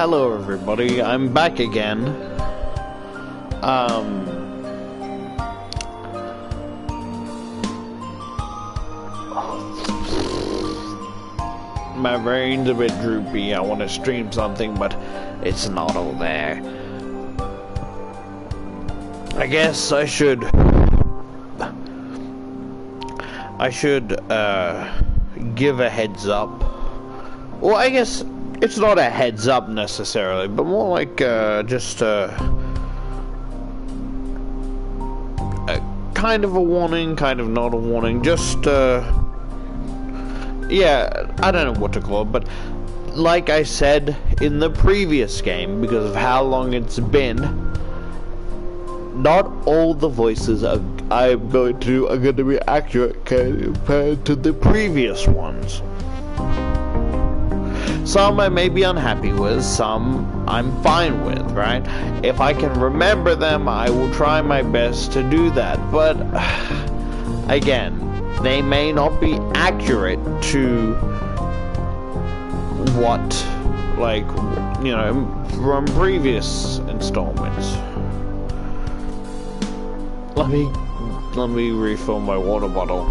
Hello everybody, I'm back again. My brain's a bit droopy. I want to stream something, but it's not all there. I guess I should give a heads up. Well, I guess it's not a heads up necessarily, but more like just a kind of a warning, kind of not a warning, just yeah, I don't know what to call it, but like I said in the previous game, because of how long it's been, not all the voices I'm going to do are going to be accurate compared to the previous ones. Some I may be unhappy with, some I'm fine with, right? If I can remember them, I will try my best to do that, but again, they may not be accurate to what, like, you know, from previous installments. Let me refill my water bottle.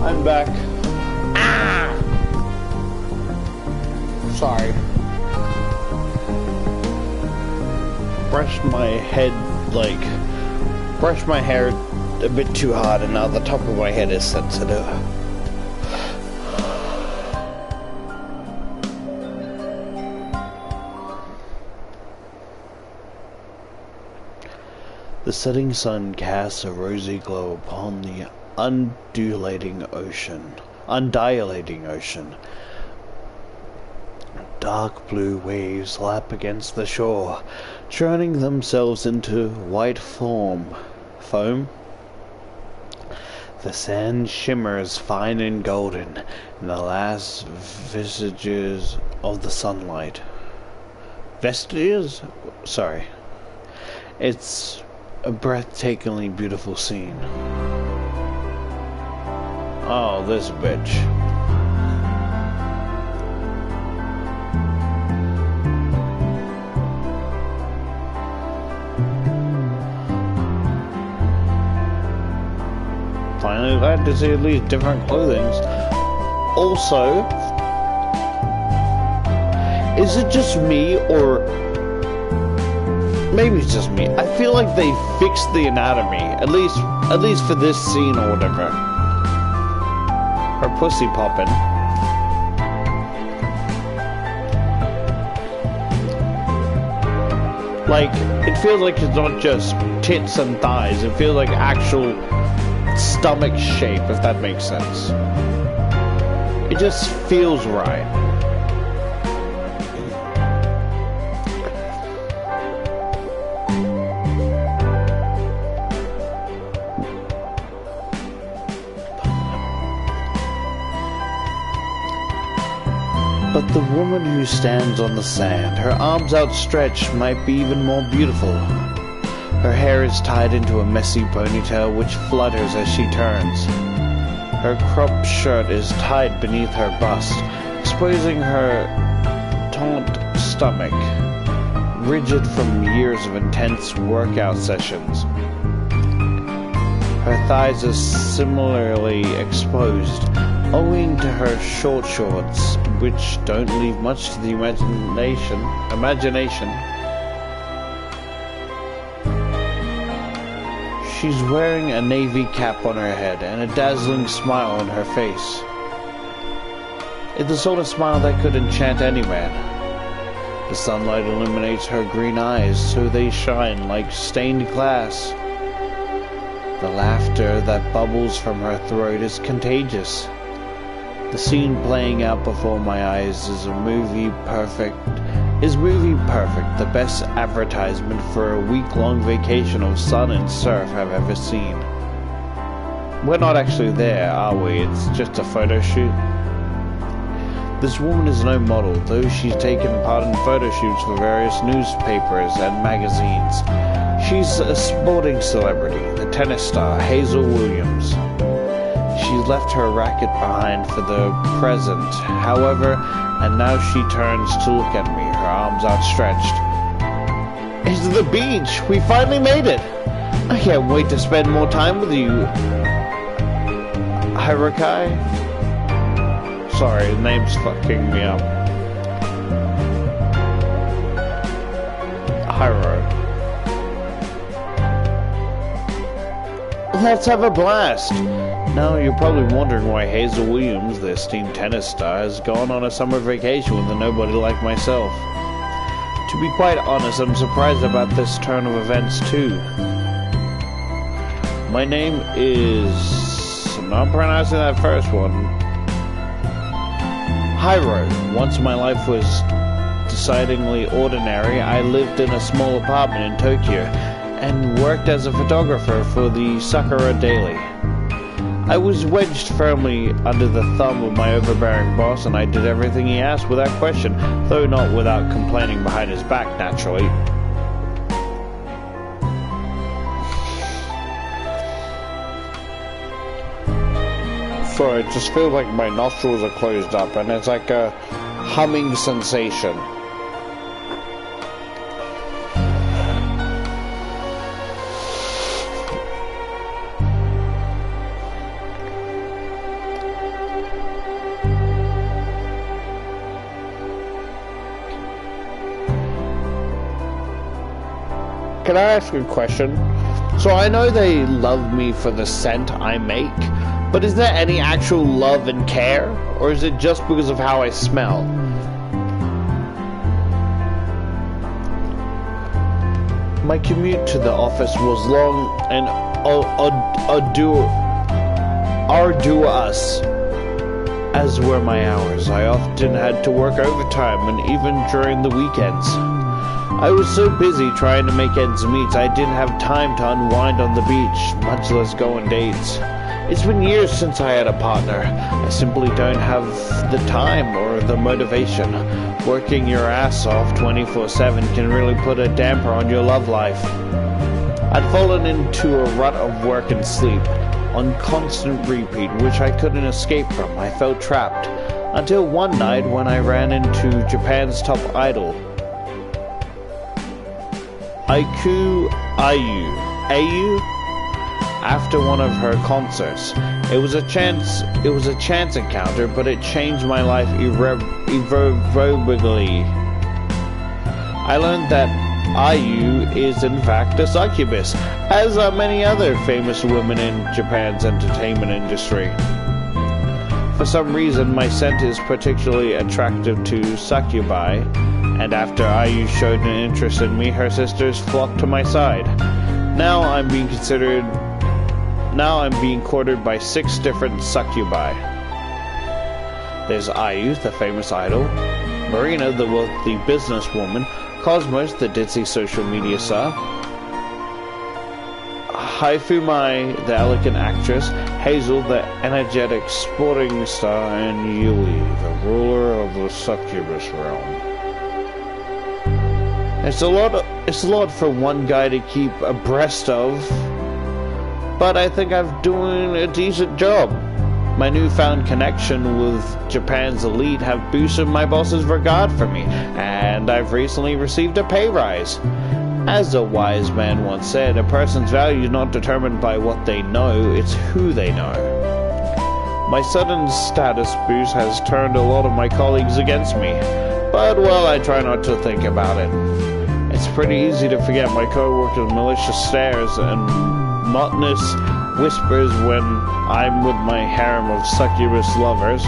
I'm back. Ah! Sorry. Brushed my head, brushed my hair a bit too hard, and now the top of my head is sensitive. The setting sun casts a rosy glow upon the undilating ocean. Dark blue waves lap against the shore, churning themselves into white foam. The sand shimmers fine and golden in the last vestiges of the sunlight. Vestiges? Sorry. It's A breathtakingly beautiful scene. Oh, this bitch. Finally glad to see at least different clothing. Also, is it just me, or maybe it's just me? I feel like they fixed the anatomy, at least for this scene or whatever. Her pussy popping. Like, it feels like it's not just tits and thighs. It feels like actual stomach shape, if that makes sense. It just feels right. But the woman who stands on the sand, her arms outstretched, might be even more beautiful. Her hair is tied into a messy ponytail which flutters as she turns. Her cropped shirt is tied beneath her bust, exposing her taut stomach, rigid from years of intense workout sessions. Her thighs are similarly exposed, owing to her short shorts, which don't leave much to the imagination. She's wearing a navy cap on her head and a dazzling smile on her face. It's the sort of smile that could enchant any man. The sunlight illuminates her green eyes so they shine like stained glass. The laughter that bubbles from her throat is contagious. The scene playing out before my eyes is movie perfect, the best advertisement for a week-long vacation of sun and surf I've ever seen. We're not actually there, are we? It's just a photo shoot. This woman is no model, though she's taken part in photo shoots for various newspapers and magazines. She's a sporting celebrity, the tennis star Hazel Williams. She's left her racket behind for the present, however, and now she turns to look at me, her arms outstretched. It's the beach! We finally made it! I can't wait to spend more time with you. Hirakai? Sorry, the name's fucking me up. Hiro. Let's have a blast! Now, you're probably wondering why Hazel Williams, the esteemed tennis star, has gone on a summer vacation with a nobody like myself. To be quite honest, I'm surprised about this turn of events too. My name is... I'm not pronouncing that first one. Hiro. Once my life was decidedly ordinary, I lived in a small apartment in Tokyo and worked as a photographer for the Sakura Daily. I was wedged firmly under the thumb of my overbearing boss, and I did everything he asked without question, though not without complaining behind his back, naturally. Sorry, it just feels like my nostrils are closed up, and it's like a humming sensation. Can I ask a question? So I know they love me for the scent I make, but is there any actual love and care? Or is it just because of how I smell? My commute to the office was long and arduous, as were my hours. I often had to work overtime and even during the weekends. I was so busy trying to make ends meet, I didn't have time to unwind on the beach, much less go on dates. It's been years since I had a partner. I simply don't have the time or the motivation. Working your ass off 24/7 can really put a damper on your love life. I'd fallen into a rut of work and sleep, on constant repeat, which I couldn't escape from. I felt trapped, until one night when I ran into Japan's top idol, Ayu, after one of her concerts. It was a chance encounter, but it changed my life irrevocably. I learned that Ayu is in fact a succubus, as are many other famous women in Japan's entertainment industry. For some reason, my scent is particularly attractive to succubi, and after Ayu showed an interest in me, her sisters flocked to my side. Now I'm being courted by 6 different succubi. There's Ayu, the famous idol, Marina, the wealthy businesswoman, Cosmos, the ditzy social media star, Haifumai, the elegant actress, Hazel, the energetic sporting star, and Yui, the ruler of the succubus realm. It's a lot for one guy to keep abreast of, but I think I'm doing a decent job. My newfound connection with Japan's elite have boosted my boss's regard for me, and I've recently received a pay rise. As a wise man once said, a person's value is not determined by what they know, it's who they know. My sudden status boost has turned a lot of my colleagues against me, but well, I try not to think about it. It's pretty easy to forget my co-workers' malicious stares and monotonous whispers when I'm with my harem of succubus lovers.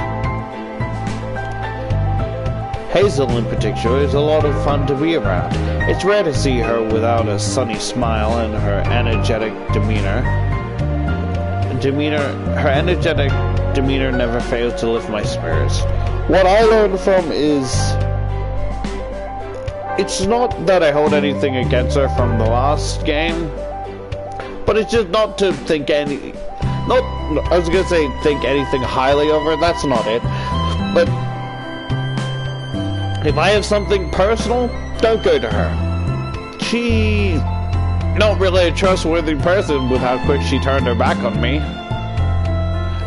Hazel in particular is a lot of fun to be around. It's rare to see her without a sunny smile and her energetic demeanor. Her energetic demeanor never fails to lift my spirits. What I learned from is, it's not that I hold anything against her from the last game, but it's just not to think think anything highly of her, that's not it. But if I have something personal, don't go to her. She's not really a trustworthy person with how quick she turned her back on me.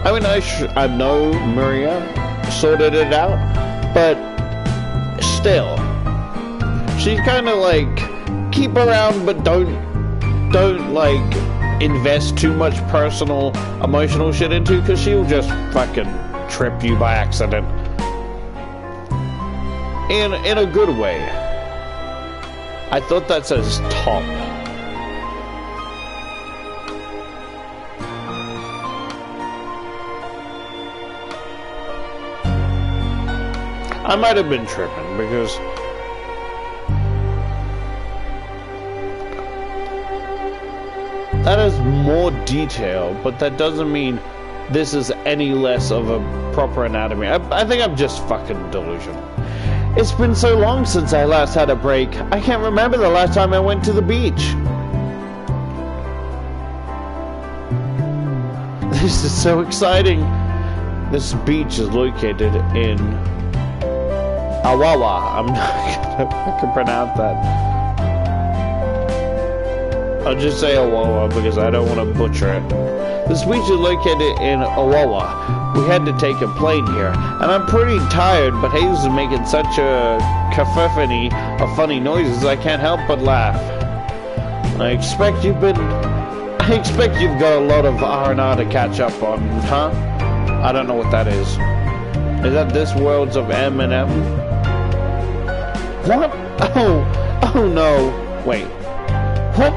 I mean, I know Maria sorted it out, but still, she's kind of like, keep around, but don't like invest too much personal, emotional shit into, because she'll just fucking trip you by accident. In a good way. I thought that says top. I might have been tripping, because that is more detail, but that doesn't mean this is any less of a proper anatomy. I think I'm just fucking delusional. It's been so long since I last had a break. I can't remember the last time I went to the beach. This is so exciting. This beach is located in Awawa. I'm not gonna fucking pronounce that. I'll just say Awawa because I don't want to butcher it. This beach is located in Awawa. We had to take a plane here, and I'm pretty tired, but Hazel's is making such a cacophony of funny noises I can't help but laugh. I expect you've got a lot of R&R to catch up on, huh? I don't know what that is. Is that this world's of M&M? What? Oh no. Wait. What?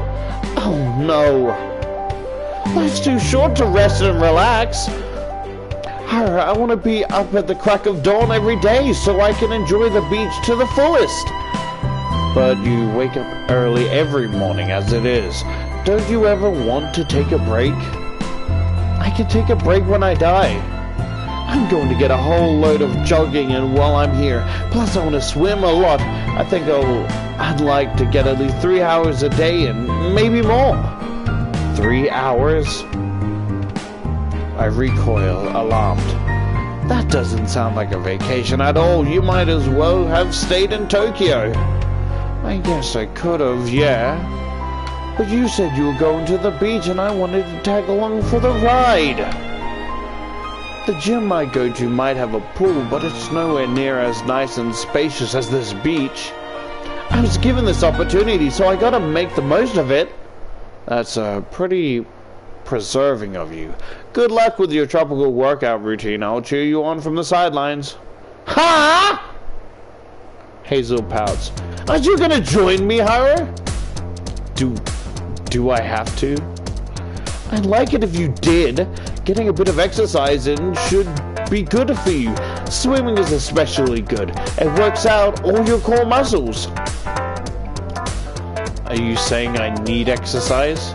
Oh no. Life's too short to rest and relax. I want to be up at the crack of dawn every day so I can enjoy the beach to the fullest. But you wake up early every morning as it is. Don't you ever want to take a break? I can take a break when I die. I'm going to get a whole load of jogging in while I'm here. Plus I want to swim a lot. I think I'd like to get at least 3 hours a day and maybe more. 3 hours? I recoil, alarmed. That doesn't sound like a vacation at all. You might as well have stayed in Tokyo. I guess I could have, yeah. But you said you were going to the beach and I wanted to tag along for the ride. The gym I go to might have a pool, but it's nowhere near as nice and spacious as this beach. I was given this opportunity, so I gotta make the most of it. That's pretty preserving of you. Good luck with your tropical workout routine. I'll cheer you on from the sidelines. Ha! Hazel pouts. Aren't you gonna join me, Hira? Do I have to? I'd like it if you did. Getting a bit of exercise in should be good for you. Swimming is especially good. It works out all your core muscles. Are you saying I need exercise?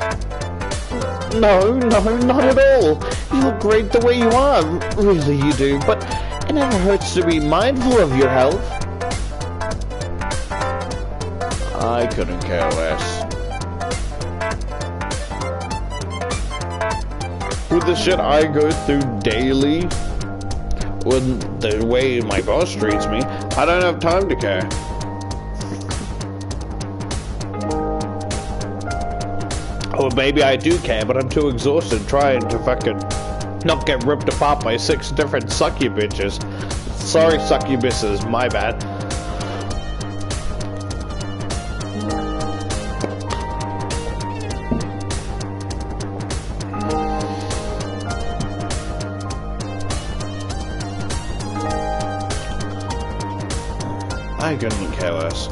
No, not at all. You look great the way you are. Really you do. But it never hurts to be mindful of your health. I couldn't care less. With the shit I go through daily, with the way my boss treats me, I don't have time to care. Or maybe I do care, but I'm too exhausted trying to fucking not get ripped apart by 6 different succubuses. Sorry, succubuses, my bad. I couldn't care less.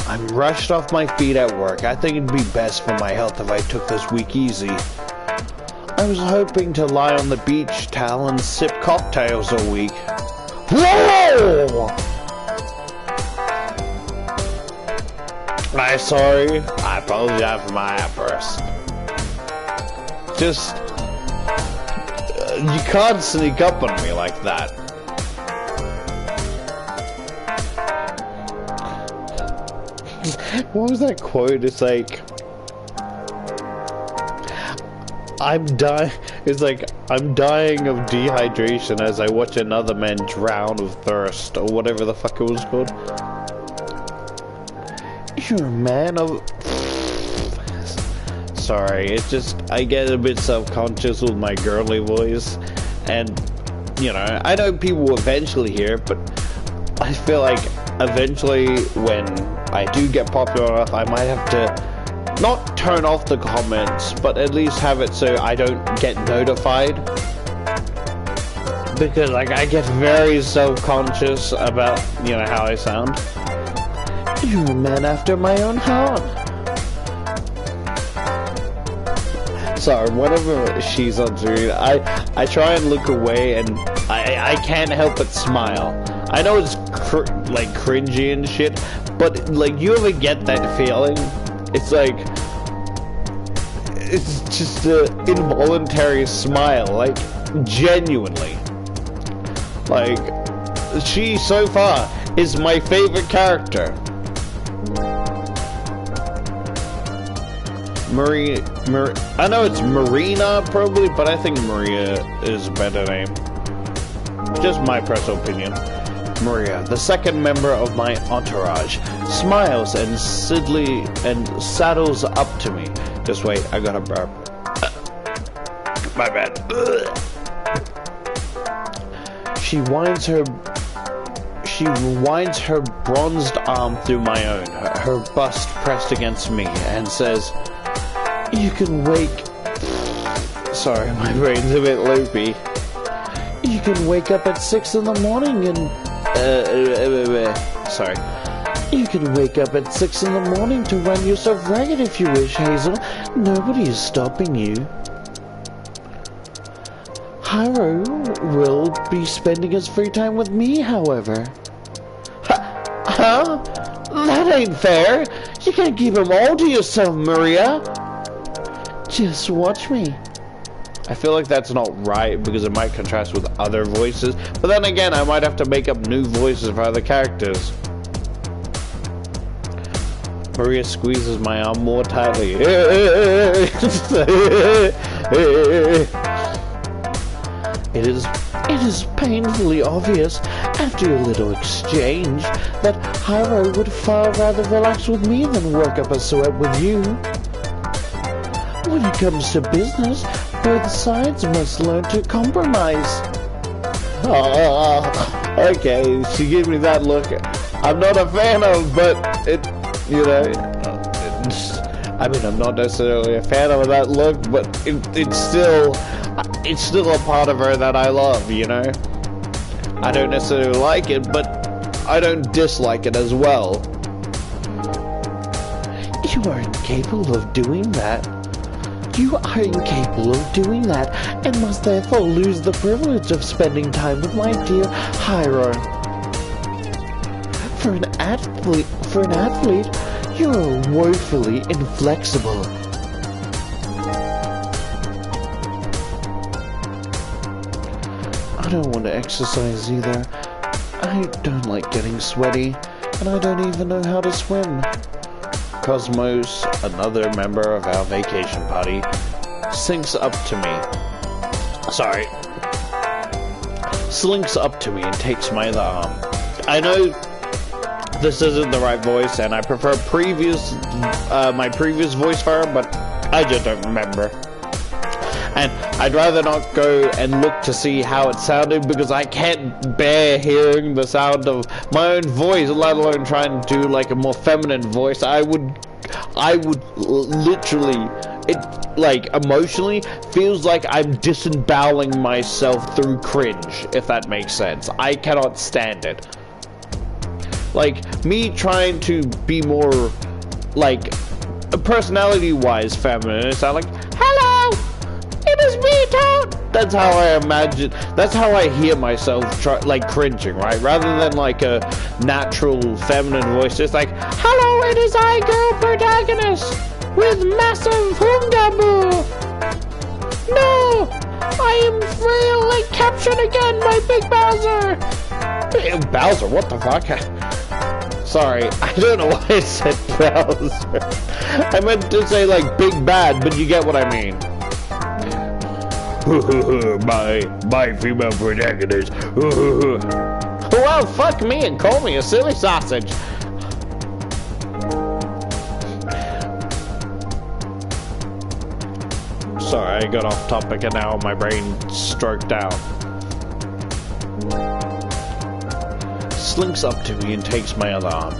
I'm rushed off my feet at work. I think it'd be best for my health if I took this week easy. I was hoping to lie on the beach towel and sip cocktails all week. Whoa! I'm sorry. I apologize for my outburst. Just... you can't sneak up on me like that. What was that quote? It's like, I'm dying of dehydration as I watch another man drown of thirst, or whatever the fuck it was called. You're a man of... Sorry, it's just, I get a bit self-conscious with my girly voice, and, you know, I know people will eventually hear it, but I feel like eventually when I do get popular enough, I might have to not turn off the comments, but at least have it so I don't get notified. Because like I get very self-conscious about, you know, how I sound. You're a man after my own heart. Sorry, whenever she's on screen, I try and look away and I can't help but smile. I know it's like cringy and shit, but like you ever get that feeling? It's like, it's just an involuntary smile, like genuinely. Like, she so far is my favorite character. I know it's Marina probably, but I think Maria is a better name. Just my personal opinion. Maria, the second member of my entourage, smiles and saddles up to me. Just wait, I gotta burp. My bad. She winds her bronzed arm through my own, her bust pressed against me, and says, "You can wake..." Sorry, my brain's a bit loopy. "You can wake up at 6 in the morning and... sorry. You can wake up at 6 in the morning to run yourself ragged if you wish, Hazel. Nobody is stopping you. Hiro will be spending his free time with me, however." Huh? That ain't fair. You can't keep him all to yourself, Maria. Just watch me. I feel like that's not right because it might contrast with other voices, but then again, I might have to make up new voices for other characters. Maria squeezes my arm more tightly. It It is painfully obvious, after a little exchange, that Hiro would far rather relax with me than work up a sweat with you. When it comes to business, both sides must learn to compromise. Okay, she gave me that look I'm not a fan of, but I'm not necessarily a fan of that look, but it's still a part of her that I love, you know? I don't necessarily like it, but I don't dislike it as well. You are incapable of doing that. You are incapable of doing that, and must therefore lose the privilege of spending time with my dear Hiro. For an athlete, you are woefully inflexible. I don't want to exercise either. I don't like getting sweaty, and I don't even know how to swim. Cosmos, another member of our vacation party, slinks up to me and takes my other arm. I know this isn't the right voice, and I prefer my previous voice for her, but I just don't remember. And I'd rather not go and look to see how it sounded, because I can't bear hearing the sound of my own voice, let alone trying to do like a more feminine voice. I would literally, it like emotionally feels like I'm disemboweling myself through cringe, if that makes sense. I cannot stand it. Like, me trying to be more, like, personality-wise feminine, it's not like, hello, it is me, Toad. That's how I imagine, that's how I hear myself, cringing, right? Rather than, like, a natural feminine voice, it's like, hello, it is I, girl protagonist, with massive hungaboo. No, I am really captured again, my big Bowser. Bowser, what the fuck? Sorry, I don't know why I said Bowser. I meant to say like Big Bad, but you get what I mean. my female protagonist. Well, fuck me and call me a silly sausage. Sorry, I got off topic and now my brain stroked out. Slinks up to me and takes my other arm.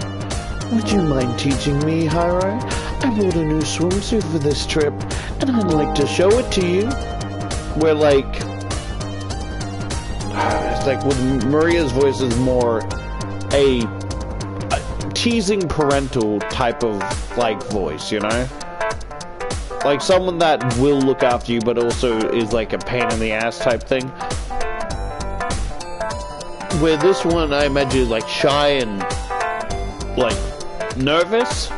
Would you mind teaching me, Hiro? I bought a new swimsuit for this trip, and I'd like to show it to you. We're like... It's like with Maria's voice is more a teasing parental type of, like, voice, you know? Like someone that will look after you, but also is like a pain in the ass type thing. Where this one, I imagine, like, shy and, like, nervous.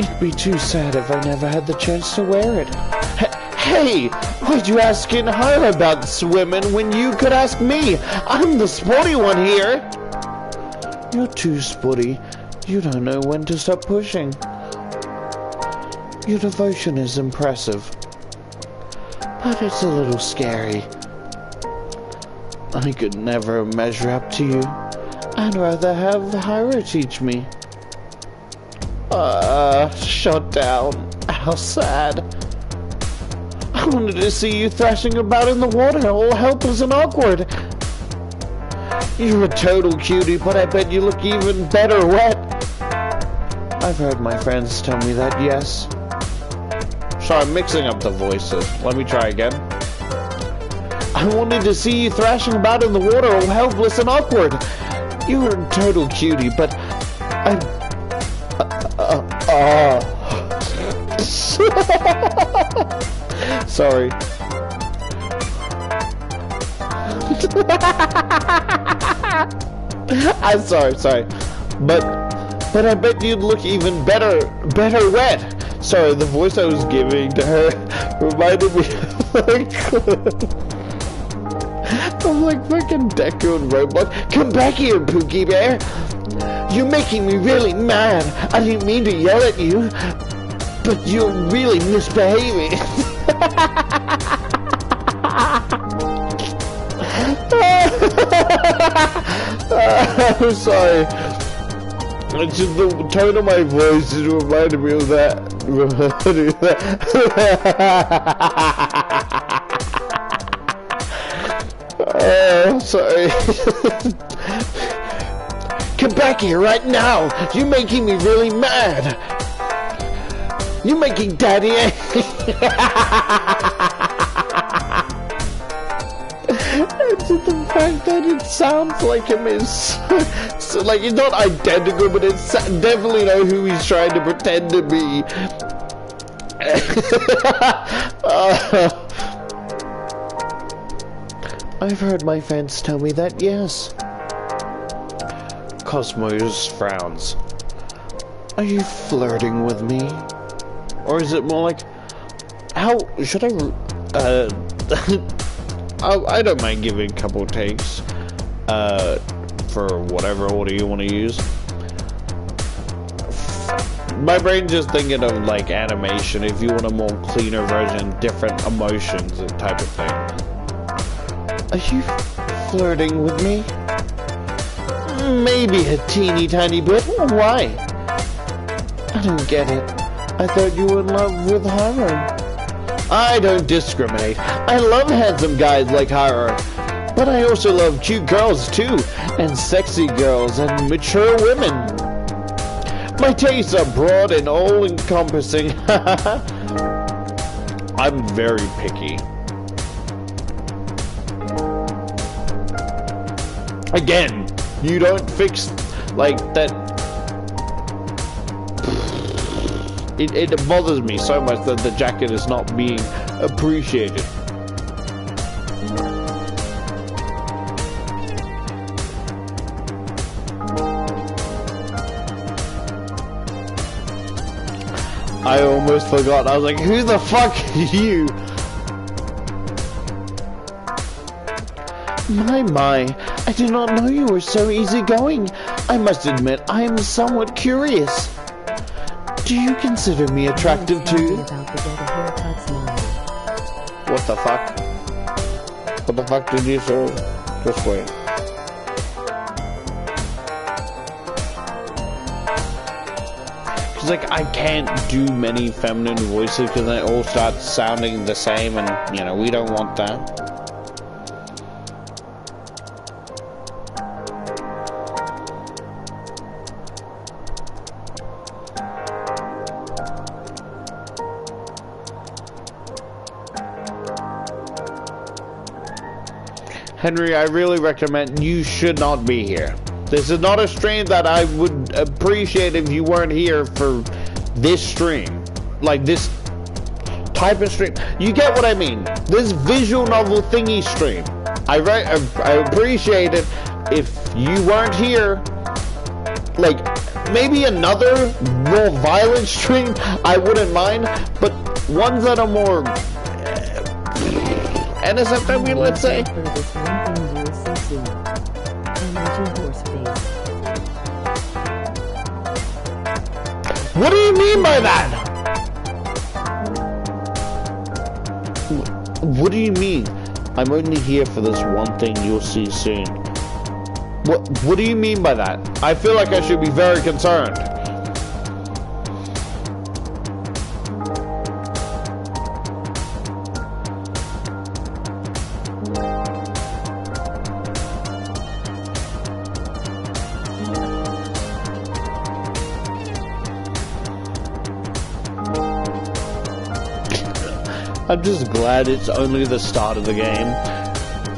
It'd be too sad if I never had the chance to wear it. Hey, why'd you ask Hiro about swimming when you could ask me? I'm the sporty one here. You're too sporty. You don't know when to stop pushing. Your devotion is impressive, but it's a little scary. I could never measure up to you. I'd rather have Hiro teach me. Shut down. How sad. I wanted to see you thrashing about in the water, all helpless and awkward. You're a total cutie, but I bet you look even better wet. I've heard my friends tell me that, yes. Sorry, I'm mixing up the voices. Let me try again. I wanted to see you thrashing about in the water, all helpless and awkward. You're a total cutie, but Sorry. I'm sorry. But I bet you'd look even better wet. Sorry, the voice I was giving to her reminded me of like fucking Deku and Roblox. Come back here, Pookie Bear. You're making me really mad. I didn't mean to yell at you, but you're really misbehaving. I'm sorry. It's just the tone of my voice just reminded me of that. Oh, sorry. Come back here right now. You're making me really mad. You're making Daddy angry. It's just the fact that it sounds like him is so, like, it's not identical, but it's definitely know who he's trying to pretend to be. I've heard my fans tell me that, yes. Cosmos frowns. Are you flirting with me? Or is it more like, how should I I don't mind giving a couple takes for whatever order you want to use. My brain's just thinking of like animation, if you want a more cleaner version, different emotions and type of thing. Are you flirting with me? Maybe a teeny tiny bit. Why? I don't get it. I thought you were in love with Haru. I don't discriminate. I love handsome guys like Haru. But I also love cute girls too, and sexy girls and mature women. My tastes are broad and all-encompassing. I'm very picky. Again, you don't fix like that. It bothers me so much that the jacket is not being appreciated. I almost forgot. I was like, who the fuck are you? My, I did not know you were so easygoing. I must admit, I am somewhat curious. Do you consider me attractive too? What the fuck? What the fuck did you say? Just wait. Cause like I can't do many feminine voices because they all start sounding the same, and you know we don't want that. Henry, I really recommend you should not be here. This is not a stream that I would appreciate if you weren't here for this stream. Like this type of stream. You get what I mean? This visual novel thingy stream. I appreciate it if you weren't here. Like, maybe another more violent stream, I wouldn't mind. But ones that are more NSFW, let's say. What do you mean by that? What do you mean? I'm only here for this one thing you'll see soon. What do you mean by that? I feel like I should be very concerned. I'm just glad it's only the start of the game.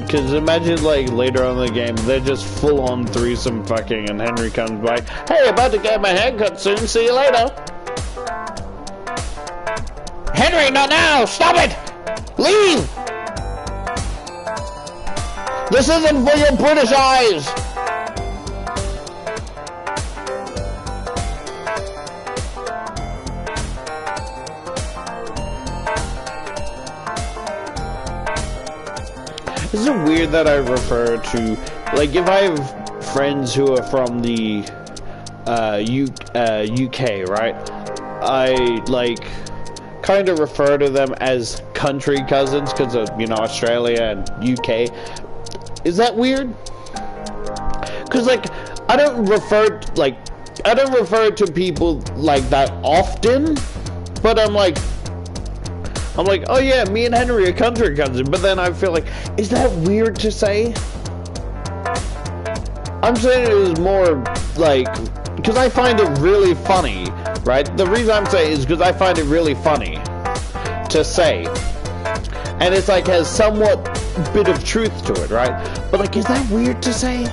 Because imagine, like, later on in the game, they're just full-on threesome fucking, and Henry comes by, hey, about to get my haircut soon, see you later. Henry, not now! Stop it! Leave! This isn't for your British eyes! Is it weird that I refer to, like, if I have friends who are from the UK, right? I, like, kind of refer to them as country cousins because of, you know, Australia and UK. Is that weird? Because, like, I don't refer to people like that often, but I'm like, oh yeah, me and Henry are country cousins, but then I feel like, is that weird to say? I'm saying it was more like, because I find it really funny, right? The reason I'm saying is because I find it really funny to say, and it's like has somewhat bit of truth to it, right? But like, is that weird to say?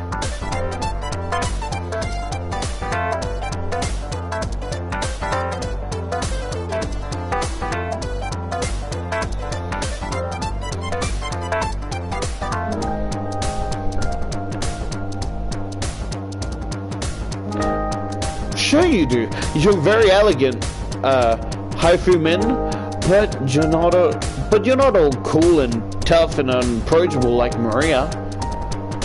Sure you do. You're very elegant, Haifu Min, but you're not all cool and tough and unapproachable like Maria.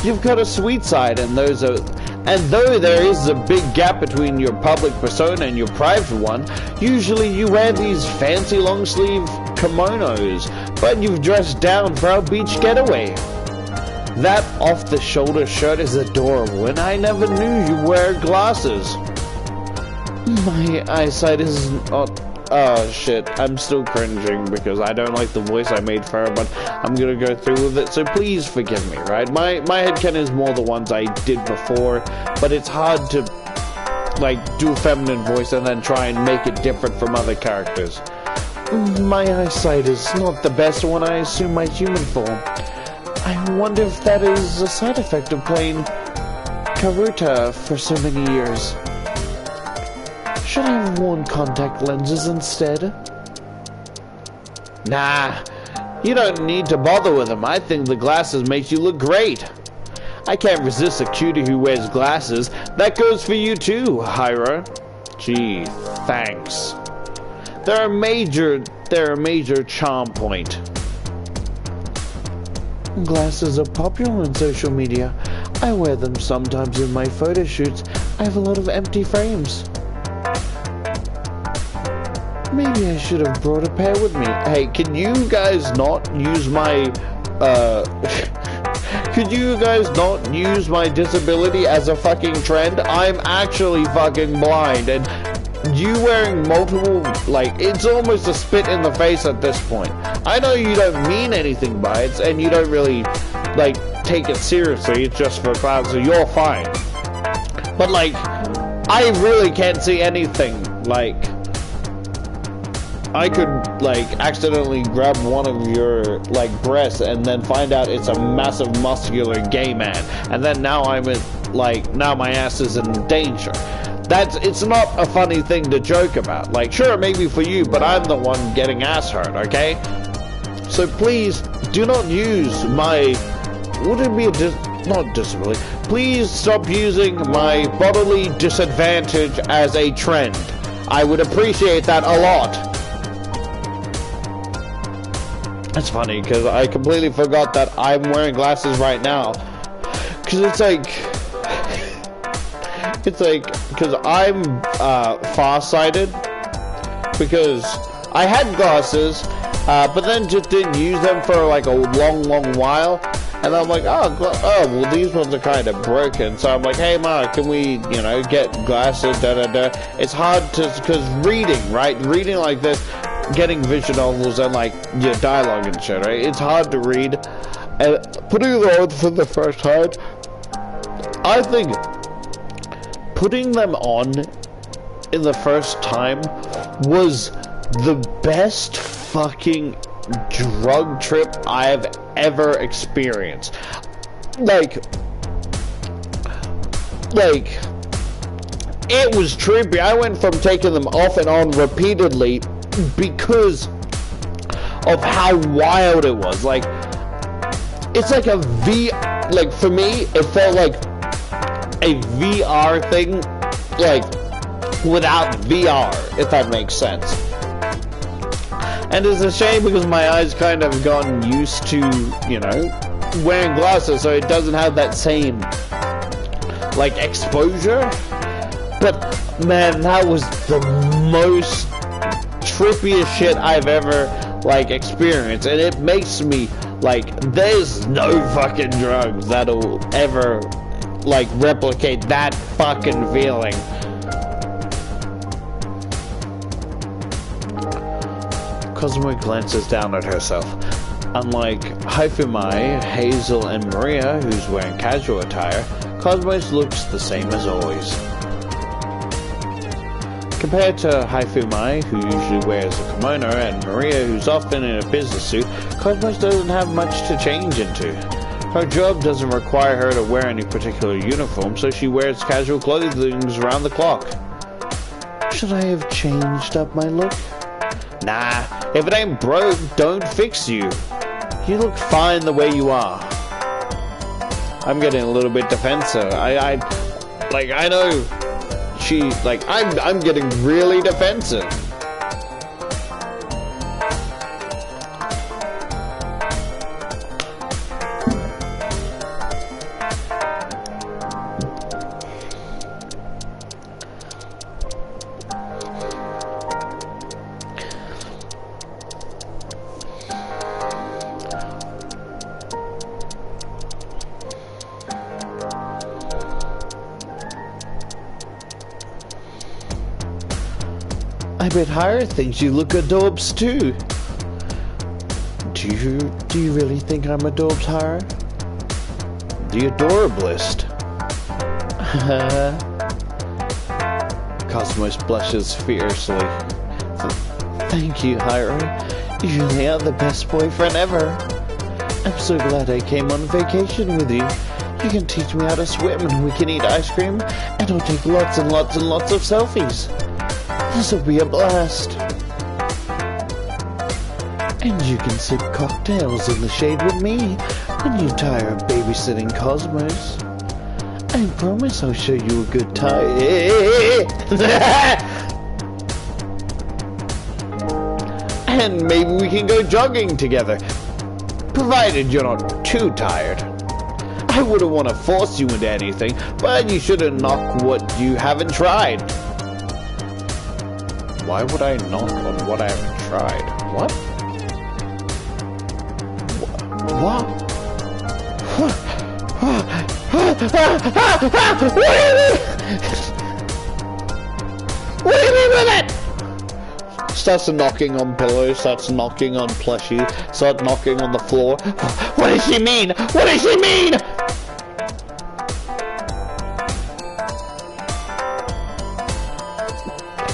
You've got a sweet side, and though there is a big gap between your public persona and your private one, usually you wear these fancy long sleeve kimonos, but you've dressed down for our beach getaway. That off-the-shoulder shirt is adorable, and I never knew you wear glasses. My eyesight is not... Oh shit, I'm still cringing because I don't like the voice I made for her, but I'm gonna go through with it, so please forgive me, right? My headcanon is more the ones I did before, but it's hard to, like, do a feminine voice and then try and make it different from other characters. My eyesight is not the best when I assume my human form. I wonder if that is a side effect of playing Karuta for so many years. Should I have worn contact lenses instead? Nah, you don't need to bother with them. I think the glasses make you look great. I can't resist a cutie who wears glasses. That goes for you too, Hyra. Gee, thanks. They're a major charm point. Glasses are popular on social media. I wear them sometimes in my photo shoots. I have a lot of empty frames. Maybe I should have brought a pair with me. Hey, can you guys not use my, could you guys not use my disability as a fucking trend? I'm actually fucking blind, and you wearing multiple, like, it's almost a spit in the face at this point. I know you don't mean anything by it, and you don't really, like, take it seriously. It's just for clout, so you're fine. But, like, I really can't see anything, like... I could, like, accidentally grab one of your, like, breasts and then find out it's a massive muscular gay man. And then now I'm in, like, now my ass is in danger. It's not a funny thing to joke about. Like, sure, maybe for you, but I'm the one getting ass hurt, okay? So please, do not use my, would it be not disability? Please stop using my bodily disadvantage as a trend. I would appreciate that a lot. That's funny, because I completely forgot that I'm wearing glasses right now. Because because I'm farsighted. Because I had glasses, but then just didn't use them for like a long while. And I'm like, oh, well, these ones are kind of broken. So I'm like, hey, Ma, can we, you know, get glasses, It's hard to, because reading, right? Reading like this, getting visual novels and like your dialogue and shit, right? It's hard to read, and putting them on for the first time, I think putting them on in the first time was the best fucking drug trip I've ever experienced. Like it was trippy. I went from taking them off and on repeatedly because of how wild it was. Like, it's like a like, for me, it felt like a VR thing, like, without VR, if that makes sense. And it's a shame because my eyes kind of gotten used to, you know, wearing glasses, so it doesn't have that same, like, exposure. But, man, that was the most trippiest shit I've ever, like, experienced, and it makes me, like, there's no fucking drugs that'll ever like, replicate that fucking feeling. Cosmo glances down at herself. Unlike Haifumai, Hazel, and Maria, who's wearing casual attire, Cosmos looks the same as always. Compared to Haifumai, who usually wears a kimono, and Maria, who's often in a business suit, Cosmos doesn't have much to change into. Her job doesn't require her to wear any particular uniform, so she wears casual clothing around the clock. Should I have changed up my look? Nah, if it ain't broke, don't fix you. You look fine the way you are. I'm getting a little bit defensive. I know she, like, I'm getting really defensive. I bet Hire thinks you look adorbs too. Do you really think I'm adorbs, Hire? The adorablest. Cosmos blushes fiercely. Thank you, Hire. You really are the best boyfriend ever. I'm so glad I came on vacation with you. You can teach me how to swim and we can eat ice cream and I'll take lots and lots and lots of selfies. This'll be a blast. And you can sip cocktails in the shade with me when you tire of babysitting Cosmos. I promise I'll show you a good time. And maybe we can go jogging together, provided you're not too tired. I wouldn't want to force you into anything, but you shouldn't knock what you haven't tried. Why would I knock on what I haven't tried? What? What? What do you mean with it? Starts knocking on pillows, starts knocking on plushies, starts knocking on the floor. What does she mean? What does she mean?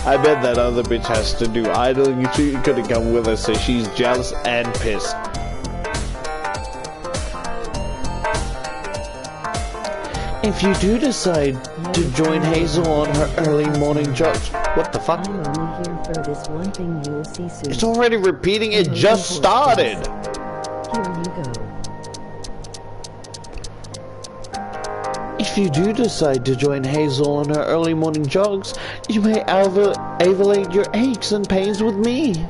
I bet that other bitch has to do idling. She couldn't come with us, so she's jealous and pissed. If you do decide to join Hazel on her early morning jogs, what the fuck? I'm only here for this one thing you will see soon. It's already repeating. It just started. Here you go. If you do decide to join Hazel on her early morning jogs, you may alleviate your aches and pains with me.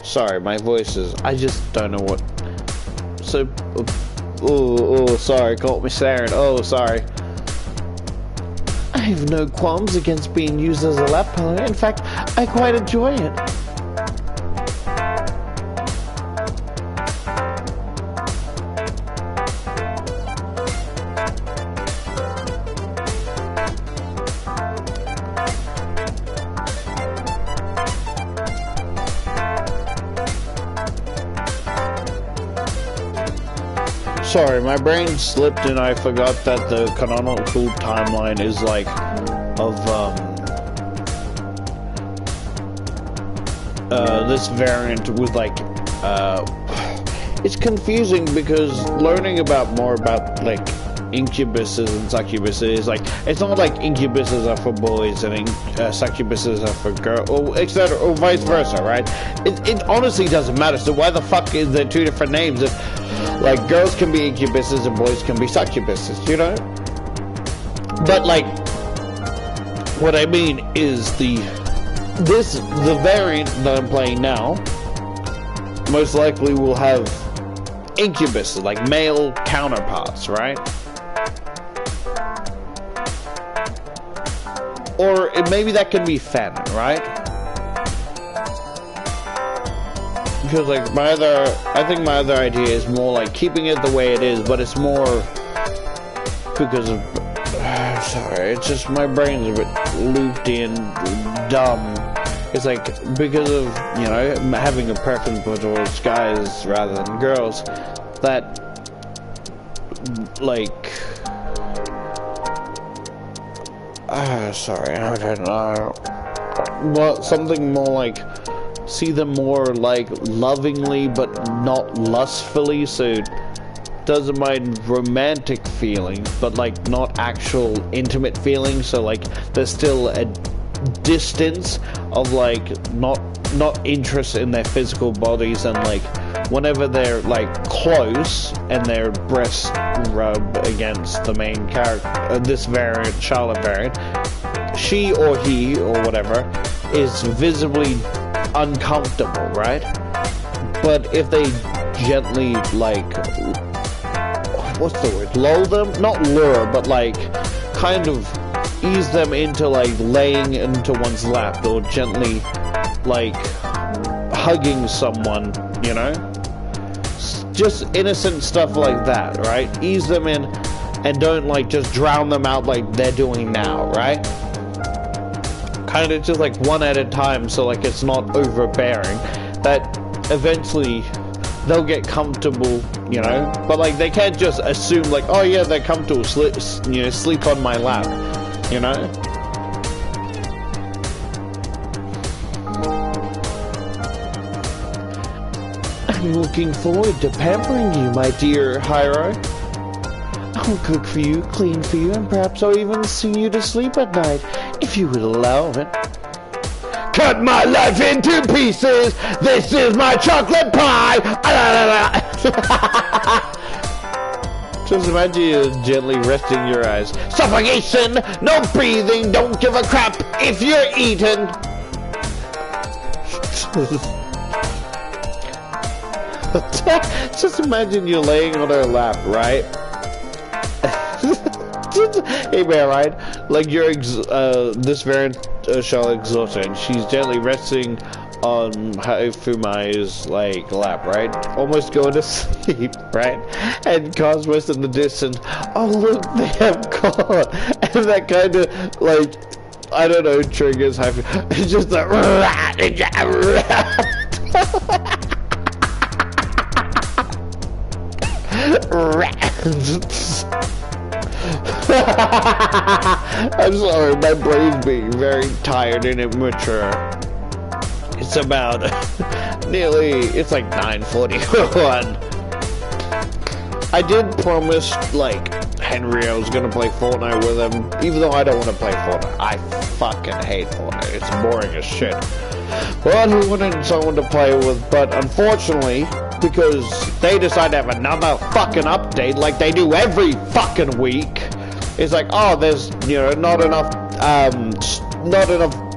Sorry, my voice is... I just don't know what... So... Oh, sorry, caught me staring. Oh, sorry. I have no qualms against being used as a lap pillow. In fact, I quite enjoy it. Sorry, my brain slipped and I forgot that the canonical timeline is like of this variant with like it's confusing because learning more about like incubuses and succubuses, like it's not like incubuses are for boys and succubuses are for girls, or etc., or vice versa, right? It honestly doesn't matter. So why the fuck is there two different names if like girls can be incubuses and boys can be succubuses, you know? But like what I mean is the variant that I'm playing now most likely will have incubuses, like male counterparts, right? Or maybe that can be feminine, right? Because like I think my other idea is more like keeping it the way it is, but it's more because of sorry, it's just my brain's a bit loopy and dumb. It's like, because of, you know, having a preference towards guys rather than girls, that, like, sorry, I don't know. Well, something more like, see them more, like, lovingly, but not lustfully, so doesn't mind romantic feelings, but, like, not actual intimate feelings, so, like, there's still a distance of, like, not interest in their physical bodies, and, like, whenever they're, like, close and their breasts rub against the main character, this variant, Charlotte variant, she or he or whatever is visibly uncomfortable, right? But if they gently, like, what's the word, lull them? Not lure, but, like, kind of ease them into, like, laying into one's lap, or gently, like, hugging someone, you know? Just innocent stuff like that, right? Ease them in, and don't, like, just drown them out like they're doing now, right? Kind of just, like, one at a time, so, like, it's not overbearing. That eventually they'll get comfortable, you know? But, like, they can't just assume, like, oh yeah, they're comfortable, sleep on my lap, you know? I'm looking forward to pampering you, my dear Hyro. I'll cook for you, clean for you, and perhaps I'll even sing you to sleep at night, if you would allow it. Cut my life into pieces! This is my chocolate pie! Just imagine you gently resting your eyes. Suffocation! No breathing! Don't give a crap if you're eaten! Just imagine you're laying on her lap, right? Hey man, right? Like you're this variant Charlotte exhausted, and she's gently resting on Haifumai's like lap, right? Almost going to sleep, right? And Cosmos in the distance, oh look, they have caught, and that kind of like, I don't know, triggers Haifu. It's just like I'm sorry, my brain's being very tired and immature. It's about it's like 9:41. I did promise, like, Henry I was gonna play Fortnite with him, even though I don't want to play Fortnite. I fucking hate Fortnite. It's boring as shit. Well, he wanted someone to play with, but unfortunately, because they decide to have another fucking update like they do every fucking week, it's like, oh, there's, you know, not enough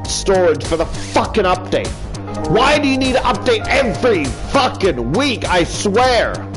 storage for the fucking update. Why do you need to update every fucking week? I swear.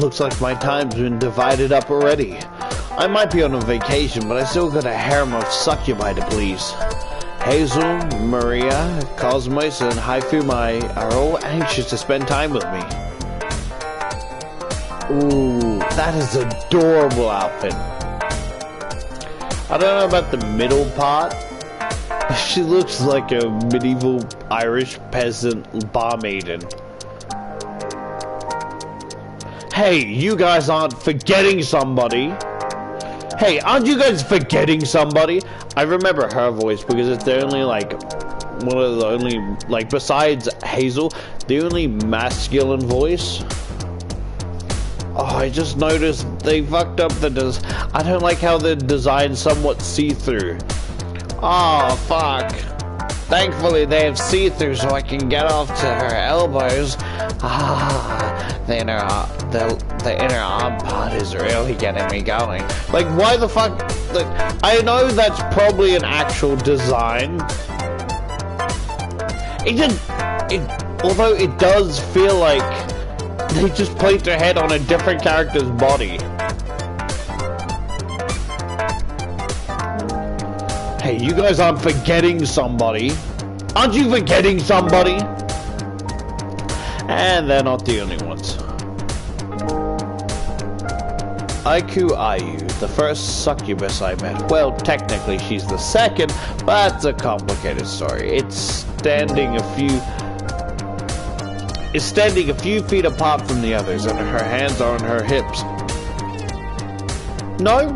Looks like my time's been divided up already. I might be on a vacation, but I still got a harem of succubi to please. Hazel, Maria, Cosmos, and Haifumai are all anxious to spend time with me. Ooh, that is an adorable outfit. I don't know about the middle part. She looks like a medieval Irish peasant barmaiden. Hey, you guys aren't forgetting somebody. Hey, aren't you guys forgetting somebody? I remember her voice because it's the only, like, one of the only, like, besides Hazel, the only masculine voice. Oh, I just noticed they fucked up the I don't like how the design's somewhat see-through. Oh, fuck. Thankfully, they have see-through so I can get off to her elbows. Ah, the inner arm part is really getting me going. Like, why the fuck Look, I know that's probably an actual design. Although it does feel like they just placed their head on a different character's body. Hey, you guys aren't forgetting somebody. Aren't you forgetting somebody? And they're not the only ones. Aiku Ayu, the first succubus I met. Well, technically she's the second, but it's a complicated story. It's standing a few feet apart from the others, and her hands are on her hips. No,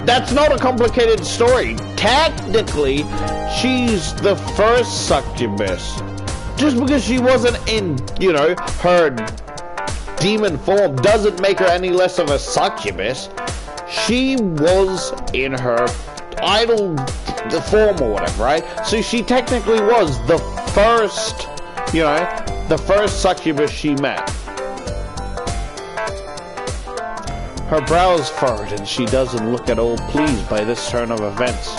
that's not a complicated story. Technically, she's the first succubus. Just because she wasn't in, you know, her demon form doesn't make her any less of a succubus. She was in her idol form or whatever, right? So she technically was the first, you know, the first succubus she met. Her brows furrowed and she doesn't look at all pleased by this turn of events.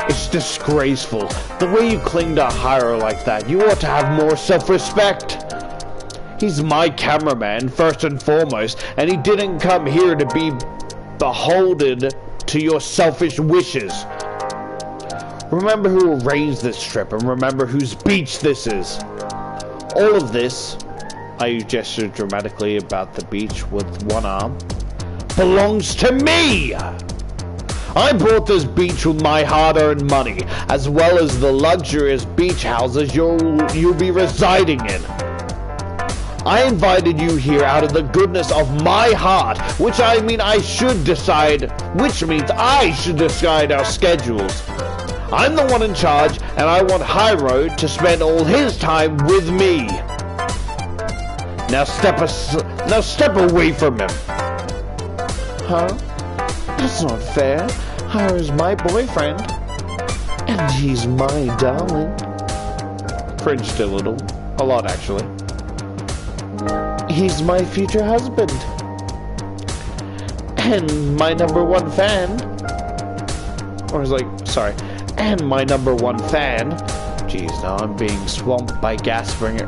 It's disgraceful. The way you cling to Hiro like that, you ought to have more self-respect. He's my cameraman, first and foremost, and he didn't come here to be beholden to your selfish wishes. Remember who arranged this trip, and remember whose beach this is. All of this, Ayu gestured dramatically about the beach with one arm, belongs to me! I bought this beach with my hard-earned money, as well as the luxurious beach houses you'll be residing in. I invited you here out of the goodness of my heart, which means I should decide our schedules. I'm the one in charge, and I want Hiro to spend all his time with me. Now step away from him. Huh? That's not fair. Hiro's my boyfriend, and he's my darling. Cringed a little. A lot, actually. He's my future husband. And my #1 fan. Or I was like, sorry. And my #1 fan. Jeez, now I'm being swamped by grasping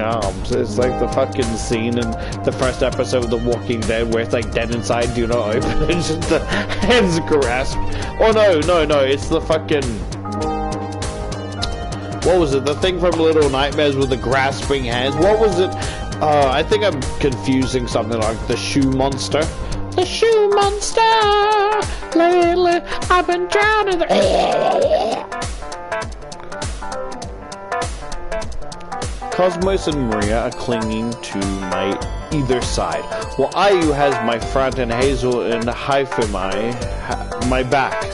arms. It's like the fucking scene in the first episode of The Walking Dead where it's like dead inside, do not open. It's just the hands grasp. Oh no, it's the fucking... What was it? The thing from Little Nightmares with the grasping hands? What was it? I think I'm confusing something like the shoe monster. The shoe monster! Lately, I've been drowning. Cosmos and Maria are clinging to my either side, while Ayu has my front and Hazel and Haifu my back.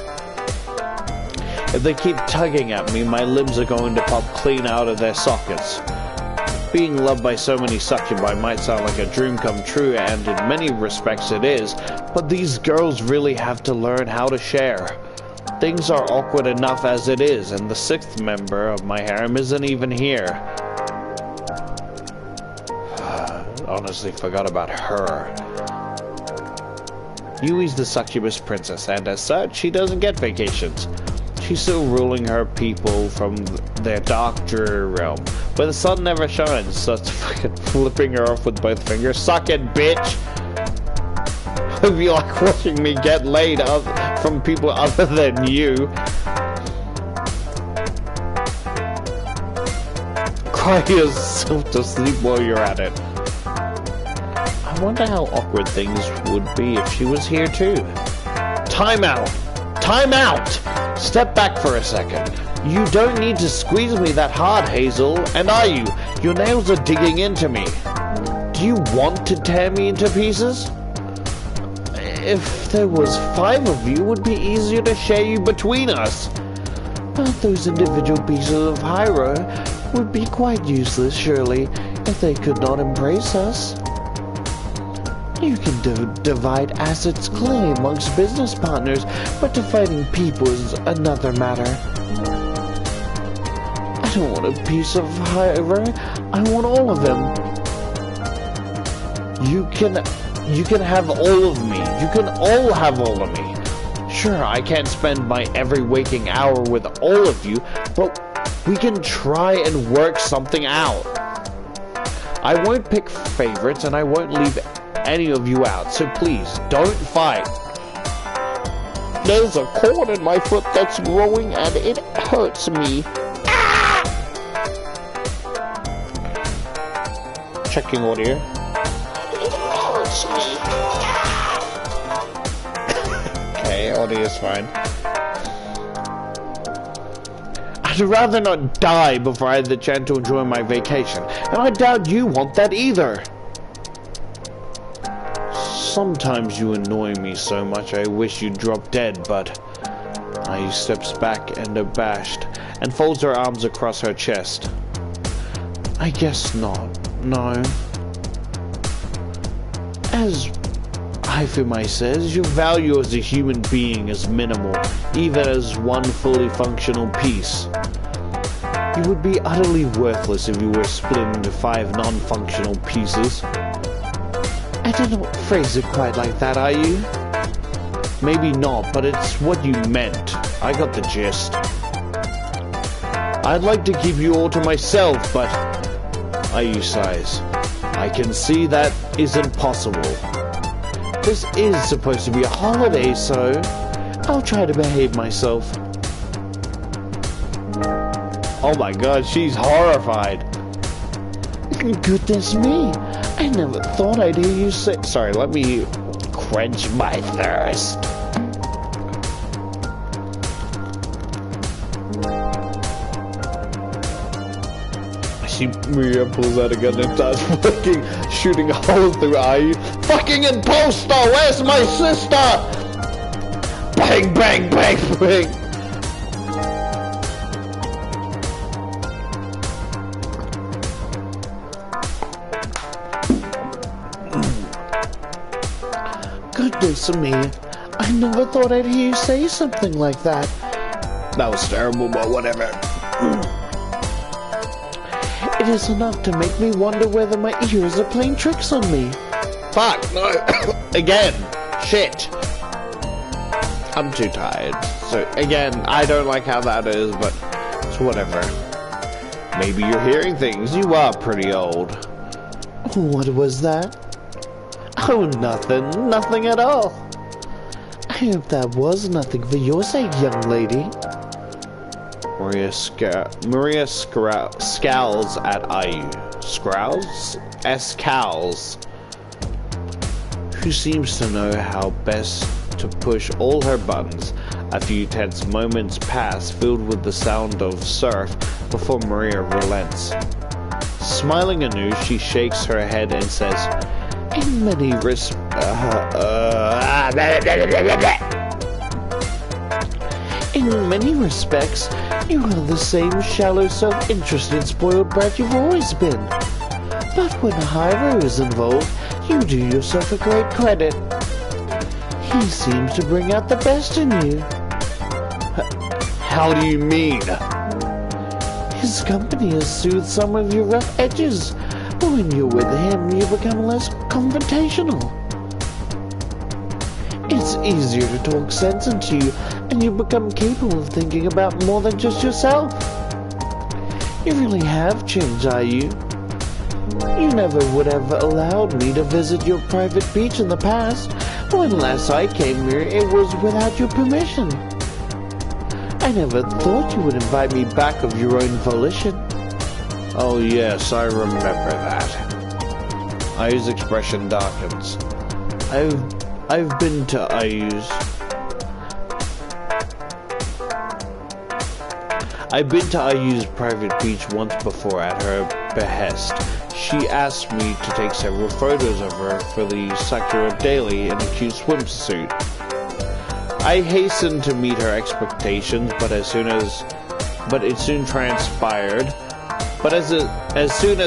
If they keep tugging at me, my limbs are going to pop clean out of their sockets. Being loved by so many succubi might sound like a dream come true, and in many respects it is, but these girls really have to learn how to share. Things are awkward enough as it is, and the 6th member of my harem isn't even here. Honestly forgot about her. Yui's the succubus princess, and as such, she doesn't get vacations. She's still ruling her people from their dark, dreary realm, where the sun never shines, so it's fucking flipping her off with both fingers. Suck it, bitch! Hope you like watching me get laid from people other than you. Cry yourself to sleep while you're at it. I wonder how awkward things would be if she was here too. Time out! Time out! Step back for a second. You don't need to squeeze me that hard, Hazel. And are you? Your nails are digging into me. Do you want to tear me into pieces? If there was 5 of you, it would be easier to share you between us. But those individual pieces of Hiro would be quite useless, surely, if they could not embrace us. You can divide assets clearly amongst business partners, but dividing people is another matter. I don't want a piece of Hiro, I want all of him. You can have all of me. You can all have all of me. Sure, I can't spend my every waking hour with all of you, but we can try and work something out. I won't pick favorites, and I won't leave any of you out, so please, don't fight. There's a cord in my foot that's growing, and it hurts me. Ah! Checking audio. It hurts me. Okay, audio is fine. I'd rather not die before I had the chance to enjoy my vacation, and I doubt you want that either. Sometimes you annoy me so much I wish you'd drop dead, but... Ayu steps back and abashed, and folds her arms across her chest. I guess not, no. As Ifuma says, your value as a human being is minimal, even as one fully functional piece. You would be utterly worthless if you were split into 5 non-functional pieces. I didn't phrase it quite like that, are you? Maybe not, but it's what you meant. I got the gist. I'd like to keep you all to myself, but... Ayu sighs. I can see that isn't possible. This is supposed to be a holiday, so... I'll try to behave myself. Oh my god, she's horrified. Goodness me. I never thought I'd hear you say... Sorry, let me quench my thirst. Maria pulls out a gun and starts fucking shooting holes through Ayu. Fucking imposter! Where's my sister? Bang, bang, bang, bang! Goodness me, I never thought I'd hear you say something like that. That was terrible, but whatever. It is enough to make me wonder whether my ears are playing tricks on me. Fuck, no. Again. Shit. I'm too tired. So, again, I don't like how that is, but it's whatever. Maybe you're hearing things. You are pretty old. What was that? Oh, nothing. Nothing at all. I hope that was nothing for your sake, young lady. Maria scowls at Ayu. Scowls? Scowls. Who seems to know how best to push all her buttons. A few tense moments pass, filled with the sound of surf, before Maria relents. Smiling anew, she shakes her head and says, In many respects, you are the same shallow, self-interested, spoiled brat you've always been. But when Hyrule is involved, you do yourself a great credit. He seems to bring out the best in you. How do you mean? His company has soothed some of your rough edges, but when you're with him, you become less confrontational. It's easier to talk sense into you, and you become capable of thinking about more than just yourself. You really have changed, Ayu. You never would have allowed me to visit your private beach in the past. When last I came here, it was without your permission. I never thought you would invite me back of your own volition. Oh yes, I remember that. Ayu's expression darkens. I've been to Ayu's private beach once before at her behest. She asked me to take several photos of her for the Sakura Daily in a cute swimsuit. I hastened to meet her expectations, but as soon as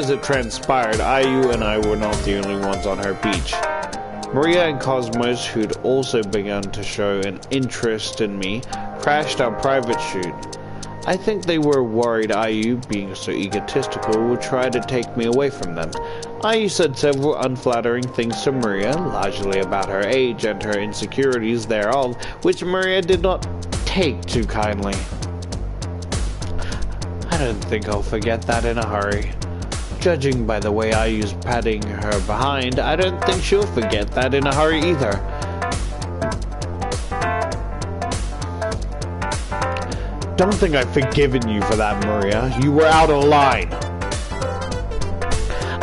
it transpired, Ayu and I were not the only ones on her beach. Maria and Cosmos, who'd also begun to show an interest in me, crashed our private shoot. I think they were worried IU, being so egotistical, would try to take me away from them. IU said several unflattering things to Maria, largely about her age and her insecurities thereof, which Maria did not take too kindly. I don't think I'll forget that in a hurry. Judging by the way IU's patting her behind, I don't think she'll forget that in a hurry either. Don't think I've forgiven you for that, Maria. You were out of line.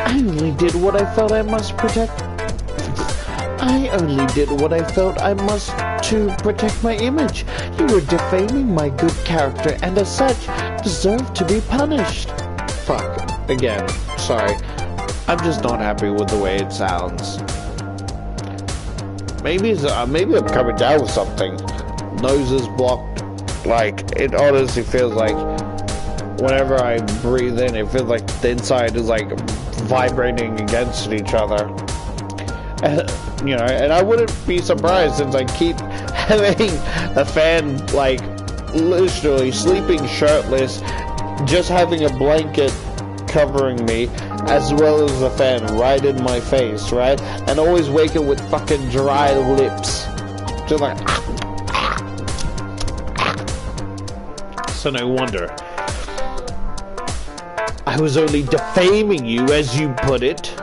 I only did what I felt I must protect. I only did what I felt I must to protect my image. You were defaming my good character and as such deserve to be punished. Fuck. Again. Sorry. I'm just not happy with the way it sounds. Maybe I'm coming down with something. Nose is blocked. Like, it honestly feels like whenever I breathe in, it feels like the inside is like vibrating against each other. And, you know, and I wouldn't be surprised since I keep having a fan, like, literally sleeping shirtless, just having a blanket covering me, as well as a fan right in my face, right? And always waking with fucking dry lips. Just like, So no wonder. I was only defaming you, as you put it.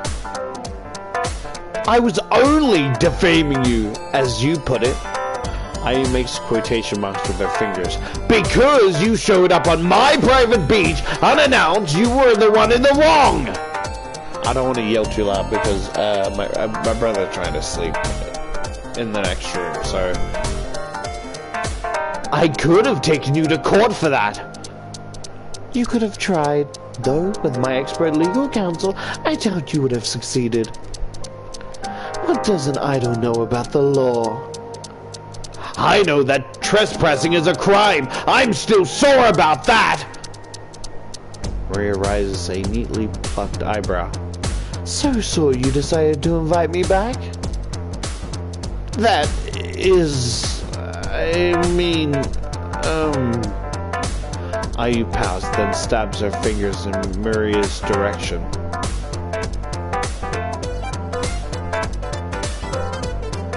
I was only defaming you, as you put it. I makes quotation marks with her fingers. Because you showed up on my private beach unannounced, you were the one in the wrong. I don't want to yell too loud because my brother's trying to sleep in the next room, so... I could have taken you to court for that. You could have tried, though with my expert legal counsel, I doubt you would have succeeded. What does an idol know about the law? I know that trespassing is a crime. I'm still sore about that. Maria raises a neatly plucked eyebrow. So sore you decided to invite me back? That is... I mean, IU pouts, then stabs her fingers in Maria's direction.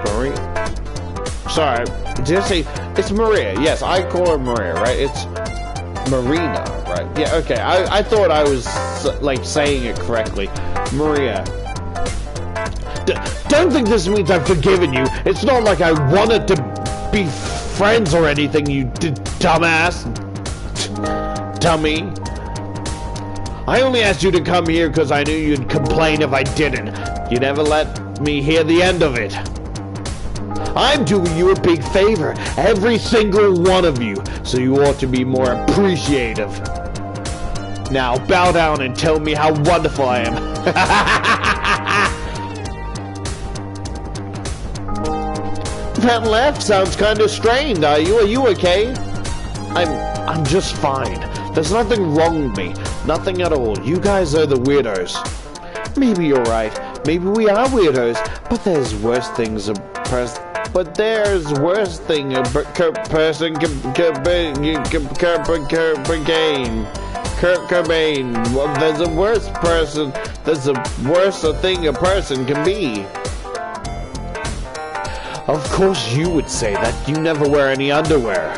Maria? Sorry, did I say, it's Maria, yes, I call her Maria, right? It's Marina, right? Yeah, okay, I thought I was, like, saying it correctly. Maria. Don't think this means I've forgiven you. It's not like I wanted to be friends or anything, you dumbass. Dummy. I only asked you to come here because I knew you'd complain if I didn't. You never let me hear the end of it. I'm doing you a big favor, every single one of you, so you ought to be more appreciative. Now bow down and tell me how wonderful I am. That laugh sounds kind of strained. Are you okay? I'm just fine. There's nothing wrong with me. Nothing at all. You guys are the weirdos. Maybe you're right. Maybe we are weirdos. But there's worse things a person Kurt Cobain. Well, there's a worse person. There's a worse thing a person can be. Of course you would say that. You never wear any underwear.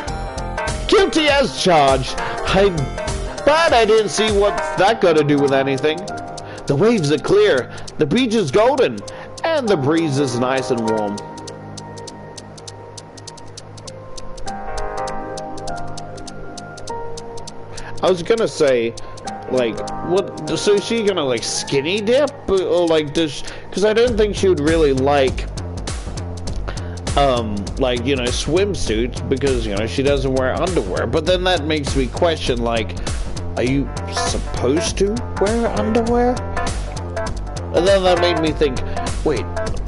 Guilty as charged. But I didn't see what that got to do with anything. The waves are clear, the beach is golden, and the breeze is nice and warm. I was gonna say, like, what, so is she gonna, like, skinny dip? Or, like, because I don't think she would really like, like, you know, swimsuits, because, you know, she doesn't wear underwear. But then that makes me question, like, are you supposed to wear underwear? And then that made me think, wait,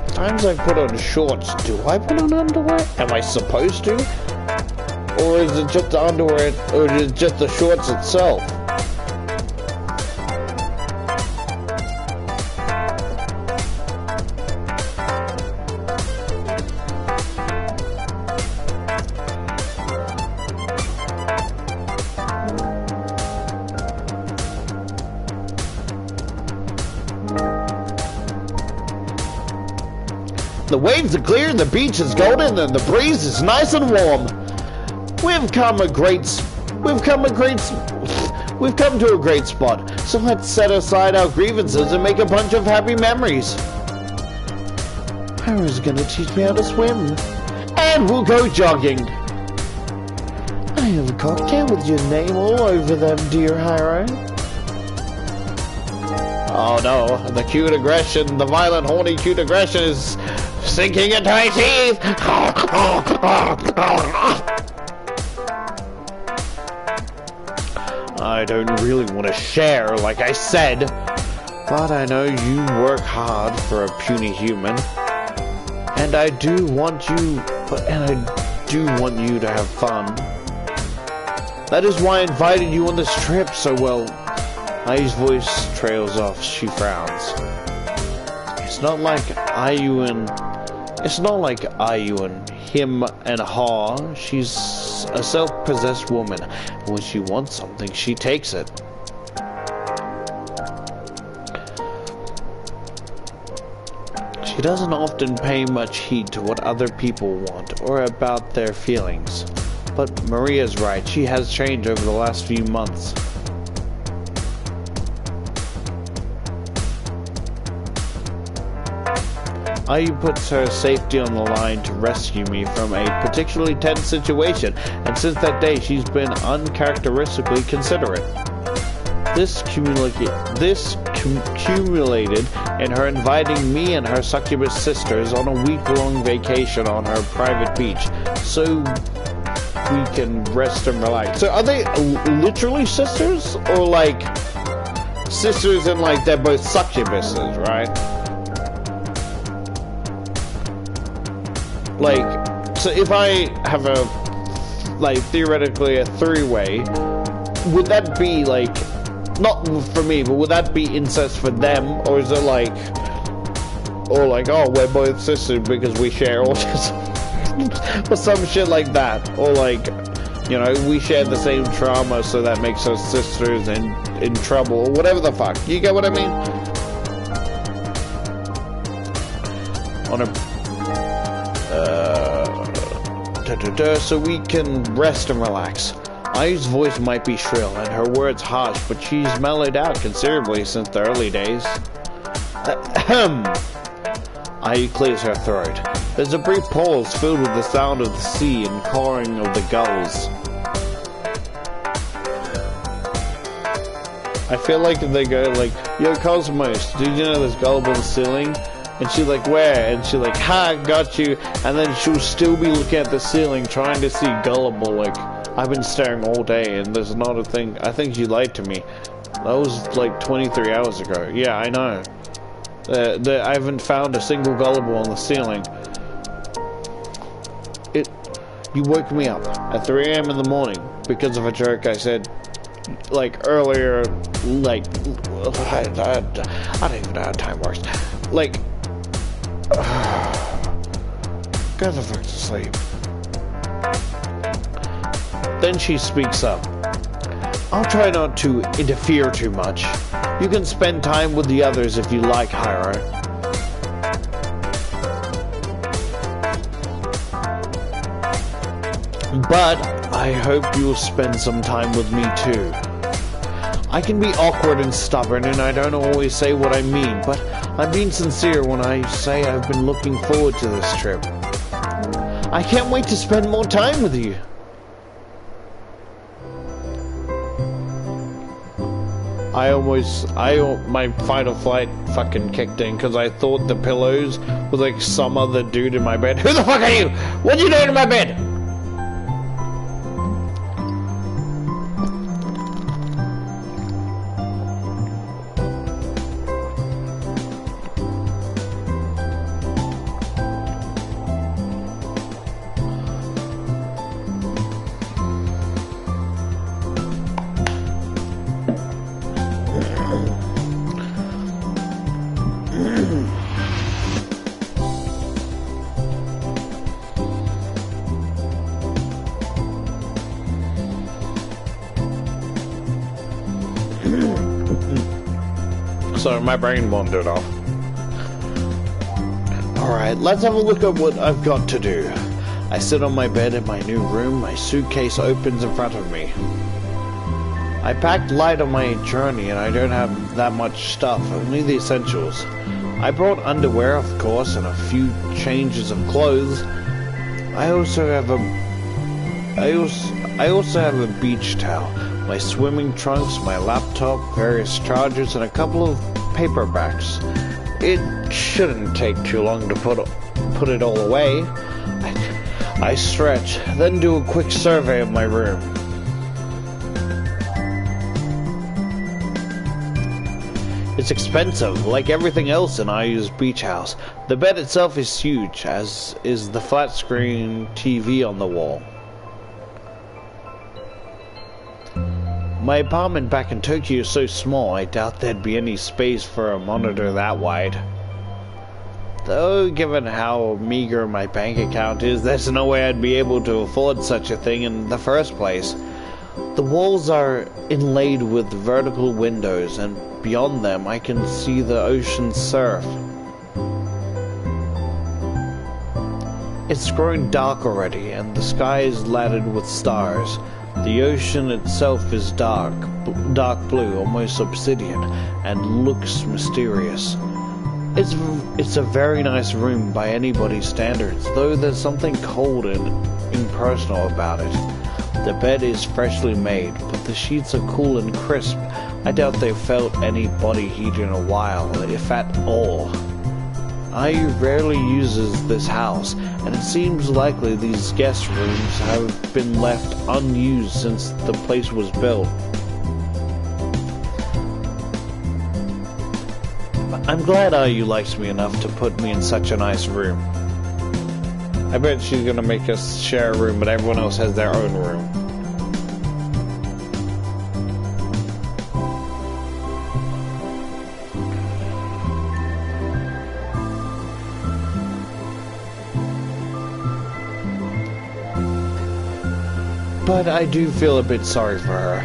times I put on shorts, do I put on underwear? Am I supposed to? Or is it just the underwear, or is it just the shorts itself? The waves are clear, the beach is golden, and the breeze is nice and warm. We've come to a great spot, so let's set aside our grievances and make a bunch of happy memories. Haru's gonna teach me how to swim. And we'll go jogging. I have a cocktail with your name all over them, dear Haru. Oh no, the cute aggression, the violent, horny, cute aggression is sinking into my teeth. I don't really want to share, like I said, but I know you work hard for a puny human, and I do want you to have fun. That is why I invited you on this trip. So well, Ai's voice trails off. She frowns. It's not like Ayu and him and her. She's a self-possessed woman. When she wants something, she takes it. She doesn't often pay much heed to what other people want or about their feelings. But Maria's right. She has changed over the last few months. Ayu puts her safety on the line to rescue me from a particularly tense situation, and since that day she's been uncharacteristically considerate. This accumulated in her inviting me and her succubus sisters on a week-long vacation on her private beach, so we can rest and relax. So are they literally sisters, or like sisters and like they're both succubuses, right? Like, so if I have a, like, theoretically a three-way, would that be, like, not for me, but would that be incest for them, or is it like, or like, oh, we're both sisters because we share autism, or some shit like that, or like, you know, we share the same trauma, so that makes us sisters and in trouble, or whatever the fuck, you get what I mean? On a so we can rest and relax. Ayu's voice might be shrill and her words harsh, but she's mellowed out considerably since the early days. Ayu clears her throat. There's a brief pause filled with the sound of the sea and cawing of the gulls. I feel like if they go like, yo Cosmos, did you know there's gullible on the ceiling? And she's like, where? And she's like, ha, got you. And then she'll still be looking at the ceiling trying to see gullible. Like, I've been staring all day and there's not a thing. I think you lied to me. That was like 23 hours ago. Yeah, I know. I haven't found a single gullible on the ceiling. You woke me up at 3 a.m. in the morning because of a joke I said, like, earlier, like, I don't even know how time works. Like, go the fuck to sleep. Then she speaks up. I'll try not to interfere too much. You can spend time with the others if you like, Haru. But I hope you'll spend some time with me too. I can be awkward and stubborn and I don't always say what I mean, but I'm being sincere when I say I've been looking forward to this trip. I can't wait to spend more time with you. My fight or flight fucking kicked in because I thought the pillows was like some other dude in my bed. Who the fuck are you? What you doing in my bed? So my brain wandered off. Alright, let's have a look at what I've got to do. I sit on my bed in my new room, my suitcase opens in front of me. I packed light on my journey and I don't have that much stuff, only the essentials. I brought underwear, of course, and a few changes of clothes. I also have a beach towel, my swimming trunks, my laptop, various chargers, and a couple of paperbacks. It shouldn't take too long to put it all away. I stretch, then do a quick survey of my room. It's expensive, like everything else in IU's beach house. The bed itself is huge, as is the flat screen TV on the wall. My apartment back in Tokyo is so small, I doubt there'd be any space for a monitor that wide. Though, given how meager my bank account is, there's no way I'd be able to afford such a thing in the first place. The walls are inlaid with vertical windows, and beyond them I can see the ocean surf. It's growing dark already, and the sky is laddered with stars. The ocean itself is dark blue, almost obsidian, and looks mysterious. It's a very nice room by anybody's standards, though there's something cold and impersonal about it. The bed is freshly made, but the sheets are cool and crisp. I doubt they've felt any body heat in a while, if at all. IU rarely uses this house, and it seems likely these guest rooms have been left unused since the place was built. I'm glad IU likes me enough to put me in such a nice room. I bet she's gonna make us share a room, but everyone else has their own room. But I do feel a bit sorry for her.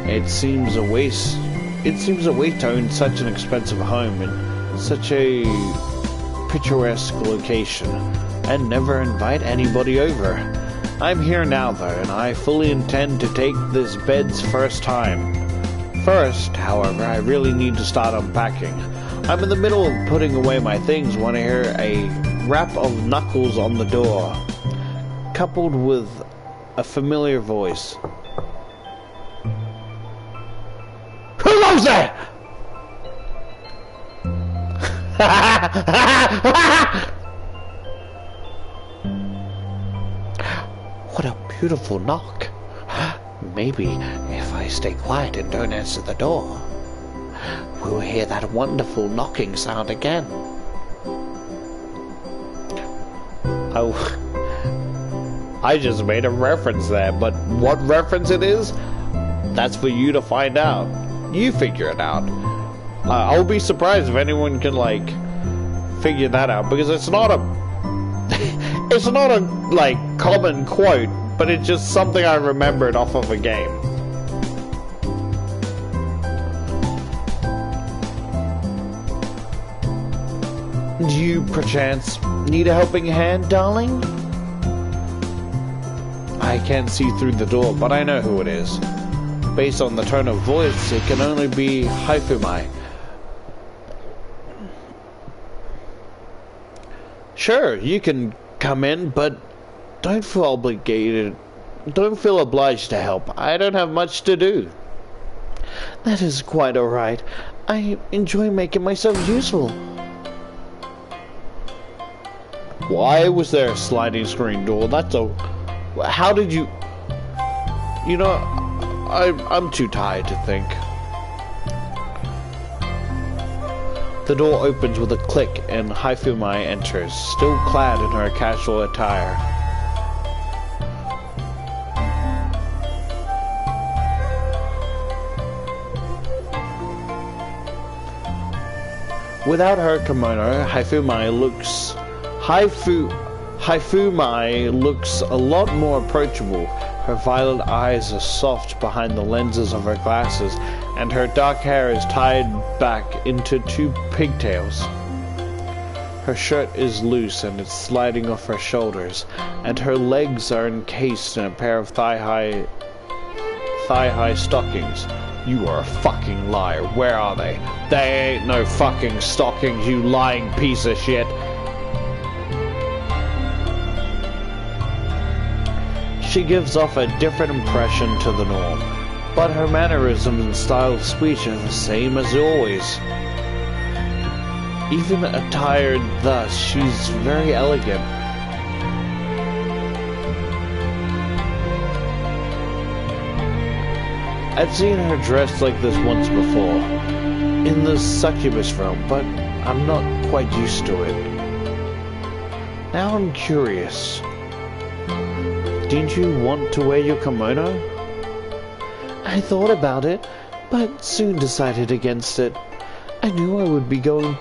It seems a waste to own such an expensive home in such a picturesque location and never invite anybody over. I'm here now though, and I fully intend to take this bed's first time. First, however, I really need to start unpacking. I'm in the middle of putting away my things when I hear a rap of knuckles on the door, coupled with a familiar voice. Who was that? What a beautiful knock. Maybe if I stay quiet and don't answer the door, we'll hear that wonderful knocking sound again. Oh, I just made a reference there, but what reference it is, that's for you to find out. You figure it out. I'll be surprised if anyone can, like, figure that out, because it's not a like common quote, but it's just something I remembered off of a game. Do you perchance need a helping hand, darling? I can't see through the door, but I know who it is. Based on the tone of voice, it can only be Haifumai. Sure, you can come in, but don't feel obligated. Don't feel obliged to help. I don't have much to do. That is quite alright. I enjoy making myself useful. Why was there a sliding screen door? That's a... How did you... You know, I'm too tired to think. The door opens with a click and Haifumai enters, still clad in her casual attire. Without her kimono, Haifumai looks a lot more approachable. Her violet eyes are soft behind the lenses of her glasses, and her dark hair is tied back into two pigtails. Her shirt is loose and it's sliding off her shoulders, and her legs are encased in a pair of thigh-high stockings. You are a fucking liar. Where are they? They ain't no fucking stockings, you lying piece of shit. She gives off a different impression to the norm, but her mannerisms and style of speech are the same as always. Even attired thus, she's very elegant. I've seen her dressed like this once before, in the Succubus realm, but I'm not quite used to it. Now I'm curious. Didn't you want to wear your kimono? I thought about it, but soon decided against it. I knew I would be going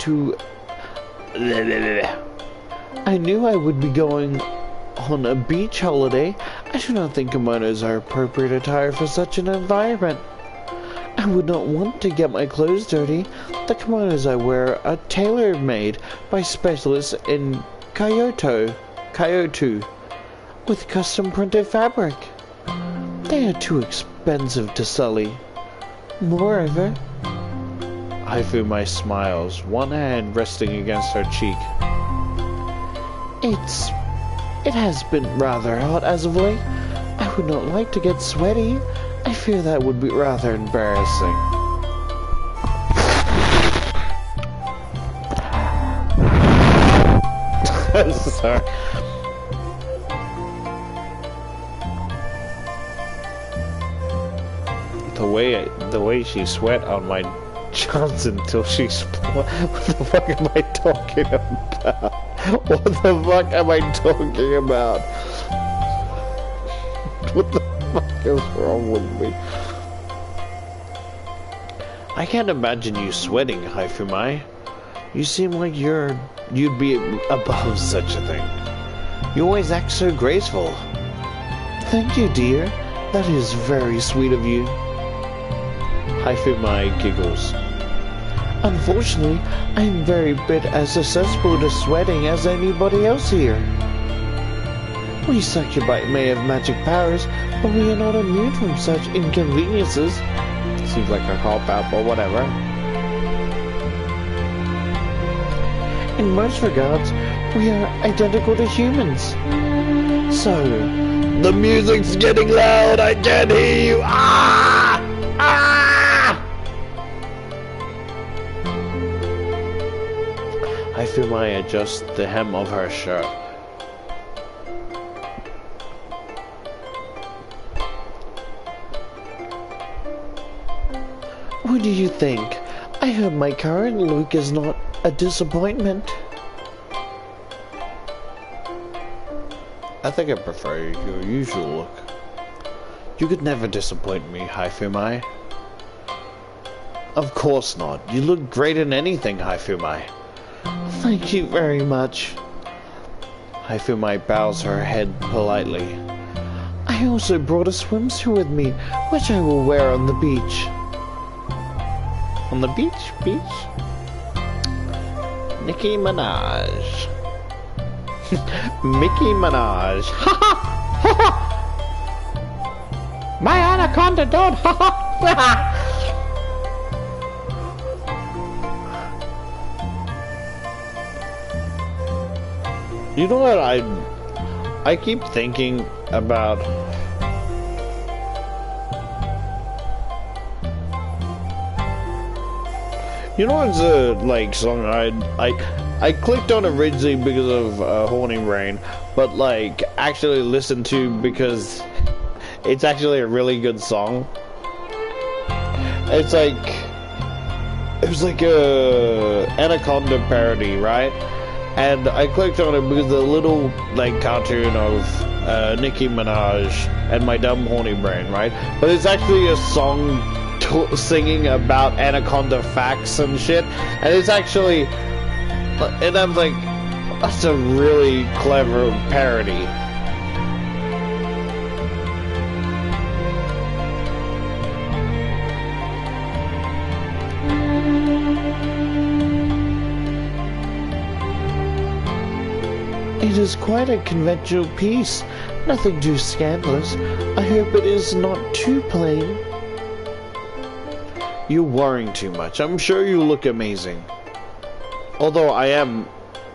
on a beach holiday. I do not think kimonos are appropriate attire for such an environment. I would not want to get my clothes dirty. The kimonos I wear are tailor-made by specialists in Kyoto, with custom-printed fabric. They are too expensive to sully. Moreover, Haifumai smiles, one hand resting against her cheek. It has been rather hot as of late. I would not like to get sweaty. I fear that would be rather embarrassing. Sorry. The way she sweat on my Johnson until she split. What the fuck am I talking about? What the fuck am I talking about? What the fuck is wrong with me? I can't imagine you sweating, Haifumai. You seem like you'd be above such a thing. You always act so graceful. Thank you, dear. That is very sweet of you. Haifumai giggles. Unfortunately, I am very bit as susceptible to sweating as anybody else here. We succubite may have magic powers, but we are not immune from such inconveniences. Seems like a cop-out, but whatever. In most regards, we are identical to humans. So, the music's getting loud, I can't hear you! Ah! Ah! Haifumai adjusts the hem of her shirt. What do you think? I hope my current look is not a disappointment. I think I prefer your usual look. You could never disappoint me, Haifumai. Of course not. You look great in anything, Haifumai. Thank you very much. Haifumai bows her head politely. I also brought a swimsuit with me, which I will wear on the beach. On the beach? Beach? Nicki Minaj. Mickey Minaj. Ha ha! Ha ha! My anaconda don't! Ha ha! You know what I keep thinking about? You know what's a song I clicked on originally because of Horny Brain, but actually listened to because it's actually a really good song. It's it was like a Anaconda parody, right? And I clicked on it because the little cartoon of Nicki Minaj and my dumb horny brain, right? But it's actually a song singing about anaconda facts and shit, and it's actually, and I'm like, that's a really clever parody. It is quite a conventional piece. Nothing too scandalous. I hope it is not too plain. You're worrying too much. I'm sure you look amazing. Although I am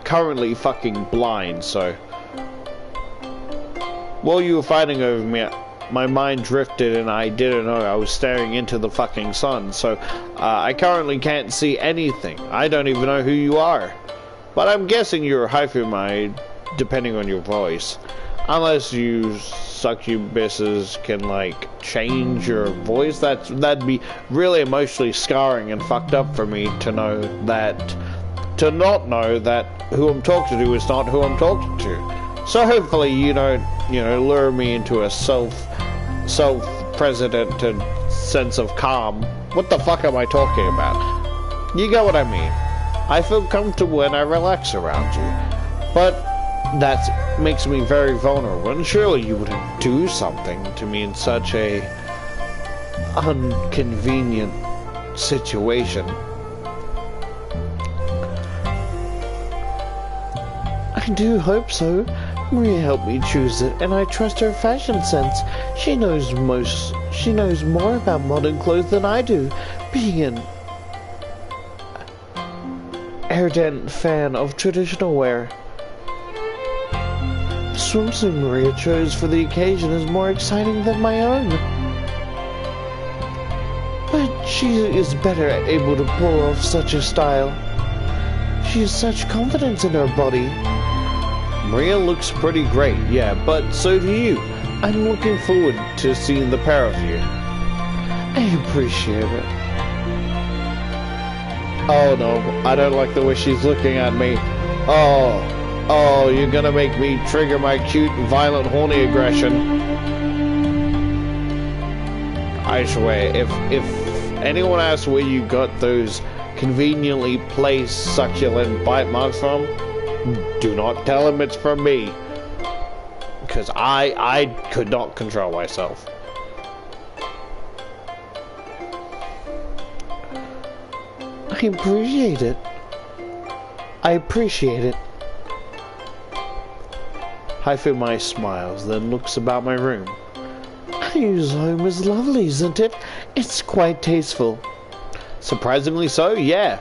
currently fucking blind, so... While you were fighting over me, my mind drifted and I didn't know I was staring into the fucking sun, so I currently can't see anything. I don't even know who you are. But I'm guessing you're Haifumai, depending on your voice. Unless you succubuses can, like, change your voice. That'd be really emotionally scarring and fucked up for me to know that... To not know that who I'm talking to is not who I'm talking to. So hopefully you don't, lure me into a self-presidented sense of calm. What the fuck am I talking about? You get what I mean. I feel comfortable when I relax around you. But that makes me very vulnerable, and surely you wouldn't do something to me in such a inconvenient situation. I do hope so. Maria helped me choose it, and I trust her fashion sense. She knows more about modern clothes than I do, being an ardent fan of traditional wear. The swimsuit Maria chose for the occasion is more exciting than my own. But she is better able to pull off such a style. She has such confidence in her body. Maria looks pretty great, yeah, but so do you. I'm looking forward to seeing the pair of you. I appreciate it. Oh no, I don't like the way she's looking at me. Oh, you're gonna make me trigger my cute, violent, horny aggression. I swear, if anyone asks where you got those conveniently placed succulent bite marks from, do not tell him it's from me. Because I could not control myself. I appreciate it. Haifumai smiles, then looks about my room. Your home is lovely, isn't it? It's quite tasteful. Surprisingly so, yeah.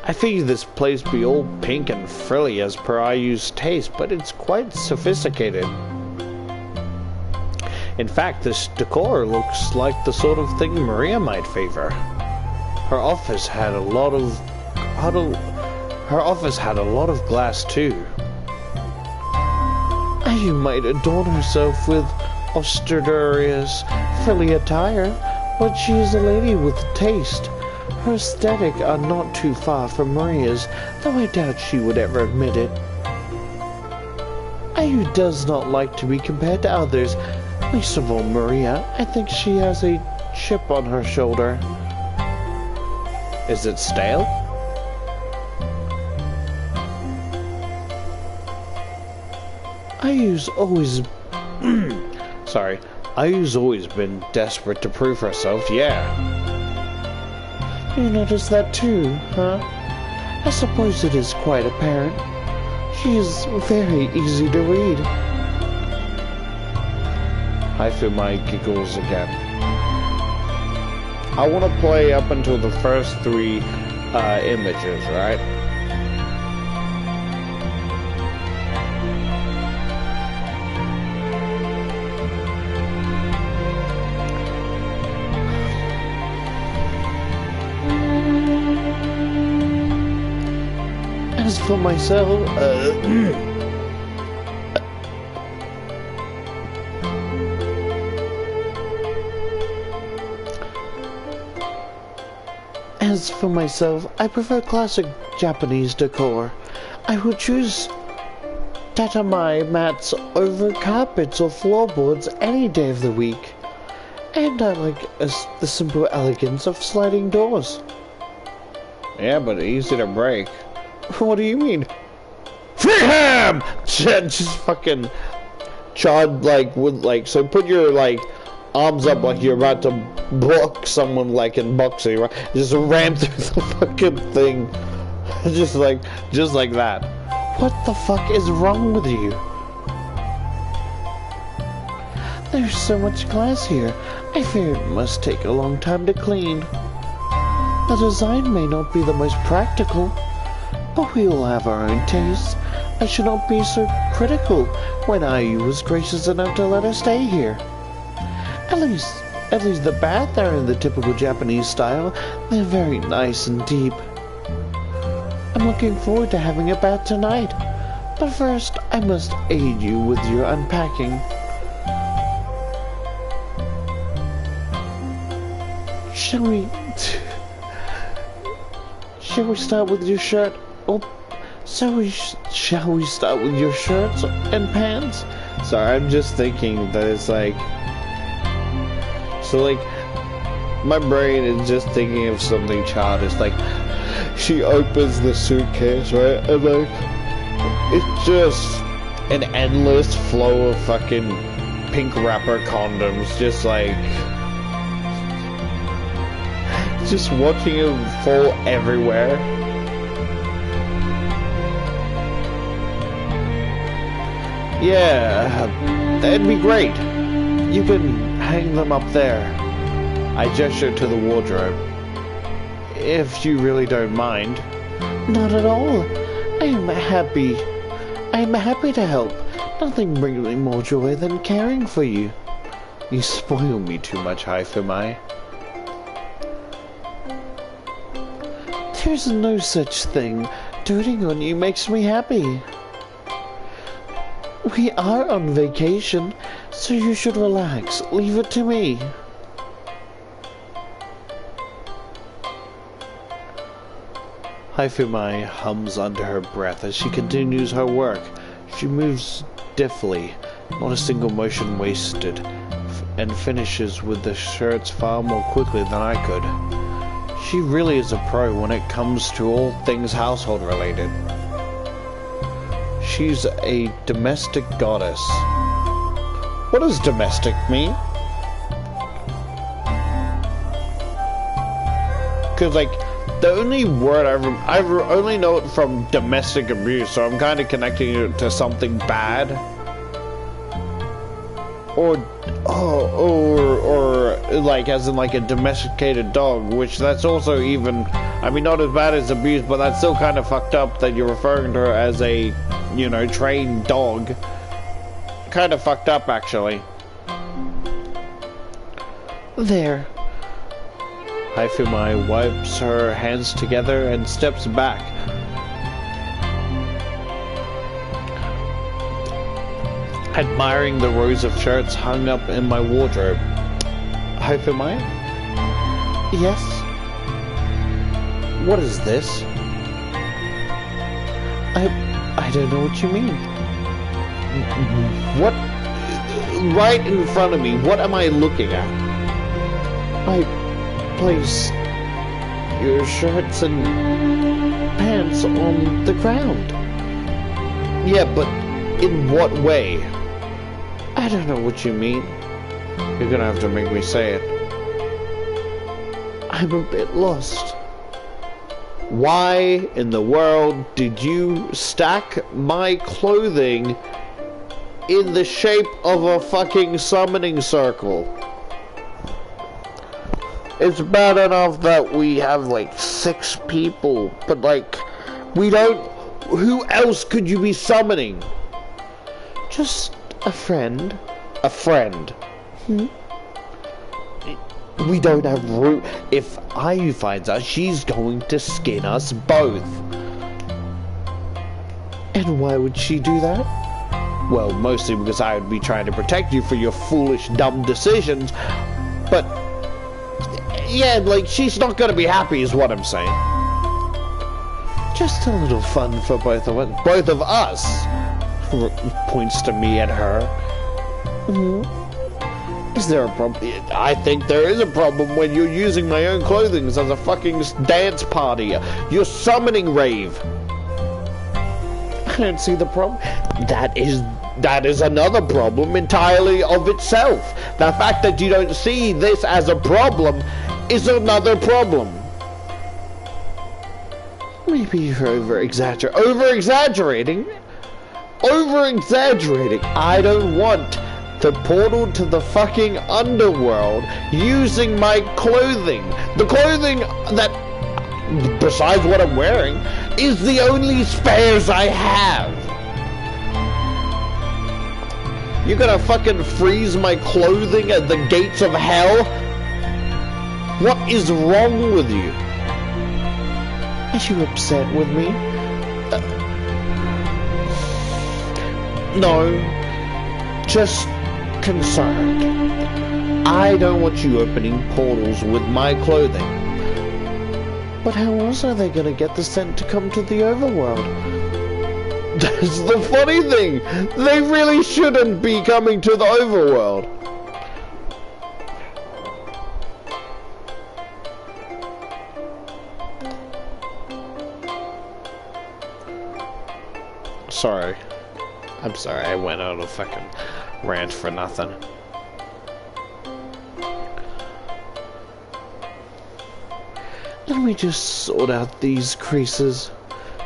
I figured this place be all pink and frilly as per IU's taste, but it's quite sophisticated. In fact, this decor looks like the sort of thing Maria might favor. Her office had a lot of glass too. IU might adorn herself with ostentatious, frilly attire, but she is a lady with taste. Her aesthetic are not too far from Maria's, though I doubt she would ever admit it. IU does not like to be compared to others, least of all Maria. I think she has a chip on her shoulder. Is it stale? IU's always... IU's always been desperate to prove herself, yeah. You notice that too, huh? I suppose it is quite apparent. She is very easy to read. Haifumai giggles again. I want to play up until the first 3 images, right? As for myself, I prefer classic Japanese decor. I would choose tatami mats over carpets or floorboards any day of the week. And I like the simple elegance of sliding doors. Yeah, but easy to break. What do you mean? Freeham! Just fucking chod so put your arms up like you're about to block someone like in boxing, right? Just ram through the fucking thing. just like that. What the fuck is wrong with you? There's so much glass here. I fear it must take a long time to clean. The design may not be the most practical, but we all have our own tastes. I should not be so critical when IU was gracious enough to let us stay here. At least the baths are in the typical Japanese style. They're very nice and deep. I'm looking forward to having a bath tonight, but first I must aid you with your unpacking. Shall we start with your shirt? Oh, shall we start with your shirts and pants? Sorry, I'm just thinking that it's like, so like, my brain is just thinking of something childish. Like, she opens the suitcase, right, and like, it's just an endless flow of fucking pink wrapper condoms, just like, just watching them fall everywhere. Yeah, that'd be great. You can hang them up there. I gestured to the wardrobe. If you really don't mind. Not at all. I am happy to help. Nothing brings me more joy than caring for you. You spoil me too much, Haifumai. There's no such thing. Doting on you makes me happy. We are on vacation, so you should relax. Leave it to me. Haifumai hums under her breath as she continues her work. She moves stiffly, not a single motion wasted, and finishes with the shirts far more quickly than I could. She really is a pro when it comes to all things household related. She's a domestic goddess. What does domestic mean? Because, like, the only word I only know it from domestic abuse, so I'm kind of connecting it to something bad. Or like, as in, like, a domesticated dog, which that's also even, I mean, not as bad as abuse, but that's still kind of fucked up that you're referring to her as a, you know, trained dog. Kind of fucked up, actually. There. Haifumai wipes her hands together and steps back. Admiring the rows of shirts hung up in my wardrobe. Haifumai? Yes? What is this? I don't know what you mean. What? Right in front of me, what am I looking at? I place your shirts and pants on the ground. Yeah, but in what way? I don't know what you mean. You're gonna have to make me say it. I'm a bit lost. Why in the world did you stack my clothing in the shape of a fucking summoning circle? It's bad enough that we have like 6 people, but like, we don't, who else could you be summoning? Just a friend. A friend. We don't have room. If Ayu finds us, she's going to skin us both. And why would she do that? Well, mostly because I would be trying to protect you for your foolish, dumb decisions. But, yeah, like, she's not gonna be happy is what I'm saying. Just a little fun for both of us. Both of us! Points to me and her. Is there a problem? I think there is a problem when you're using my own clothing as a fucking dance party. You're summoning rave. I don't see the problem. That is another problem entirely of itself. The fact that you don't see this as a problem is another problem. Maybe you're over-exaggerating? Over-exaggerating. I don't want the portal to the fucking underworld using my clothing. The clothing that, besides what I'm wearing, is the only spares I have. You gonna fucking freeze my clothing at the gates of hell? What is wrong with you? Are you upset with me? No, just concerned. I don't want you opening portals with my clothing. But how else are they gonna get the scent to come to the overworld? That's the funny thing. They really shouldn't be coming to the overworld. Sorry. I'm sorry, I went on a fucking rant for nothing. Let me just sort out these creases.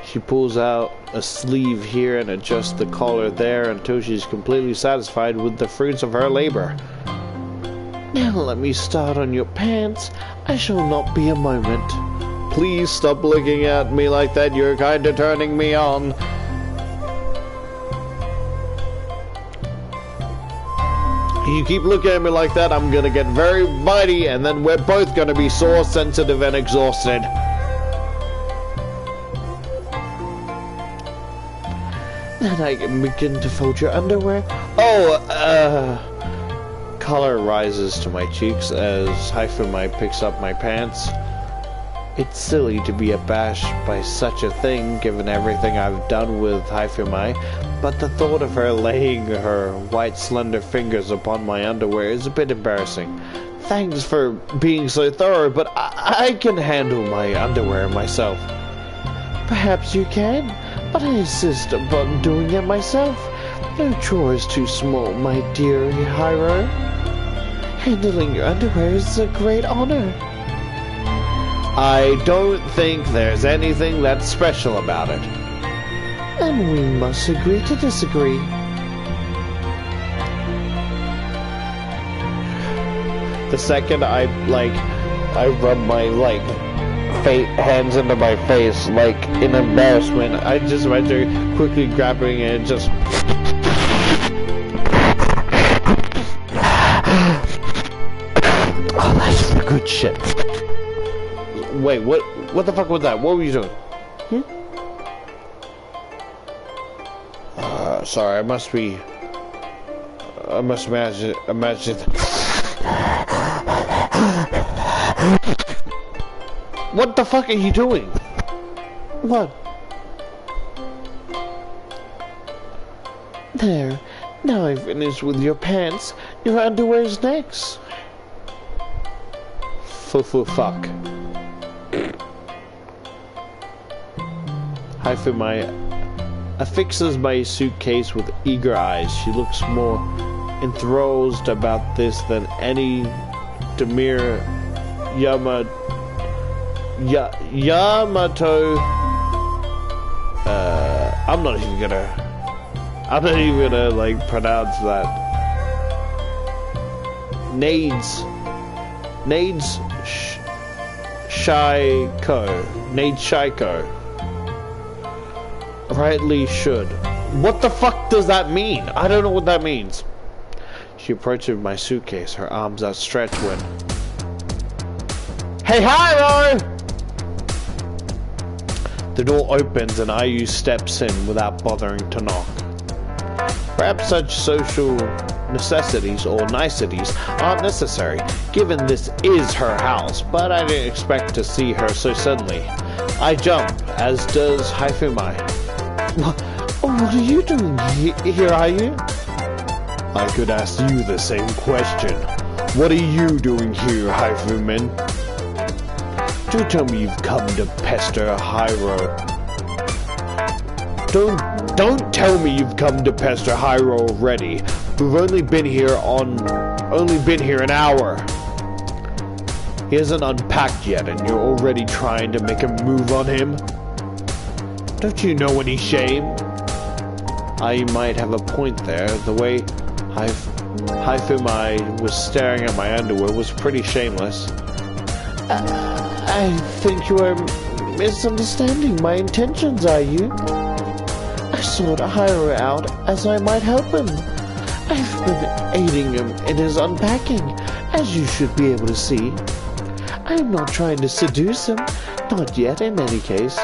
She pulls out a sleeve here and adjusts the collar there until she's completely satisfied with the fruits of her labor. Now let me start on your pants. I shall not be a moment. Please stop looking at me like that. You're kinda turning me on. You keep looking at me like that, I'm gonna get very mighty, and then we're both gonna be sore, sensitive, and exhausted. Then I can begin to fold your underwear. Color rises to my cheeks as Haifumai picks up my pants. It's silly to be abashed by such a thing, given everything I've done with Haifumai, but the thought of her laying her white slender fingers upon my underwear is a bit embarrassing. Thanks for being so thorough, but I can handle my underwear myself. Perhaps you can, but I insist upon doing it myself. No chore is too small, my dear Hiro. Handling your underwear is a great honor. I don't think there's anything that's special about it. And we must agree to disagree. The second I rub my, hands into my face, in embarrassment, I just imagine quickly grabbing it and just... Oh, that's good shit. Wait, what the fuck was that? What were you doing? Sorry, I must imagine. What the fuck are you doing? What? There. Now I've finished with your pants. Your underwear's next. Fuck. Haifumai affixes my suitcase with eager eyes. She looks more enthralled about this than any demure Yamato. I'm not even gonna pronounce that. Nades Shaiko. Rightly should. What the fuck does that mean? I don't know what that means. She approaches my suitcase, her arms outstretched when... Hey, Hiro! The door opens and Ayu steps in without bothering to knock. Perhaps such social necessities or niceties aren't necessary, given this is her house, but I didn't expect to see her so suddenly. I jump, as does Haifumai. What are you doing here, Ayu? I could ask you the same question. What are you doing here, Haifuman? Do tell me you've come to pester Hiro. Don't tell me you've come to pester Hiro already. We've only been here an hour. He hasn't unpacked yet, and you're already trying to make a move on him? Don't you know any shame? I might have a point there. The way Haifumai was staring at my underwear was pretty shameless. I think you are misunderstanding my intentions, are you? I sought Hiro out as I might help him. I've been aiding him in his unpacking, as you should be able to see. I am not trying to seduce him, not yet in any case.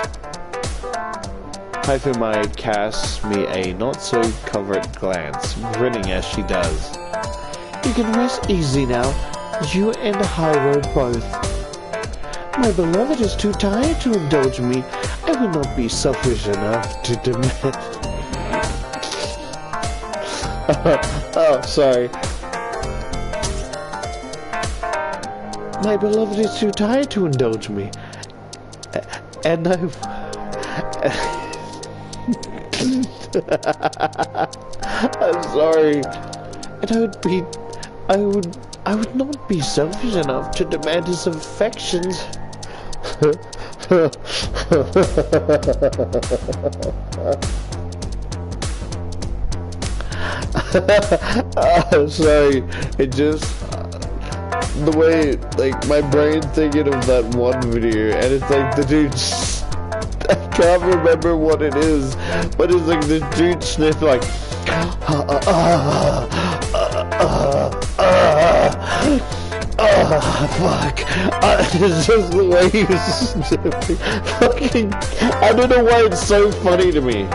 Haifumai casts me a not-so-covert glance, grinning as she does. You can rest easy now, you and Hiro both. My beloved is too tired to indulge me. I will not be selfish enough to demand... oh, sorry. My beloved is too tired to indulge me. And I'm sorry. And I would not be selfish enough to demand his affections. Sorry, it just the way like my brain thinking of that one video, and it's like the dude. I can't remember what it is, but it's like this dude sniff like. Fuck. It's just the way he's fucking. I don't know why it's so funny to me.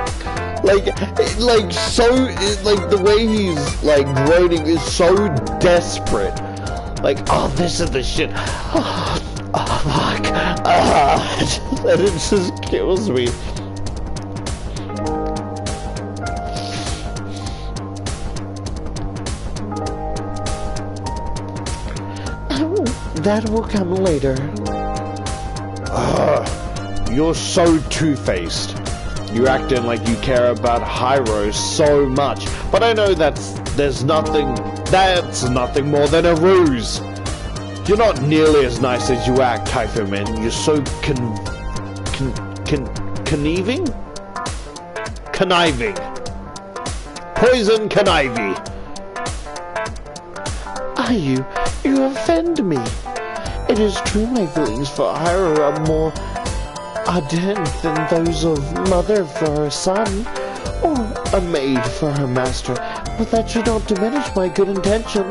Like the way he's like groaning is so desperate. Like, oh, this is the shit. Oh, fuck. And it just kills me. That will come later. You're so two-faced. You're acting like you care about Hiro so much, but I know that's nothing more than a ruse. You're not nearly as nice as you act, Haifumai. You're so conniving? Conniving. Poison conniving. Are you? You offend me. It is true my feelings for Hiro are more ardent than those of mother for her son, or a maid for her master, but that should not diminish my good intention.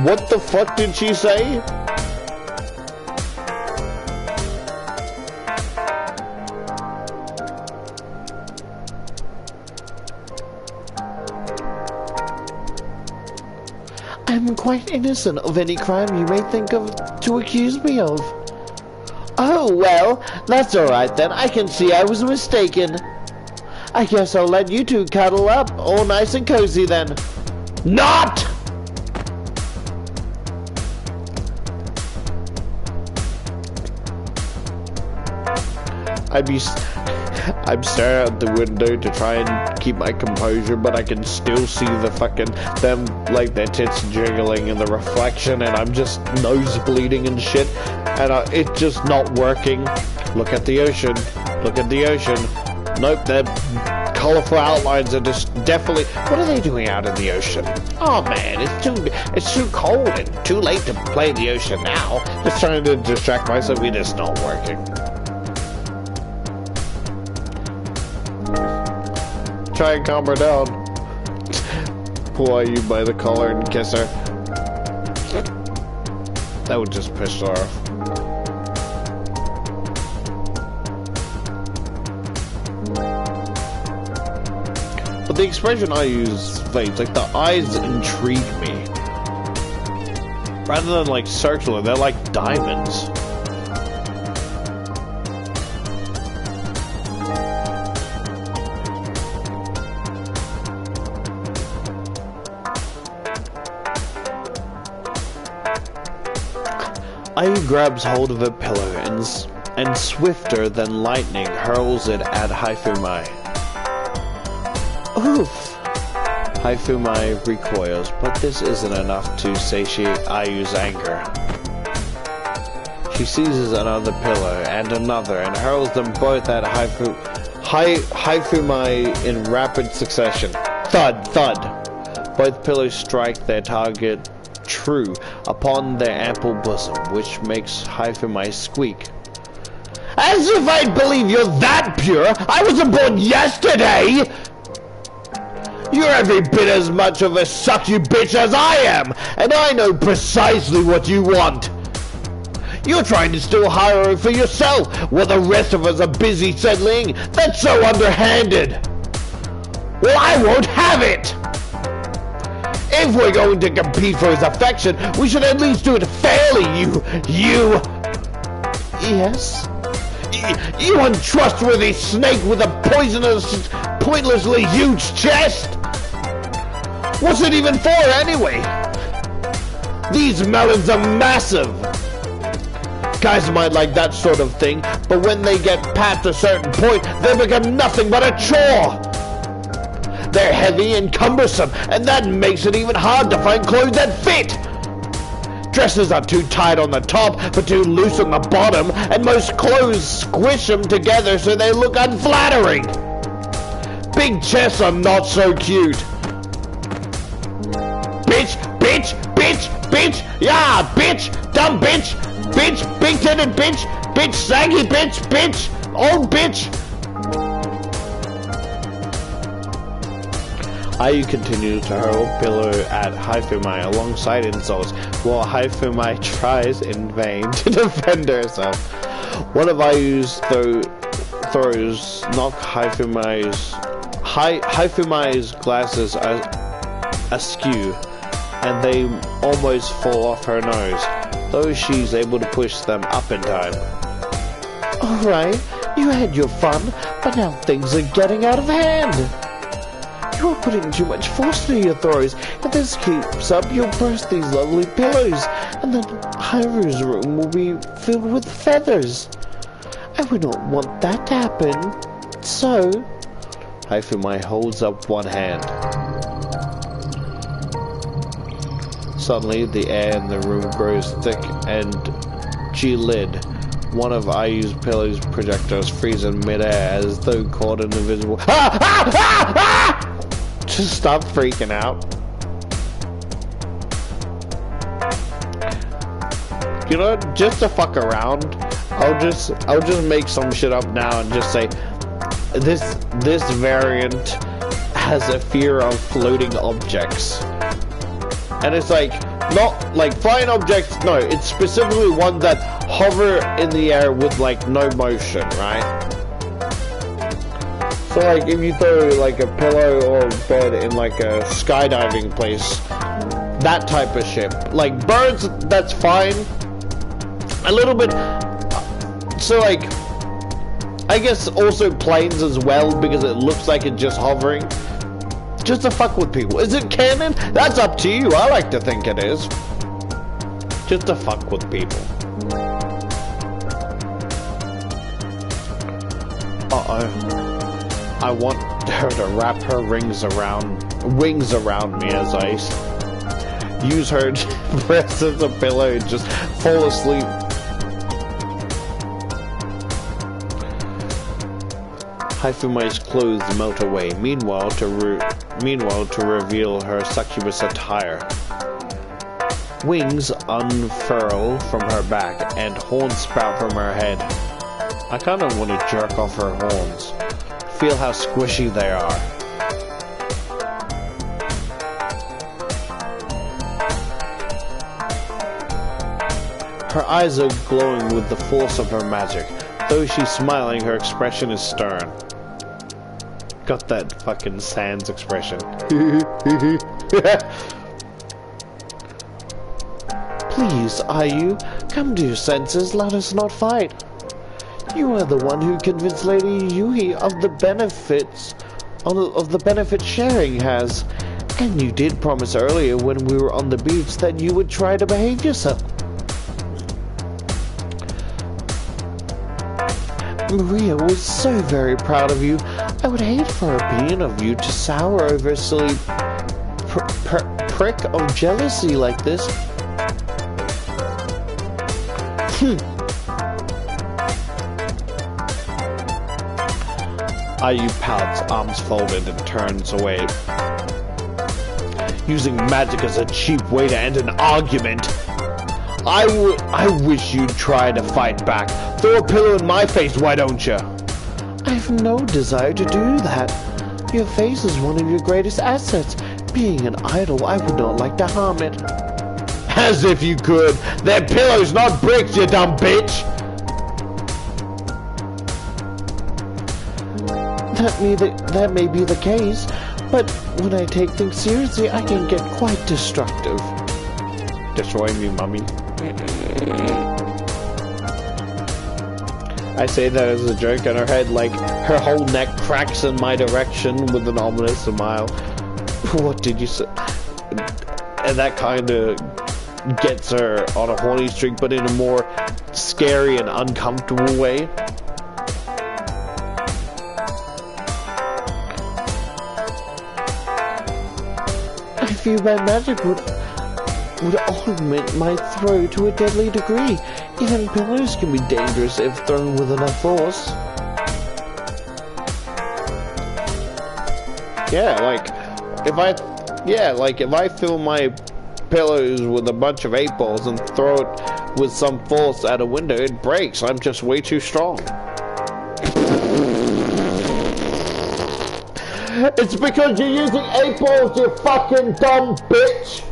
What the fuck did she say? I'm quite innocent of any crime you may think of to accuse me of. Oh, well, that's alright then. I can see I was mistaken. I guess I'll let you two cuddle up, all nice and cozy then. Not! I'm staring out the window to try and keep my composure, but I can still see the fucking, them, like, their tits jiggling in the reflection, and I'm just nosebleeding and shit, and it's just not working. Look at the ocean. Look at the ocean. Nope, their colorful outlines are just definitely... What are they doing out in the ocean? Oh man, it's too cold and too late to play in the ocean now. Just trying to distract myself, it is not working. Try and calm her down. Pull you by the collar and kiss her. That would just piss her off. But the expression I use fades. Like, the eyes intrigue me. Rather than like circular, they're like diamonds. Ayu grabs hold of a pillow and swifter than lightning hurls it at Haifumai. Oof! Haifumai recoils, but this isn't enough to satiate Ayu's anger. She seizes another pillow and another and hurls them both at Haifumi in rapid succession. Thud, thud. Both pillows strike their target true upon their ample bosom, which makes Haifumi squeak. As if I'd believe you're that pure! I wasn't born yesterday! You're every bit as much of a succubus as I am, and I know precisely what you want. You're trying to steal Hiro for yourself, while the rest of us are busy settling. That's so underhanded. Well, I won't have it! If we're going to compete for his affection, we should at least do it fairly, you... Yes? You untrustworthy snake with a poisonous, pointlessly huge chest! What's it even for, anyway? These melons are massive! Guys might like that sort of thing, but when they get past a certain point, they become nothing but a chore! They're heavy and cumbersome, and that makes it even hard to find clothes that fit! Dresses are too tight on the top, but too loose on the bottom, and most clothes squish them together so they look unflattering! Big chests are not so cute! Bitch, bitch, bitch, bitch, yeah, bitch, dumb bitch, bitch, big-titted bitch, bitch, saggy bitch, bitch, old bitch! Ayu continues to hurl pillow at Haifumi alongside insults, while Haifumi tries in vain to defend herself. One of Ayu's throws knock Haifumi's glasses askew, and they almost fall off her nose, though she's able to push them up in time. Alright, you had your fun, but now things are getting out of hand. You're putting too much force into your throws. If this keeps up, you'll burst these lovely pillows, and then Hiru's room will be filled with feathers. I would not want that to happen. So, Haifumi holds up one hand. Suddenly, the air in the room grows thick and gelid. One of Ayu's pillow's projectiles freeze in midair as though caught in invisible. Ah! Ah! Ah! Ah! Just stop freaking out. You know, just to fuck around, I'll just make some shit up now and just say this variant has a fear of floating objects. And it's like, not like flying objects, no, it's specifically one that hover in the air with like no motion, right? So like if you throw like a pillow or a bed in like a skydiving place, that type of shit. Like birds, that's fine. A little bit, so like, I guess also planes as well, because it looks like it's just hovering. Just to fuck with people. Is it canon? That's up to you. I like to think it is. Just to fuck with people. Uh-oh. I want her to wrap her wings around me as I use her breast as a pillow and just fall asleep. Haifumi's clothes melt away, meanwhile to reveal her succubus attire. Wings unfurl from her back, and horns sprout from her head. I kind of want to jerk off her horns. Feel how squishy they are. Her eyes are glowing with the force of her magic. Though she's smiling, her expression is stern. Got that fucking Sans expression. Please, Ayu, come to your senses, let us not fight. You are the one who convinced Lady Yuhi of the benefit sharing has. And you did promise earlier when we were on the beach that you would try to behave yourself. Maria was so very proud of you. I would hate for her opinion of you to sour over a silly prick of jealousy like this. Ayu pouts, arms folded, and turns away. Using magic as a cheap way to end an argument. I wish you'd try to fight back. Throw a pillow in my face, why don't you? I've no desire to do that. Your face is one of your greatest assets. Being an idol, I would not like to harm it. As if you could. They're pillows, not bricks, you dumb bitch. That may be the case, but when I take things seriously, I can get quite destructive. Destroy me, mummy. I say that as a joke, and her head, like, her whole neck cracks in my direction with an ominous smile. What did you say? And that kind of gets her on a horny streak, but in a more scary and uncomfortable way. I feel my magic would augment my throw to a deadly degree. Even pillows can be dangerous if thrown with enough force. Yeah, like if I fill my pillows with a bunch of 8-balls and throw it with some force at a window, it breaks. I'm just way too strong. It's because you're using 8-balls, you fucking dumb bitch!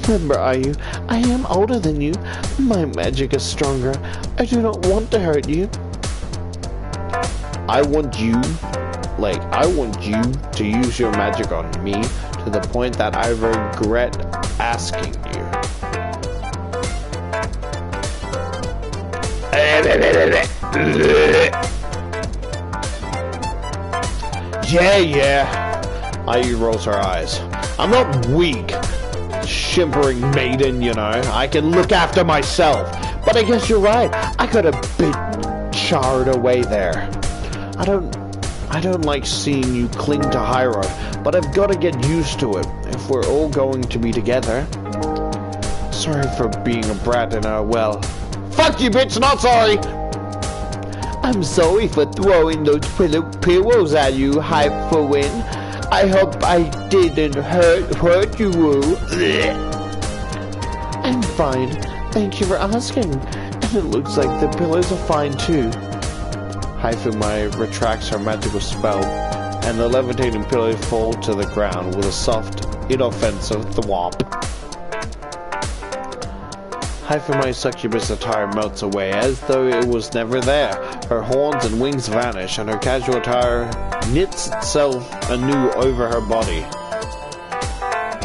Remember, Ayu, I am older than you. My magic is stronger. I do not want to hurt you. I want you to use your magic on me to the point that I regret asking you. Yeah. Ayu rolls her eyes. I'm not weak. Shimmering maiden, you know. I can look after myself. But I guess you're right. I got a bit charred away there. I don't like seeing you cling to Hyro, but I've got to get used to it if we're all going to be together. Sorry for being a brat and well. Fuck you, bitch, not sorry! I'm sorry for throwing those pillows at you, hype for win. I hope I didn't hurt you. I'm fine. Thank you for asking. And it looks like the pillows are fine too. Hyphumai retracts her magical spell, and the levitating pillows fall to the ground with a soft, inoffensive thwomp. Hyphumai's succubus attire melts away as though it was never there. Her horns and wings vanish, and her casual attire knits itself anew over her body.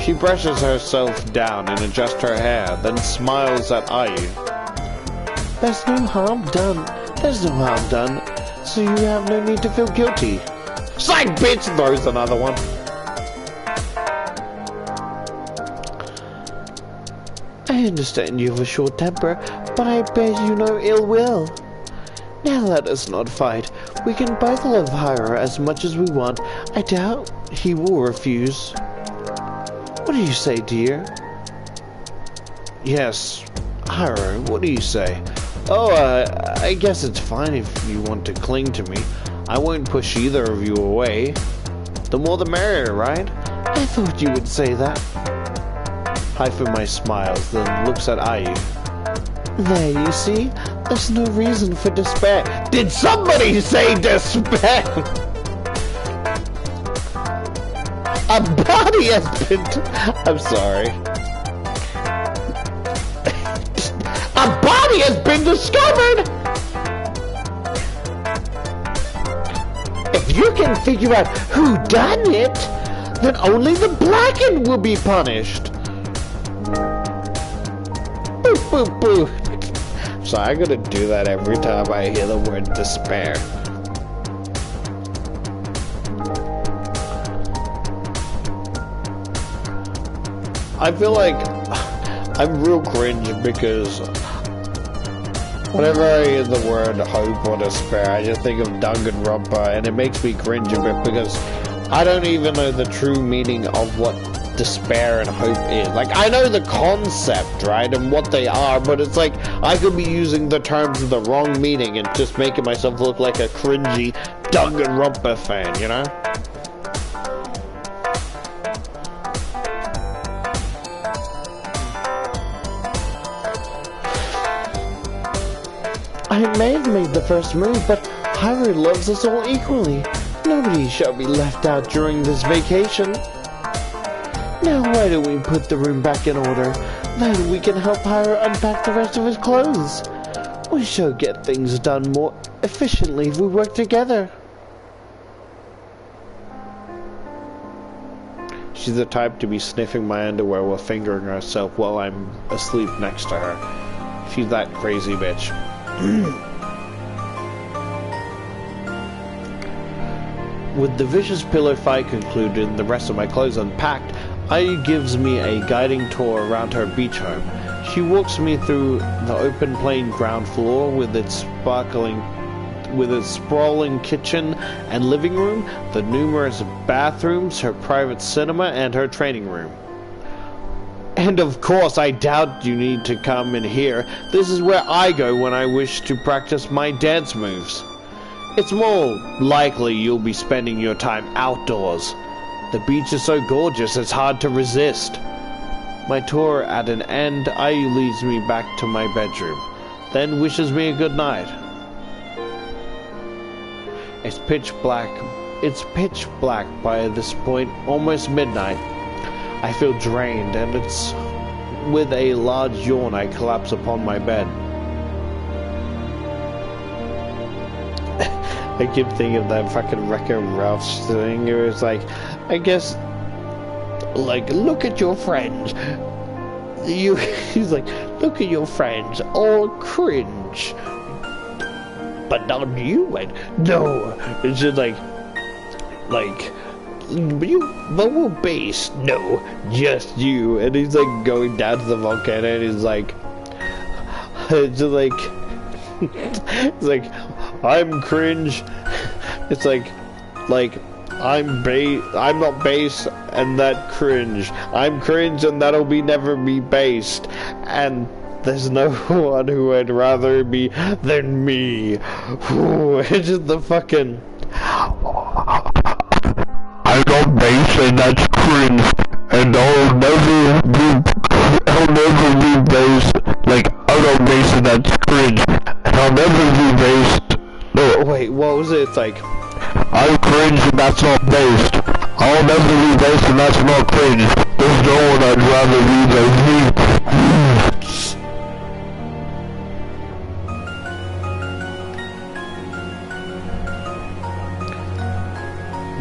She brushes herself down and adjusts her hair, then smiles at Ayu. There's no harm done, so you have no need to feel guilty. Psych, bitch! Throws another one. I understand you have a short temper, but I bear you no ill will. Now let us not fight. We can both love Hyro as much as we want. I doubt he will refuse. What do you say, dear? Yes, Hyro, what do you say? Oh, I guess it's fine if you want to cling to me. I won't push either of you away. The more the merrier, right? I thought you would say that. Hyphumai smiles, then looks at Ayu. There, you see? There's no reason for despair. Did somebody say despair? A body has been... I'm sorry. A body has been discovered! If you can figure out who done it, then only the blackened will be punished. Boo, boo, boo. So I'm gonna do that every time I hear the word despair. I feel like I'm real cringe because whenever I hear the word hope or despair, I just think of Danganronpa, and it makes me cringe a bit because I don't even know the true meaning of what despair and hope is. Like, I know the concept, right, and what they are, but it's like, I could be using the terms with the wrong meaning and just making myself look like a cringy Danganronpa fan, you know? I may have made the first move, but Haru loves us all equally. Nobody shall be left out during this vacation. Now why don't we put the room back in order? Then we can help Haru unpack the rest of his clothes. We shall get things done more efficiently if we work together. She's the type to be sniffing my underwear while fingering herself while I'm asleep next to her. She's that crazy bitch. With the vicious pillow fight concluded and the rest of my clothes unpacked, Ayu gives me a guiding tour around her beach home. She walks me through the open plain ground floor with its sprawling kitchen and living room, the numerous bathrooms, her private cinema, and her training room. And of course, I doubt you need to come in here. This is where I go when I wish to practice my dance moves. It's more likely you'll be spending your time outdoors. The beach is so gorgeous, it's hard to resist. My tour at an end, Ayu leads me back to my bedroom, then wishes me a good night. It's pitch black by this point, almost midnight. I feel drained, and it's with a large yawn I collapse upon my bed. I keep thinking of that fucking Wreck-It Ralph thing. It was like, I guess, like, look at your friends. He's like, look at your friends, all cringe. But not you, and no. It's just like, but we're based. No, just you. And he's like going down to the volcano, and he's like, it's just like, it's like, I'm cringe. It's like I'm not base, and that cringe. I'm cringe, and that'll never be based. And there's no one who I'd rather be than me. Ooh, it's just the fucking. I'm not base, and that's cringe. And I'll never be based. Like, I'm not base, and that's cringe. And I'll never be based. No, wait, what was it? It's like, I'm cringe and that's not based. I'll never be based and that's not cringe. There's no one I'd rather be than me.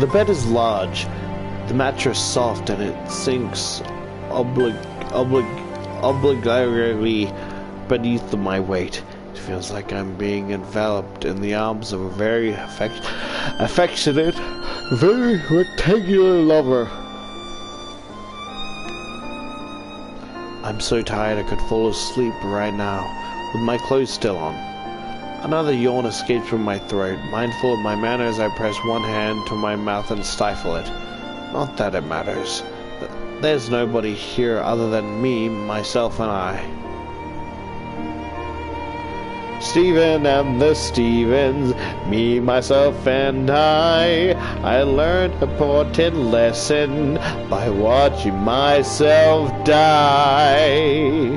The bed is large, the mattress soft, and it sinks obligatory beneath my weight. It feels like I'm being enveloped in the arms of a very affectionate, very rectangular lover. I'm so tired I could fall asleep right now, with my clothes still on. Another yawn escapes from my throat. Mindful of my manners, I press one hand to my mouth and stifle it. Not that it matters. There's nobody here other than me, myself, and I. Stephen and the Stevens, me, myself, and I learned an important lesson by watching myself die.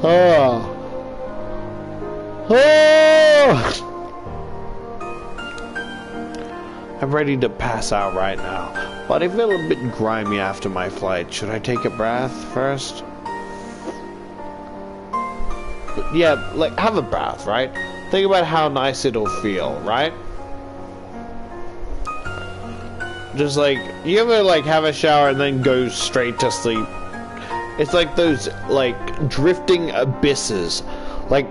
Oh. I'm ready to pass out right now, but I feel a bit grimy after my flight. Should I take a bath first? Yeah, like, have a bath, right? Think about how nice it'll feel, right? Just like, you ever like have a shower and then go straight to sleep? It's like those like drifting abysses. Like,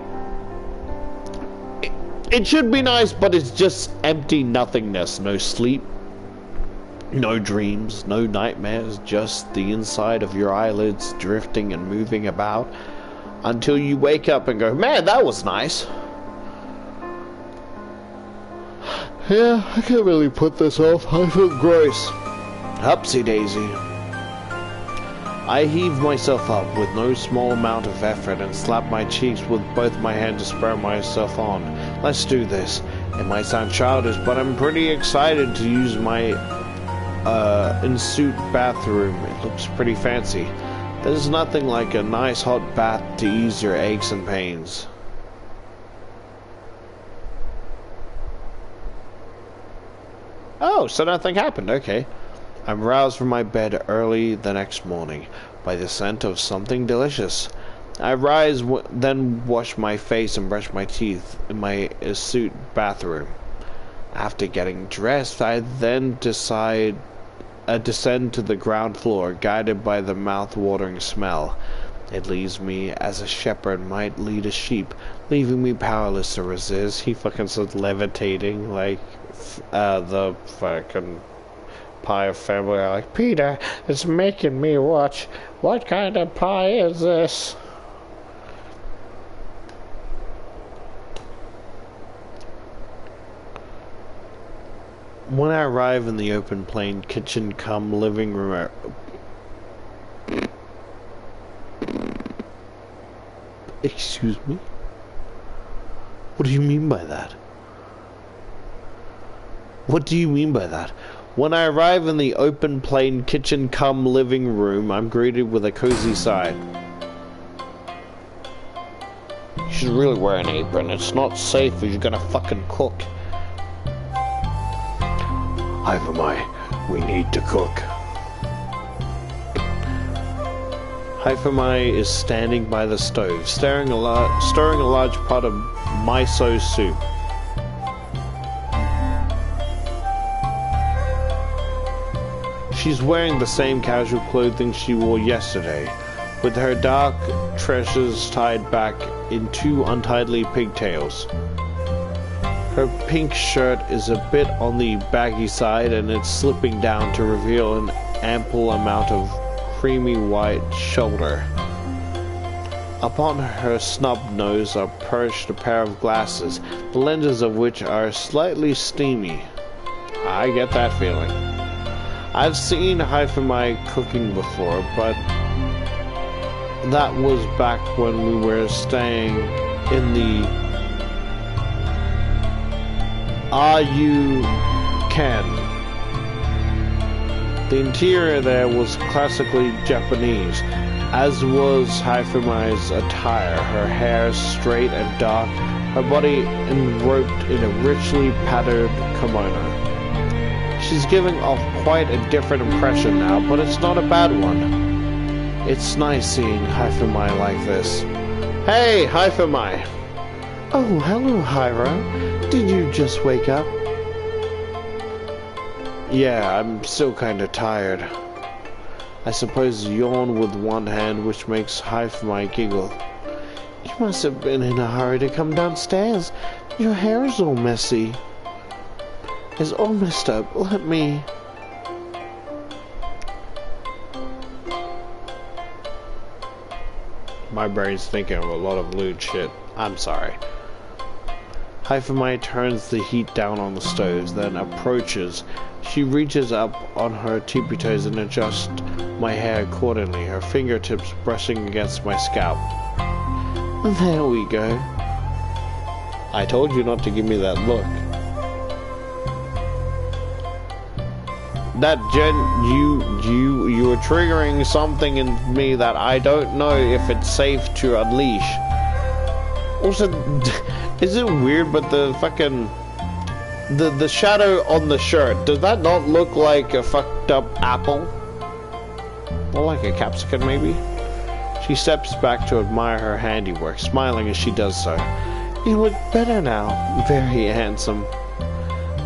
it should be nice, but it's just empty nothingness. No sleep, no dreams, no nightmares, just the inside of your eyelids drifting and moving about. Until you wake up and go, man, that was nice. Yeah, I can't really put this off. I feel gross. Upsy daisy. I heaved myself up with no small amount of effort and slapped my cheeks with both my hands to spur myself on. Let's do this. It might sound childish, but I'm pretty excited to use my in-suit bathroom. It looks pretty fancy. There's nothing like a nice hot bath to ease your aches and pains. Oh, so nothing happened, okay. I'm roused from my bed early the next morning by the scent of something delicious. I rise, then wash my face and brush my teeth in my suit bathroom. After getting dressed, I then descend to the ground floor, guided by the mouth-watering smell. It leaves me as a shepherd might lead a sheep, leaving me powerless to resist. He fucking says levitating, like the fucking pie family are like, Peter, it's making me watch. What kind of pie is this? When I arrive in the open plain kitchen cum living room, excuse me? What do you mean by that? What do you mean by that? When I arrive in the open plain kitchen cum living room, I'm greeted with a cozy sigh. You should really wear an apron. It's not safe if you're gonna fucking cook. Hyphamai, we need to cook. Hyphamai is standing by the stove, stirring a large pot of miso soup. She's wearing the same casual clothing she wore yesterday, with her dark tresses tied back in two untidily pigtails. Her pink shirt is a bit on the baggy side and it's slipping down to reveal an ample amount of creamy white shoulder. Upon her snub nose are perched a pair of glasses, the lenses of which are slightly steamy. I get that feeling. I've seen Hyphamai cooking before, but that was back when we were staying in the You Can. The interior there was classically Japanese, as was Hyphamai's attire, her hair straight and dark, her body enwrapped in a richly patterned kimono. She's giving off quite a different impression now, but it's not a bad one. It's nice seeing Hyphamai like this. Hey, Hyphamai! Oh, hello, Hyra. Did you just wake up? Yeah, I'm still kinda tired. I suppose yawn with one hand, which makes Hyphamai giggle. You must have been in a hurry to come downstairs. Your hair is all messy. It's all messed up. Let me... My brain's thinking of a lot of lewd shit. I'm sorry. Hyphamai turns the heat down on the stoves, then approaches. She reaches up on her tippy toes and adjusts my hair accordingly, her fingertips brushing against my scalp. There we go. I told you not to give me that look. That you were triggering something in me that I don't know if it's safe to unleash. Also, is it weird, but the fucking the shadow on the shirt, does that not look like a fucked up apple? Or like a capsicum, maybe? She steps back to admire her handiwork, smiling as she does so. You look better now. Very handsome.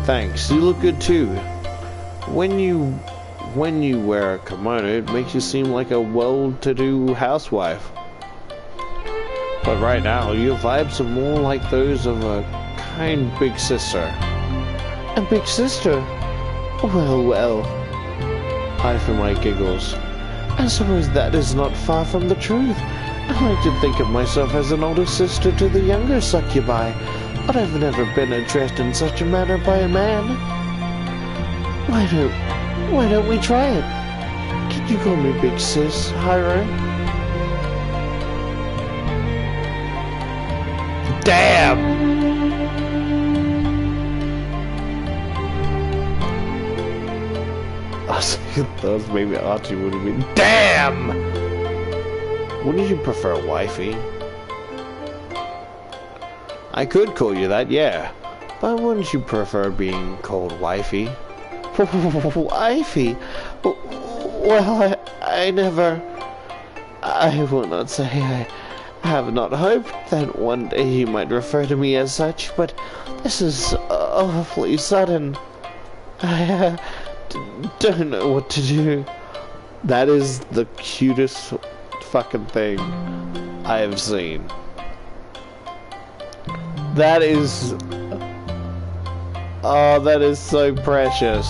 Thanks. You look good too. When you wear a kimono, it makes you seem like a well-to-do housewife. But right now, your vibes are more like those of a kind big sister. A big sister? Well, well. Hyphamai giggles. I suppose that is not far from the truth. I like to think of myself as an older sister to the younger succubi. but I've never been addressed in such a manner by a man. Why don't we try it? Can you call me Big Sis, Hyro? Damn! I was thinking maybe Archie would have been. Damn! Wouldn't you prefer wifey? I could call you that, yeah. But wouldn't you prefer being called wifey? Wifey? Well, I will not say I have not hoped that one day you might refer to me as such, but this is awfully sudden. I don't know what to do. That is the cutest fucking thing I have seen. That is... Oh, that is so precious.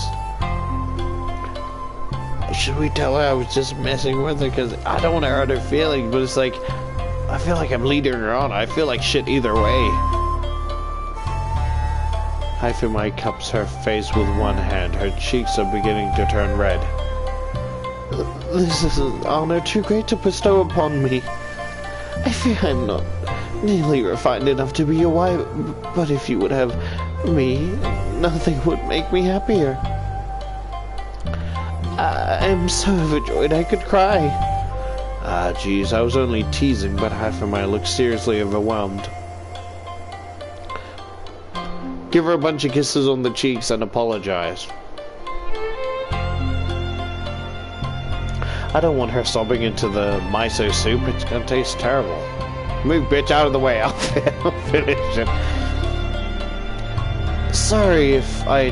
Should we tell her I was just messing with her? Because I don't want to hurt her feelings, but it's like... I feel like I'm leading her on. I feel like shit either way. Haifumai cups her face with one hand. Her cheeks are beginning to turn red. This is an honor too great to bestow upon me. I fear I'm not nearly refined enough to be your wife, but if you would have me, nothing would make me happier. I'm so overjoyed I could cry. Ah, geez, I was only teasing, but Haifumai looked seriously overwhelmed. Give her a bunch of kisses on the cheeks and apologize. I don't want her sobbing into the miso soup. It's gonna taste terrible. Move, bitch, out of the way. I'll finish it. Sorry if I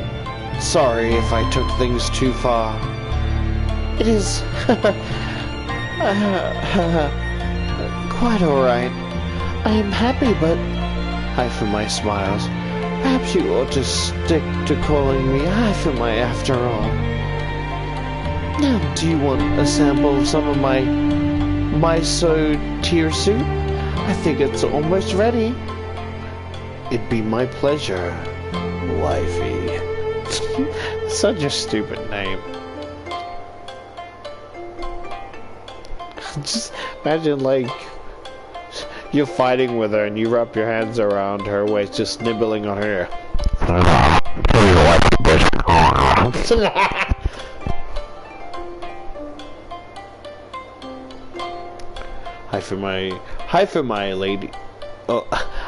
took things too far. It is quite alright. I am happy, but Haifumai smiles. Perhaps you ought to stick to calling me Haifumai after all. Now, do you want a sample of some of my miso tear soup? I think it's almost ready. It'd be my pleasure, wifey. Such a stupid name. Just imagine, like, you're fighting with her and you wrap your hands around her waist, just nibbling on her.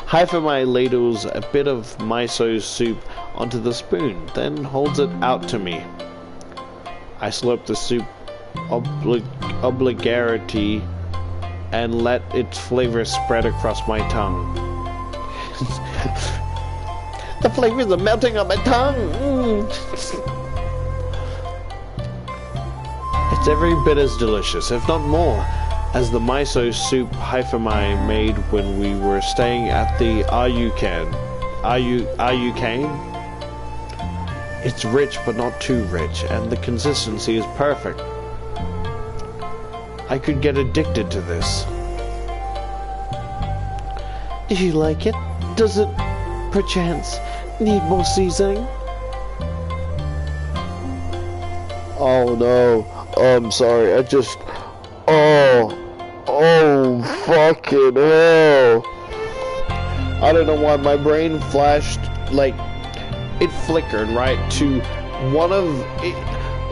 Haifumai ladles a bit of miso soup onto the spoon, then holds it out to me. I slurp the soup obligarity and let its flavor spread across my tongue. The flavors are melting on my tongue. It's every bit as delicious, if not more, as the miso soup Haifumai made when we were staying at the Ayukan. It's rich but not too rich, and the consistency is perfect. I could get addicted to this. Do you like it? Does it, perchance, need more seasoning? Oh no, I'm sorry, oh fucking hell. I don't know why my brain flashed, like, it flickered right to one of,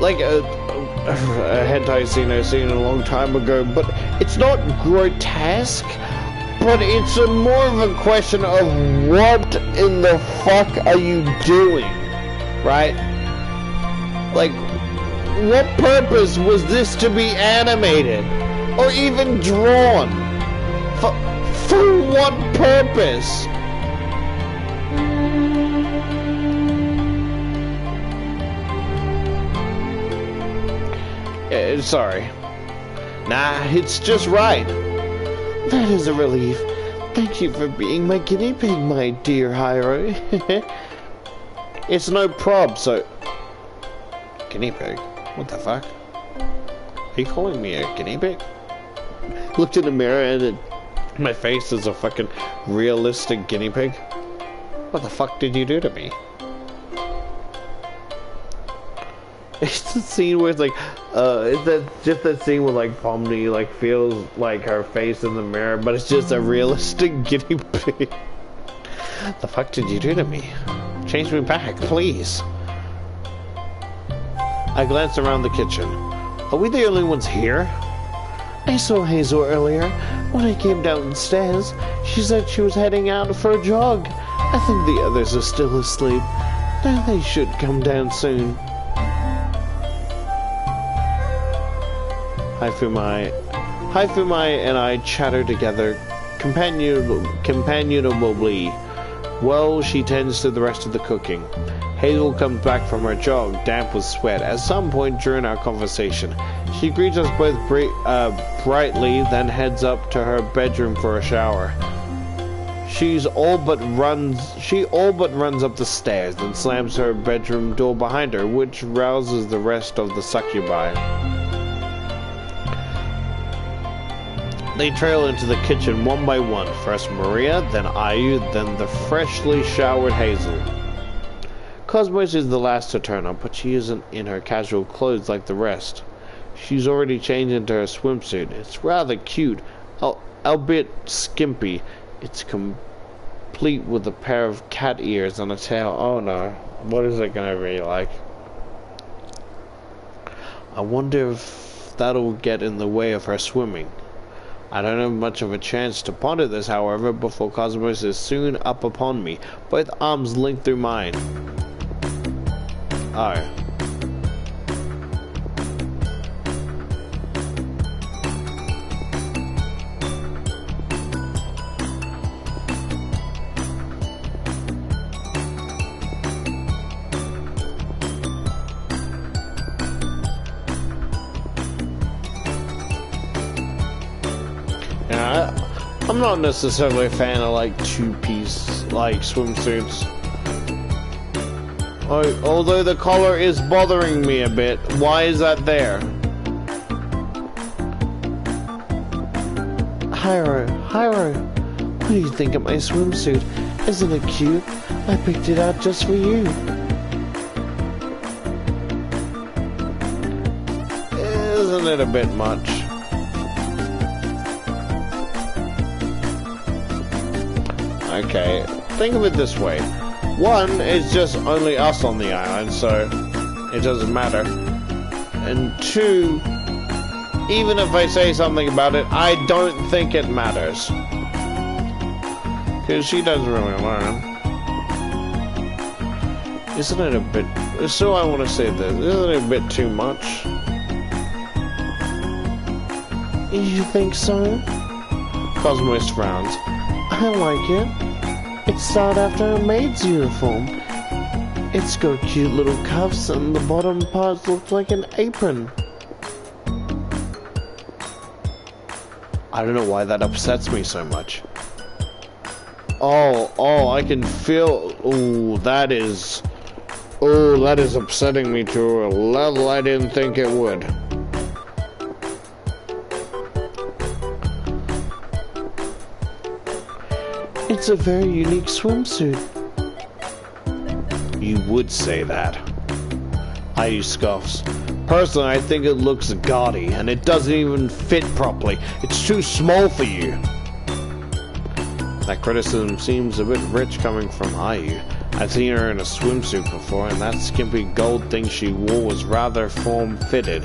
like a hentai scene I've seen a long time ago, but it's not grotesque, but it's more of a question of what in the fuck are you doing, right? Like, what purpose was this to be animated, or even drawn? For what purpose? Sorry. Nah, it's just right. That is a relief. Thank you for being my guinea pig, my dear Hyro. It's no prob, so... Guinea pig? What the fuck? Are you calling me a guinea pig? Looked in the mirror and my face is a fucking realistic guinea pig. What the fuck did you do to me? It's the scene where it's like, it's just that scene where like Pomni like feels like her face in the mirror, but it's just a realistic guinea pig. The fuck did you do to me? Change me back, please. I glanced around the kitchen. Are we the only ones here? I saw Hazel earlier. When I came downstairs, she said she was heading out for a jog. I think the others are still asleep. Now they should come down soon. Haifumai and I chatter together companionably while she tends to the rest of the cooking. Hazel comes back from her jog, damp with sweat, at some point during our conversation. She greets us both brightly, then heads up to her bedroom for a shower. She all but runs up the stairs, then slams her bedroom door behind her, which rouses the rest of the succubi. They trail into the kitchen one by one, first Maria, then Ayu, then the freshly showered Hazel. Cosmos is the last to turn up, but she isn't in her casual clothes like the rest. She's already changed into her swimsuit. It's rather cute, albeit skimpy. It's complete with a pair of cat ears and a tail. Oh no, what is it gonna be like? I wonder if that'll get in the way of her swimming. I don't have much of a chance to ponder this, however, before Cosmos is soon up upon me, both arms linked through mine. Oh. I'm not necessarily a fan of like two-piece like swimsuits. Although the collar is bothering me a bit. Why is that there? Hyro, what do you think of my swimsuit? Isn't it cute? I picked it out just for you. Isn't it a bit much? Okay, think of it this way. One, it's just only us on the island, so it doesn't matter. And two, even if I say something about it, I don't think it matters. Because she doesn't really learn. Isn't it a bit... So I want to say this, isn't it a bit too much? You think so? Cosmos frowns. I like it. It's styled after a maid's uniform. It's got cute little cuffs and the bottom parts look like an apron. I don't know why that upsets me so much. Oh, I can feel... that is upsetting me to a level I didn't think it would. It's a very unique swimsuit. You would say that. Ayu scoffs. Personally, I think it looks gaudy, and it doesn't even fit properly. It's too small for you. That criticism seems a bit rich coming from Ayu. I've seen her in a swimsuit before, and that skimpy gold thing she wore was rather form-fitting.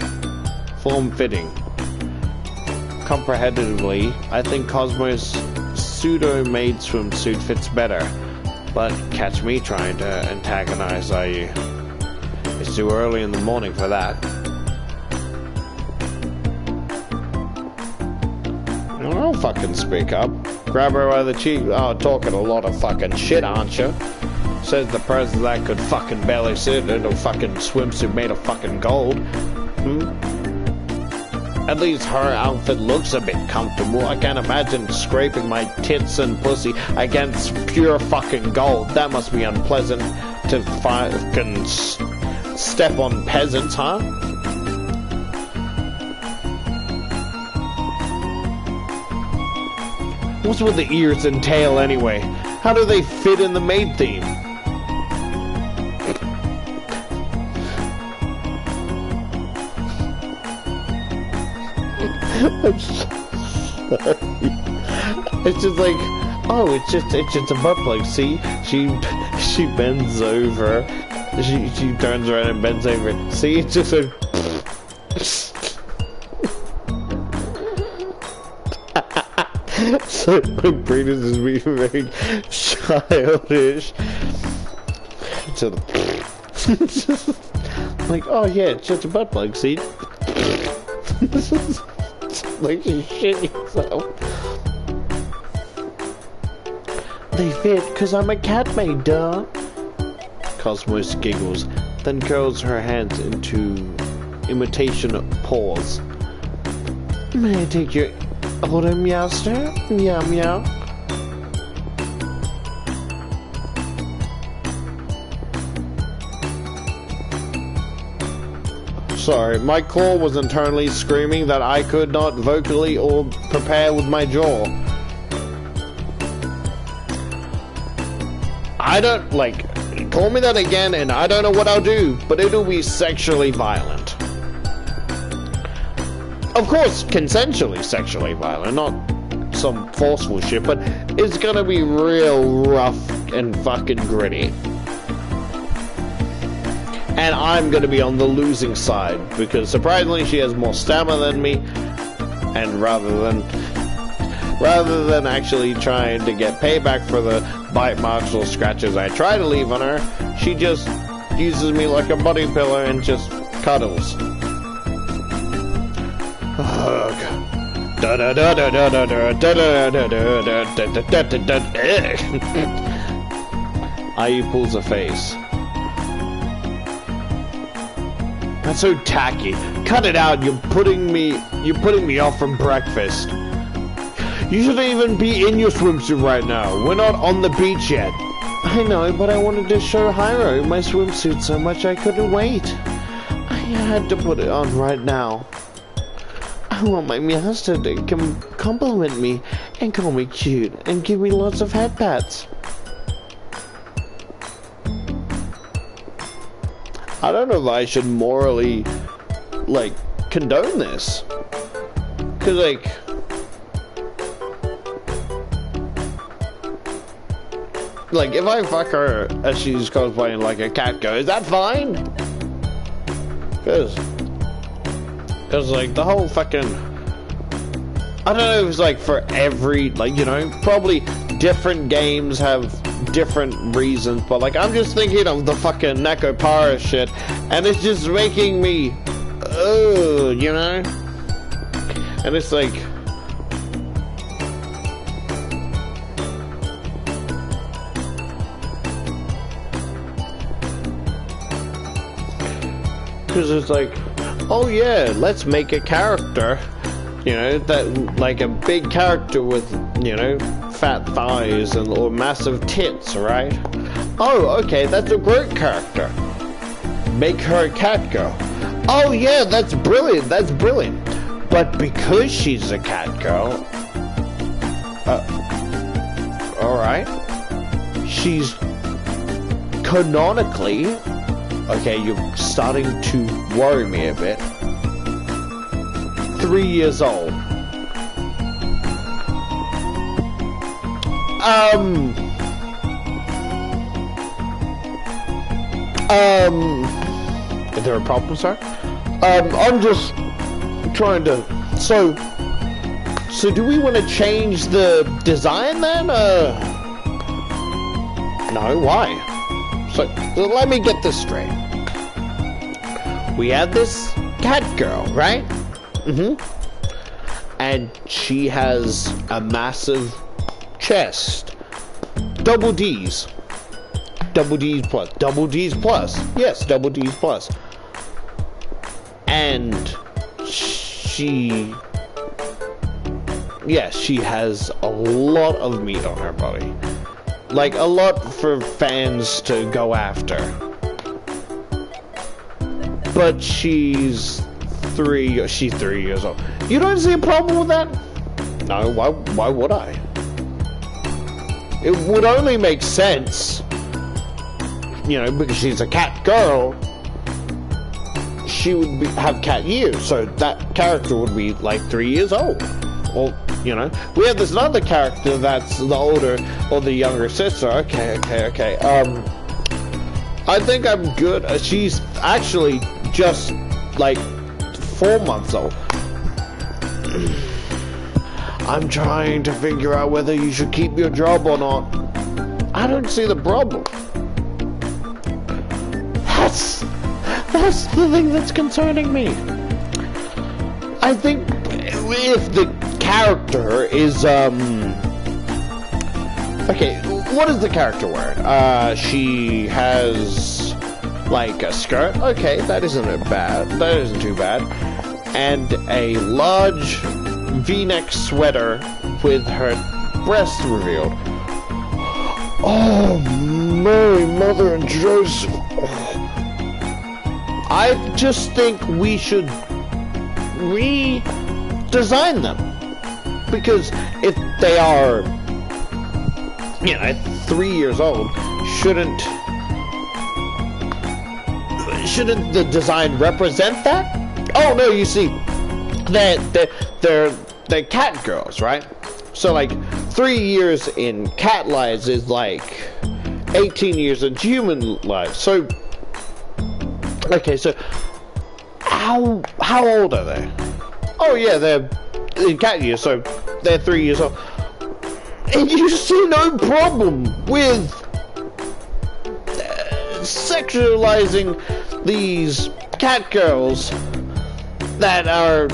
Comprehensively, I think Cosmos' pseudo-maid swimsuit fits better, but catch me trying to antagonize Ayu. It's too early in the morning for that. I'll fucking speak up. Grab her by the cheek. Oh, talking a lot of fucking shit, aren't you? Says the person that could fucking barely sit in a fucking swimsuit made of fucking gold. At least her outfit looks a bit comfortable. I can't imagine scraping my tits and pussy against pure fucking gold. That must be unpleasant to fucking step on peasants, huh? What's with the ears and tail anyway? How do they fit in the maid theme? I'm sorry. It's just like, oh, it's just a butt plug. See, she bends over. She turns around and bends over. See, it's just a. So my brain is just being very childish. To the. Like, oh yeah, it's just a butt plug. See. Like you shit yourself. They fit because I'm a cat maid, duh. Cosmos giggles, then curls her hands into imitation paws. May I take your order, meowster? Meow meow. Sorry, my claw was internally screaming that I could not vocally or prepare with my jaw. I don't, like, call me that again and I don't know what I'll do, but it'll be sexually violent. Of course, consensually sexually violent, not some forceful shit, but it's gonna be real rough and fucking gritty. And I'm gonna be on the losing side, because surprisingly she has more stamina than me, and rather than actually trying to get payback for the bite marks or scratches I try to leave on her, she just uses me like a body pillow and just cuddles. IU pulls a face. That's so tacky. Cut it out. You're putting me off from breakfast. You shouldn't even be in your swimsuit right now. We're not on the beach yet. I know, but I wanted to show Hyro my swimsuit so much I couldn't wait. I had to put it on right now. I want my master to compliment me and call me cute and give me lots of head pats. I don't know if I should morally, like, condone this. Cause, like, if I fuck her as she's cosplaying like a cat girl, is that fine? Cause, like, the whole fucking, I don't know if it's, like, for every, like, you know, probably different games have different reasons, but like I'm just thinking of the fucking Nekopara shit and it's just making me you know, and it's like because it's like, oh yeah, let's make a character, you know, that like a big character with, you know, fat thighs and or massive tits, right? Oh, okay, that's a great character. Make her a cat girl. Oh yeah, that's brilliant. That's brilliant. But because she's a cat girl, all right, she's canonically, okay, you're starting to worry me a bit. 3 years old. Is there a problem, sir? I'm just trying to, so do we want to change the design then? No, why? So let me get this straight. We have this cat girl, right? Mm-hmm. And she has a massive chest. Double D's. Double D's plus. Double D's plus. Yes, double D's plus. And she... yes, she has a lot of meat on her body. Like, a lot for fans to go after. But she's 3 years old. You don't see a problem with that? No, why would I? It would only make sense, you know, because she's a cat girl. She would have cat years, so that character would be like 3 years old. Well, you know, we have this other character that's the older or the younger sister. Okay. I think I'm good. She's actually just like 4 months old. I'm trying to figure out whether you should keep your job or not. I don't see the problem. That's the thing that's concerning me. I think if the character is okay, what is the character wearing? She has like a skirt. Okay, that isn't bad. That isn't too bad. And a large V-neck sweater with her breasts revealed. Oh, Mary, Mother, and Joseph. Oh. I just think we should redesign them, because if they are, you know, 3 years old, shouldn't the design represent that? Oh no, you see, they're cat girls, right? So like 3 years in cat lives is like 18 years in human lives. So okay, so how old are they? Oh yeah, they're in cat years, so they're 3 years old. And you see no problem with sexualizing these cat girls that are...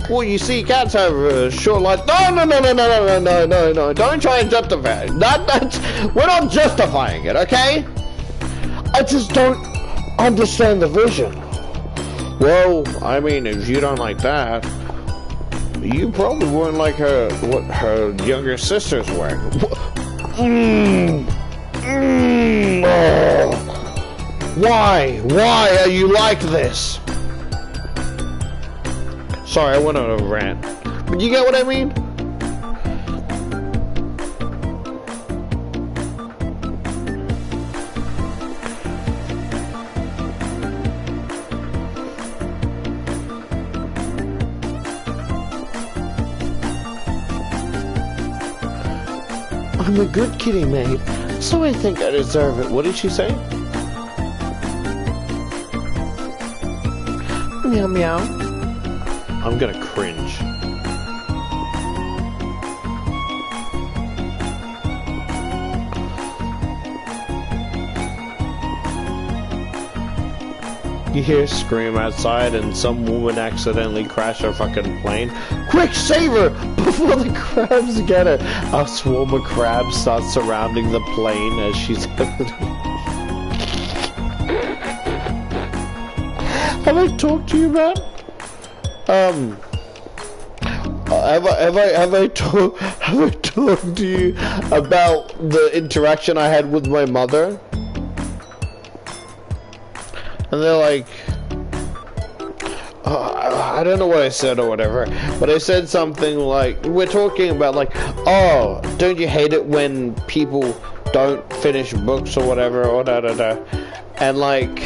Well, you see, cats have a short life. No, don't try and justify it. We're not justifying it, okay? I just don't understand the vision. Well, I mean, if you don't like that, you probably wouldn't like what her younger sister's wearing. Oh. Why are you like this? Sorry, I went on a rant. But you get what I mean? I'm a good kitty maid, so I think I deserve it. What did she say? Meow meow. I'm gonna cringe. You hear a scream outside and some woman accidentally crashed her fucking plane. Quick, save her before the crabs get her! A swarm of crabs starts surrounding the plane as she's... Have I talked to you, man? Have I talked to you about the interaction I had with my mother? And they're like, I don't know what I said or whatever, but I said something like, we're talking about like, oh, don't you hate it when people don't finish books or whatever, or da-da-da. And like,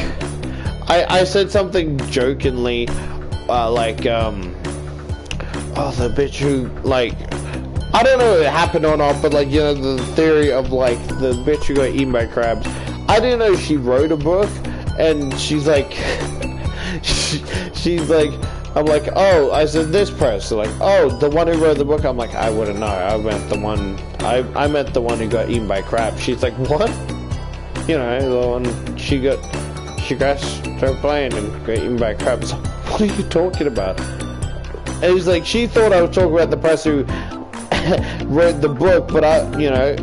I said something jokingly, like, oh, the bitch who, like, I don't know if it happened or not, but like, you know, the theory of like, the bitch who got eaten by crabs. I didn't know she wrote a book, and she's like, she's like, I'm like, oh, I said this person, like, oh, the one who wrote the book. I'm like, I wouldn't know. I meant the one, I meant the one who got eaten by crabs. She's like, what? You know, the one she crashed her plane and got eaten by crabs. What are you talking about? And he's like, she thought I was talking about the person who wrote the book, but you know,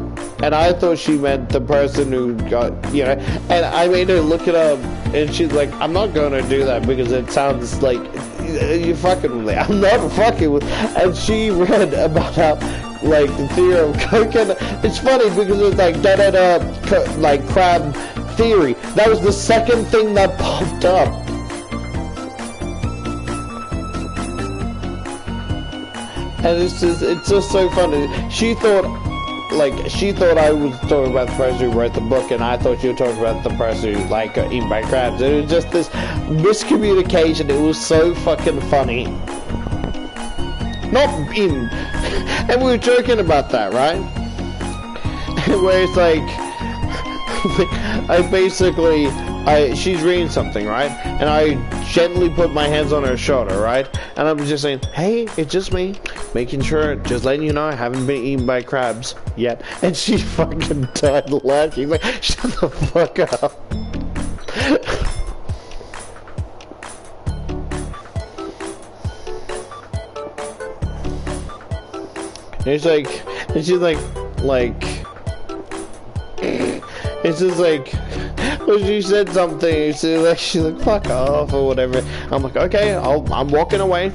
and I thought she meant the person who got, you know, and I made her look it up, and she's like, I'm not going to do that because it sounds like you're fucking with me. I'm not fucking with, and she read about how, like, the theory of coconut. It's funny because it's like, like, crab theory. That was the second thing that popped up. And it's just so funny. She thought I was talking about the person who wrote the book, and I thought you were talking about the person who, like, got eaten by crabs. It was just this miscommunication. It was so fucking funny. Not in... And we were joking about that, right? Where it's like... she's reading something, right? And I gently put my hands on her shoulder, right? And I'm just saying, hey, it's just me. Making sure, just letting you know I haven't been eaten by crabs yet. And she fucking died laughing. Like, shut the fuck up. It's like, and she's like, it's just like, when she said something, she's like, fuck off or whatever. I'm like, okay, I'm walking away.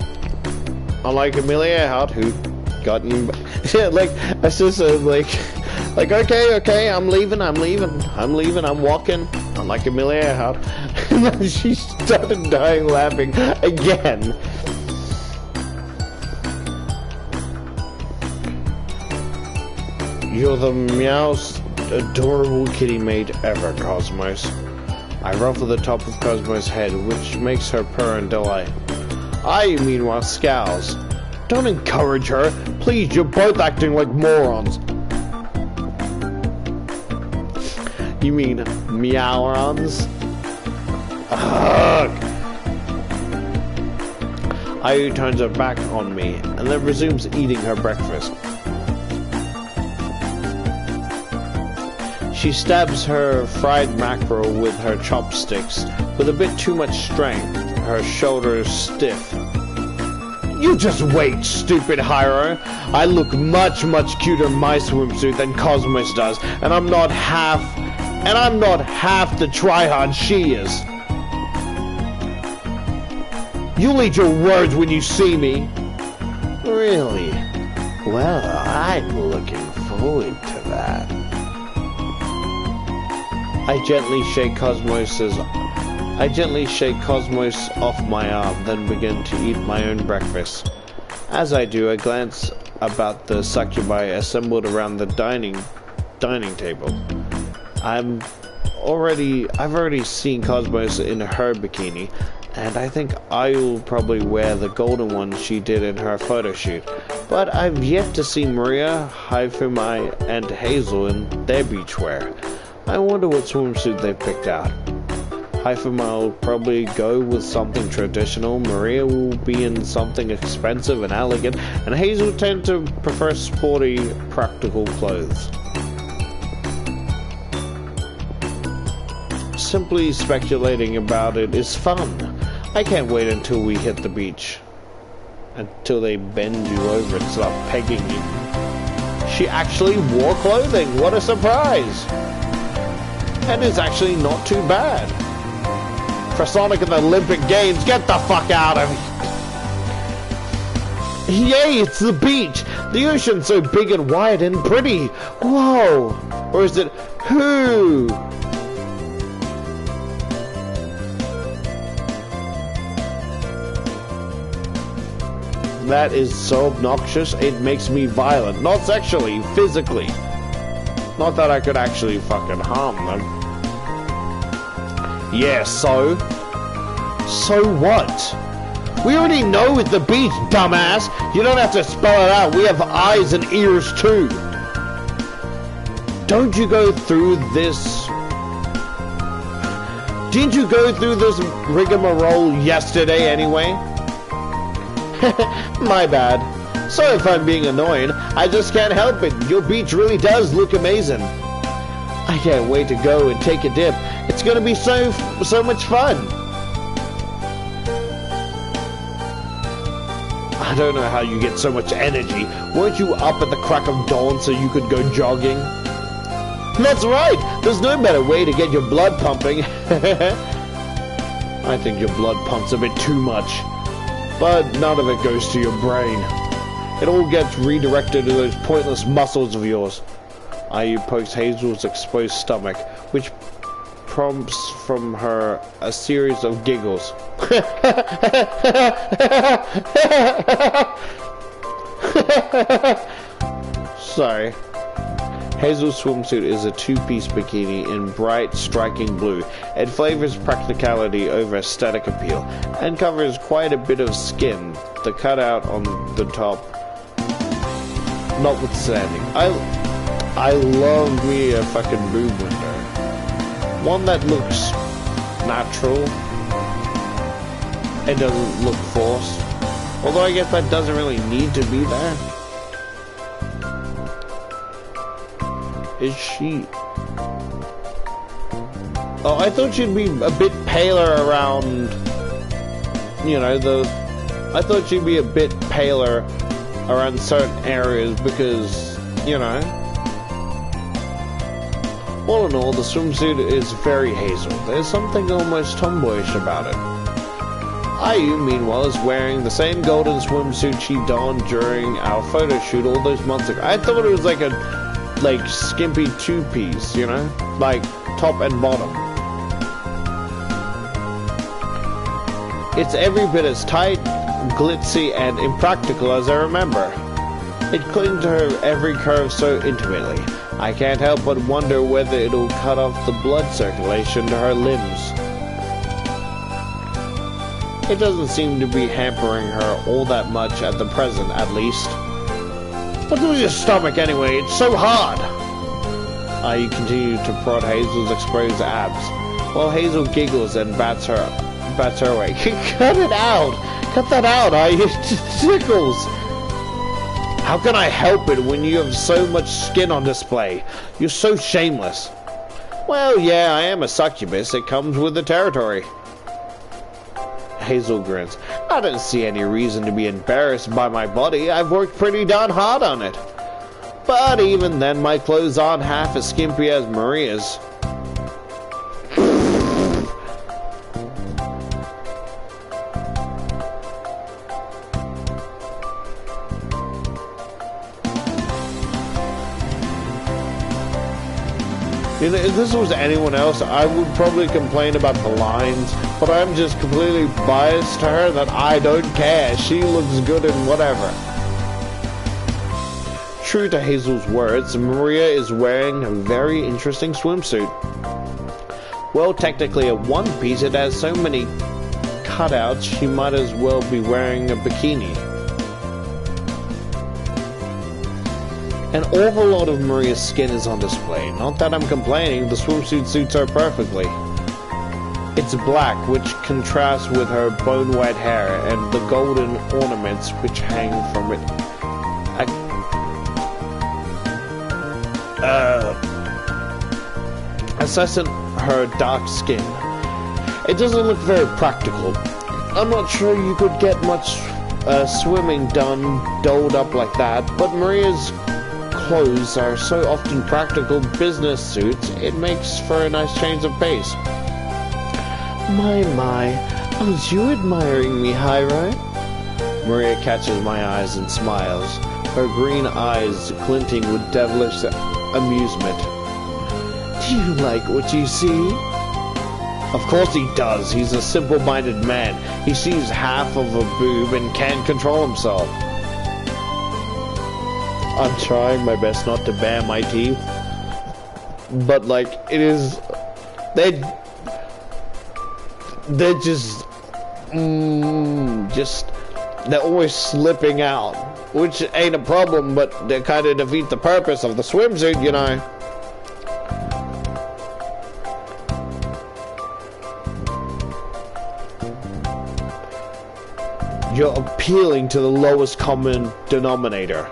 Unlike Amelia Earhart, who got in, yeah, like, I just like, okay, I'm leaving, I'm walking. Unlike Amelia Earhart. And then she started dying laughing again. You're the meowest adorable kitty maid ever, Cosmos. I ruffle the top of Cosmos' head, which makes her purr in delight. I, meanwhile, scowls. Don't encourage her. Please, you're both acting like morons. You mean meowrons? Ugh. Ayu turns her back on me, and then resumes eating her breakfast. She stabs her fried mackerel with her chopsticks with a bit too much strength, her shoulders stiff. You just wait, stupid Hyro. I look much cuter in my swimsuit than Cosmos does, and I'm not half the tryhard she is. You'll eat your words when you see me. Really? Well, I'm looking forward to that. I gently shake Cosmos off my arm, then begin to eat my own breakfast. As I do, I glance about the succubi assembled around the dining table. I've already seen Cosmos in her bikini, and I think I'll probably wear the golden one she did in her photo shoot. But I've yet to see Maria, Haifumi, and Hazel in their beachwear. I wonder what swimsuit they picked out. Haifumi will probably go with something traditional, Maria will be in something expensive and elegant, and Hazel tend to prefer sporty, practical clothes. Simply speculating about it is fun. I can't wait until we hit the beach. Until they bend you over and start pegging you. She actually wore clothing, what a surprise! And it's actually not too bad. For Sonic and the Olympic Games, get the fuck out of here! Yay, it's the beach! The ocean's so big and wide and pretty! Whoa! Or is it who? That is so obnoxious, it makes me violent. Not sexually, physically. Not that I could actually fucking harm them. Yeah, so? So what? We already know it's the beach, dumbass! You don't have to spell it out, we have eyes and ears too! Don't you go through this... Didn't you go through this rigmarole yesterday anyway? My bad. Sorry if I'm being annoying, I just can't help it. Your beach really does look amazing. I can't wait to go and take a dip. It's gonna be so much fun. I don't know how you get so much energy. Weren't you up at the crack of dawn so you could go jogging? That's right! There's no better way to get your blood pumping. I think your blood pumps a bit too much. But none of it goes to your brain. It all gets redirected to those pointless muscles of yours. Ayu pokes Hazel's exposed stomach, which prompts from her a series of giggles. Sorry. Hazel's swimsuit is a two-piece bikini in bright, striking blue. It favors practicality over aesthetic appeal and covers quite a bit of skin. The cutout on the top, notwithstanding. I love me a fucking boob window. One that looks natural. It doesn't look forced. Although I guess that doesn't really need to be there. Is she? Oh, I thought she'd be a bit paler around, you know, I thought she'd be a bit paler around certain areas because, you know. All in all, the swimsuit is very Hazel. There's something almost tomboyish about it. Ayu, meanwhile, is wearing the same golden swimsuit she donned during our photo shoot all those months ago. I thought it was like a skimpy two-piece, you know? Like, top and bottom. It's every bit as tight, glitzy, and impractical as I remember. It clung to her every curve so intimately. I can't help but wonder whether it'll cut off the blood circulation to her limbs. It doesn't seem to be hampering her all that much at the present, at least. What's with your stomach anyway? It's so hard! I continue to prod Hazel's exposed abs, while Hazel giggles and bats her away. Cut it out! Cut that out! It tickles! How can I help it when you have so much skin on display? You're so shameless. Well, yeah, I am a succubus. It comes with the territory. Hazel grins. I don't see any reason to be embarrassed by my body. I've worked pretty darn hard on it. But even then, my clothes aren't half as skimpy as Maria's. You know, if this was anyone else, I would probably complain about the lines, but I'm just completely biased to her that I don't care. She looks good in whatever. True to Hazel's words, Maria is wearing a very interesting swimsuit. Well, technically a one-piece, it has so many cutouts, she might as well be wearing a bikini. An awful lot of Maria's skin is on display. Not that I'm complaining, the swimsuit suits her perfectly. It's black, which contrasts with her bone-white hair and the golden ornaments which hang from it. Assessing her dark skin. It doesn't look very practical. I'm not sure you could get much swimming done dolled up like that, but Maria's clothes are so often practical business suits, it makes for a nice change of pace. My, aren't you admiring me, Hyra? Maria catches my eyes and smiles, her green eyes glinting with devilish amusement. Do you like what you see? Of course he does. He's a simple-minded man. He sees half of a boob and can't control himself. I'm trying my best not to bare my teeth, but like it is, they're just they're always slipping out, which ain't a problem, but they kind of defeat the purpose of the swimsuit, you know. You're appealing to the lowest common denominator.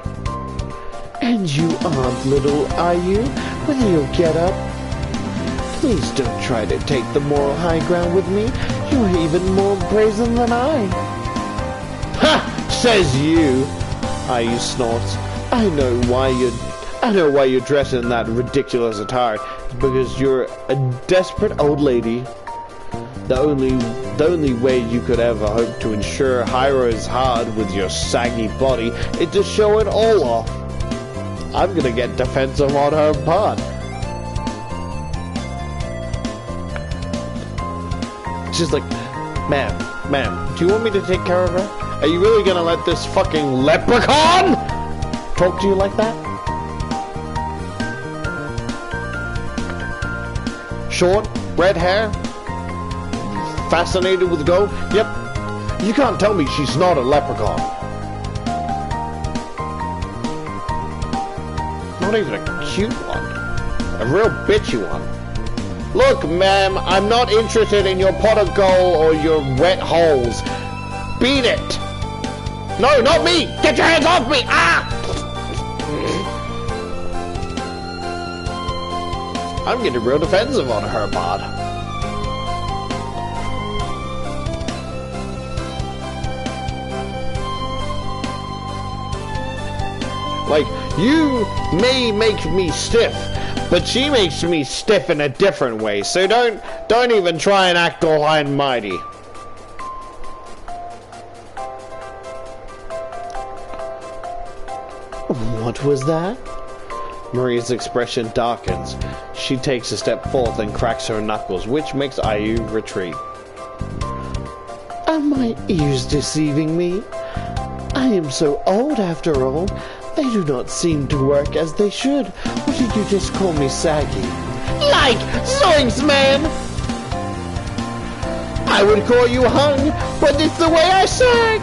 And you aren't little, are you? With your get-up? Please don't try to take the moral high ground with me. You're even more brazen than I. Ha! Says you. Ayu snorts. I know why you're dressed in that ridiculous attire. It's because you're a desperate old lady. The only way you could ever hope to ensure Hyra's heart with your saggy body is to show it all off. I'm gonna get defensive on her part. She's like, ma'am, do you want me to take care of her? Are you really gonna let this fucking leprechaun? talk to you like that? Short, red hair, fascinated with gold? Yep. You can't tell me she's not a leprechaun. Not even a cute one. A real bitchy one. Look, ma'am, I'm not interested in your pot of gold or your wet holes. Beat it! No, not me! Get your hands off me! Ah! I'm getting real defensive on her part. Like, you may make me stiff, but she makes me stiff in a different way, so don't even try and act all high and mighty. What was that? Maria's expression darkens. She takes a step forth and cracks her knuckles, which makes Ayu retreat. Are my ears deceiving me? I am so old after all. They do not seem to work as they should. Or did you just call me saggy? Like zoinks, ma'am! I would call you hung, but it's the way I sag!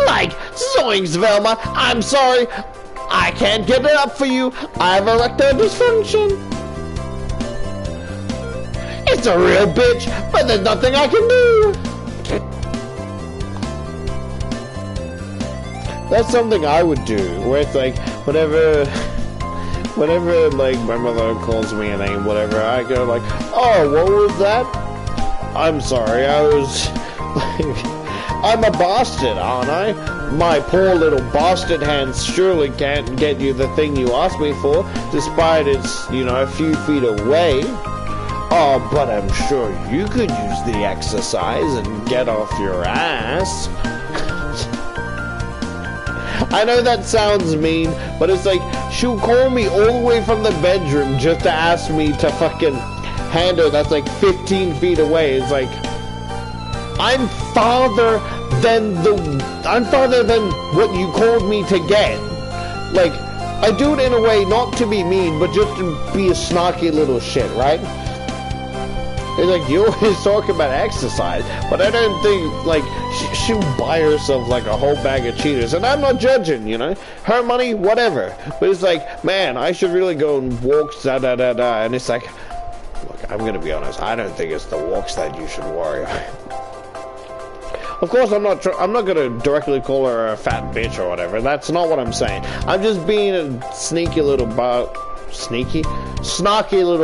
Like zoinks, Velma! I'm sorry! I can't get it up for you! I have erectile dysfunction! It's a real bitch, but there's nothing I can do! That's something I would do, where it's like, whenever like my mother calls me a name, whatever, I go like, oh, what was that? I'm sorry, I was like, I'm a bastard, aren't I? My poor little bastard hands surely can't get you the thing you asked me for, despite it's, you know, a few feet away. Oh, but I'm sure you could use the exercise and get off your ass. I know that sounds mean, but it's like, she'll call me all the way from the bedroom just to ask me to fucking hand her that's like 15 feet away. It's like, I'm farther than what you called me to get. Like, I do it in a way not to be mean, but just to be a snarky little shit, right? It's like, you always talk about exercise, but I don't think, like, she'll buy herself, like, a whole bag of Cheetos, and I'm not judging, you know? Her money, whatever. But it's like, man, I should really go and walk, da-da-da-da, and it's like, look, I'm gonna be honest, I don't think it's the walks that you should worry about. Of course, I'm not gonna directly call her a fat bitch or whatever, that's not what I'm saying. I'm just being a snarky little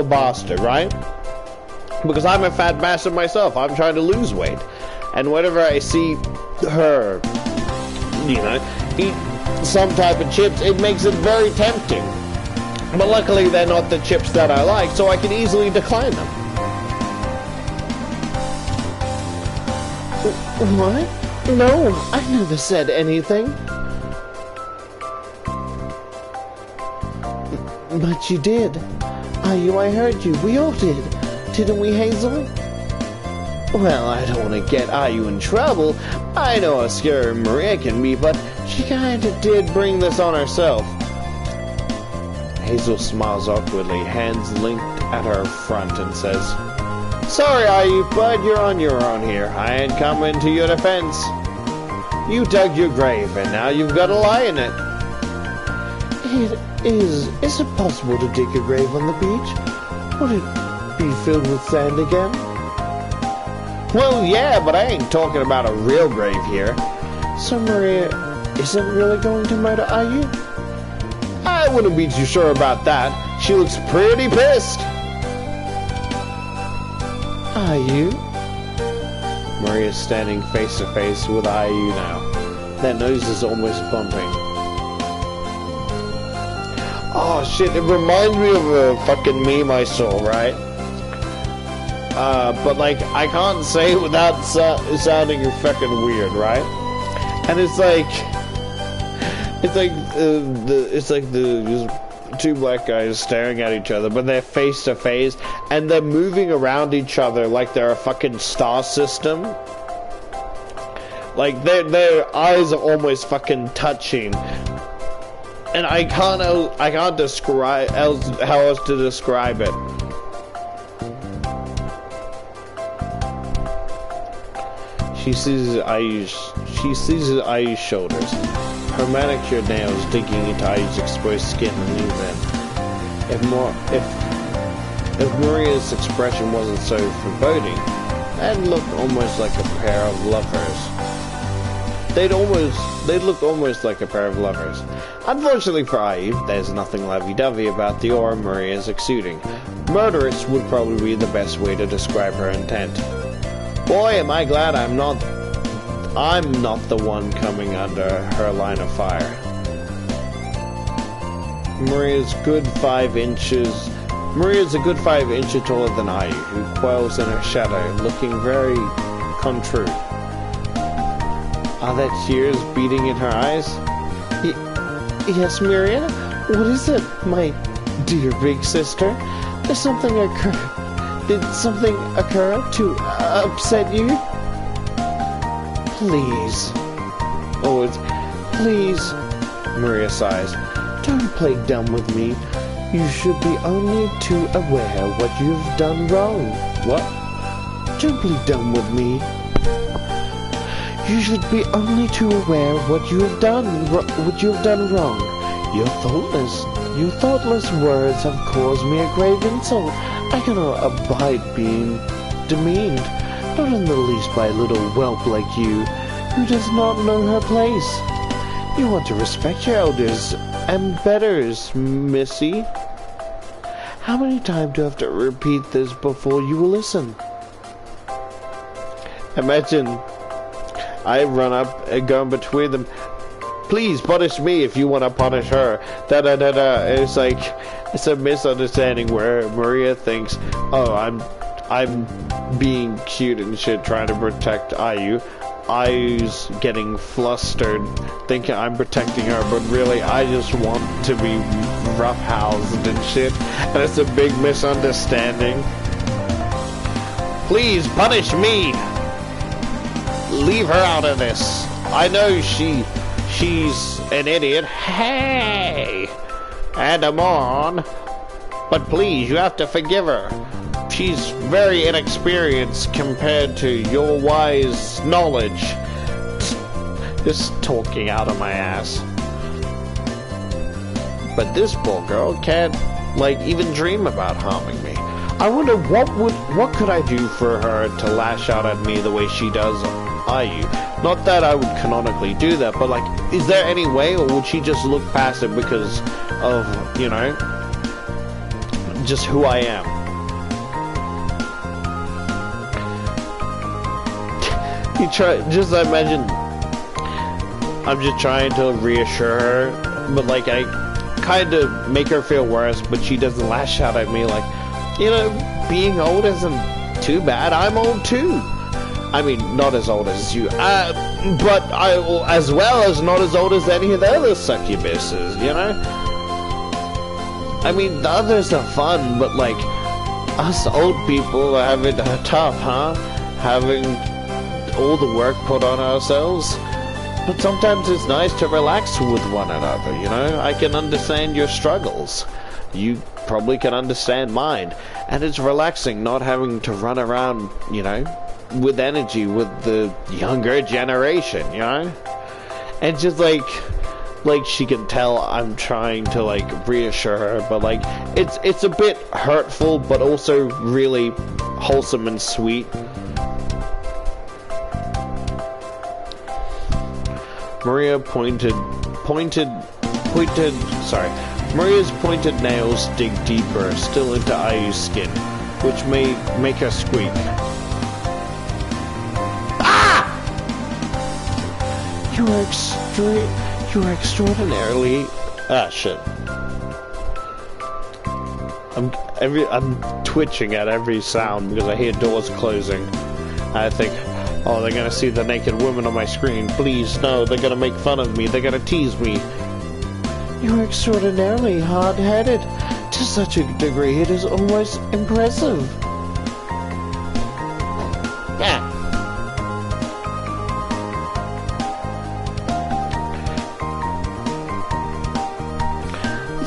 bastard, right? Because I'm a fat bastard myself. I'm trying to lose weight. And whenever I see her, you know, eat some type of chips, it makes it very tempting. But luckily they're not the chips that I like, so I can easily decline them. What? No, I never said anything. But you did. I heard you. We all did. Didn't we, Hazel? Well, I don't want to get Ayu in trouble. I know how scary Maria can be, but she kinda did bring this on herself. Hazel smiles awkwardly, hands linked at her front, and says, Sorry, Ayu, but you're on your own here. I ain't coming to your defense. You dug your grave, and now you've got to lie in it. Is it possible to dig a grave on the beach? Would it be filled with sand again? Well, yeah, but I ain't talking about a real grave here. So Maria isn't really going to murder Ayu? I wouldn't be too sure about that. She looks pretty pissed. Ayu? Maria's standing face to face with Ayu now. Their noses almost bumping. Oh shit, it reminds me of a fucking meme I saw, right? But like, I can't say it without sounding fucking weird, right? And it's like two black guys staring at each other, but they're face to face, and they're moving around each other like they're a fucking star system. Like their eyes are almost fucking touching, and I can't describe how else to describe it. She sees Ayu's shoulders, her manicured nails digging into Ayu's exposed skin and leans in. If Maria's expression wasn't so foreboding, that looked almost like a pair of lovers. They'd look almost like a pair of lovers. Unfortunately for Ayu, there's nothing lovey-dovey about the aura Maria is exuding. Murderous would probably be the best way to describe her intent. Boy, am I glad I'm not the one coming under her line of fire. Maria's a good 5 inches taller than Ayu, who quails in her shadow, looking very contrite. Are there tears beating in her eyes? Yes, Maria? What is it, my dear big sister? Did something occur to upset you? Please. Please. Maria sighs. Don't play dumb with me. You should be only too aware what you've done wrong. What? Don't play dumb with me. You should be only too aware what you have done wrong. Your thoughtless words have caused me a grave insult. I cannot abide being demeaned, not in the least by a little whelp like you, who does not know her place. You want to respect your elders and betters, missy. How many times do I have to repeat this before you will listen? Imagine I run up and go in between them. Please punish me if you want to punish her. It's like, it's a misunderstanding where Maria thinks, oh, I'm being cute and shit, trying to protect Ayu. Ayu's getting flustered, thinking I'm protecting her, but really I just want to be roughhoused and shit. And it's a big misunderstanding. Please punish me. Leave her out of this. I know she's an idiot. Hey! And a moron. But please, you have to forgive her. She's very inexperienced compared to your wise knowledge. Just talking out of my ass. But this poor girl can't, like, even dream about harming me. I wonder what could I do for her to lash out at me the way she does Ayu? Not that I would canonically do that, but like, is there any way, or would she just look past it because of, you know, just who I am? Just imagine, I'm just trying to reassure her, but like I kind of make her feel worse, but she doesn't lash out at me like, you know, being old isn't too bad. I'm old too. I mean, not as old as you, but as well as not as old as any of the other succubuses, you know? I mean, the others are fun, but like, us old people are having it tough, huh? Having all the work put on ourselves. But sometimes it's nice to relax with one another, you know? I can understand your struggles. You probably can understand mine. And it's relaxing not having to run around, you know, with energy with the younger generation, you know? And just like she can tell I'm trying to like reassure her, but like it's a bit hurtful but also really wholesome and sweet. Maria's pointed nails dig deeper still into Ayu's skin, which may make her squeak. You are extraordinarily... Ah, shit. I'm twitching at every sound because I hear doors closing. I think, oh, they're gonna see the naked woman on my screen. Please, no, they're gonna make fun of me. They're gonna tease me. You're extraordinarily hard-headed. To such a degree, it is almost impressive. Yeah.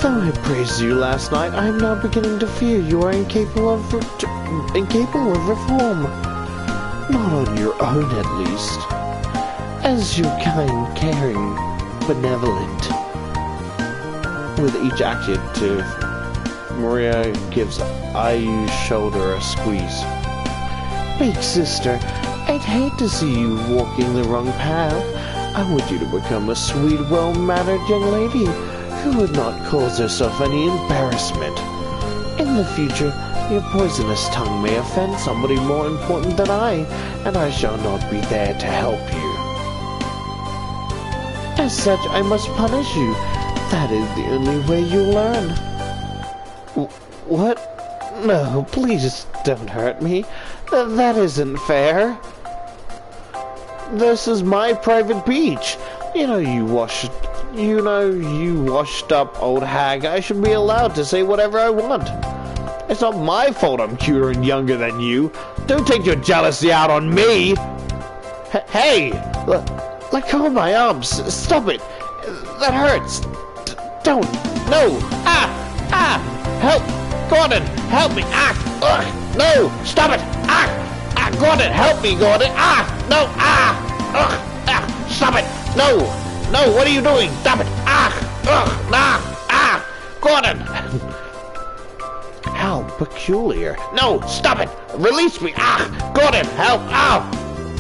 Though I praised you last night, I am now beginning to fear you are incapable of reform. Not on your own, at least. As you're kind, caring, benevolent. With each adjective, Maria gives Ayu's shoulder a squeeze. Big sister, I'd hate to see you walking the wrong path. I want you to become a sweet, well-mannered young lady who would not cause herself any embarrassment. In the future, your poisonous tongue may offend somebody more important than I, and I shall not be there to help you. As such, I must punish you. That is the only way you'll learn. What? No, please don't hurt me. That isn't fair. This is my private beach. You washed up old hag. I should be allowed to say whatever I want. It's not my fault I'm cuter and younger than you. Don't take your jealousy out on me. Hey, let go of my arms. Stop it. That hurts. Don't. No. Help. Gordon, help me. No. Stop it. Gordon, help me, Gordon. No. Stop it. No. No, what are you doing? Stop it. Gordon. How peculiar. No, stop it. Release me. Gordon, help.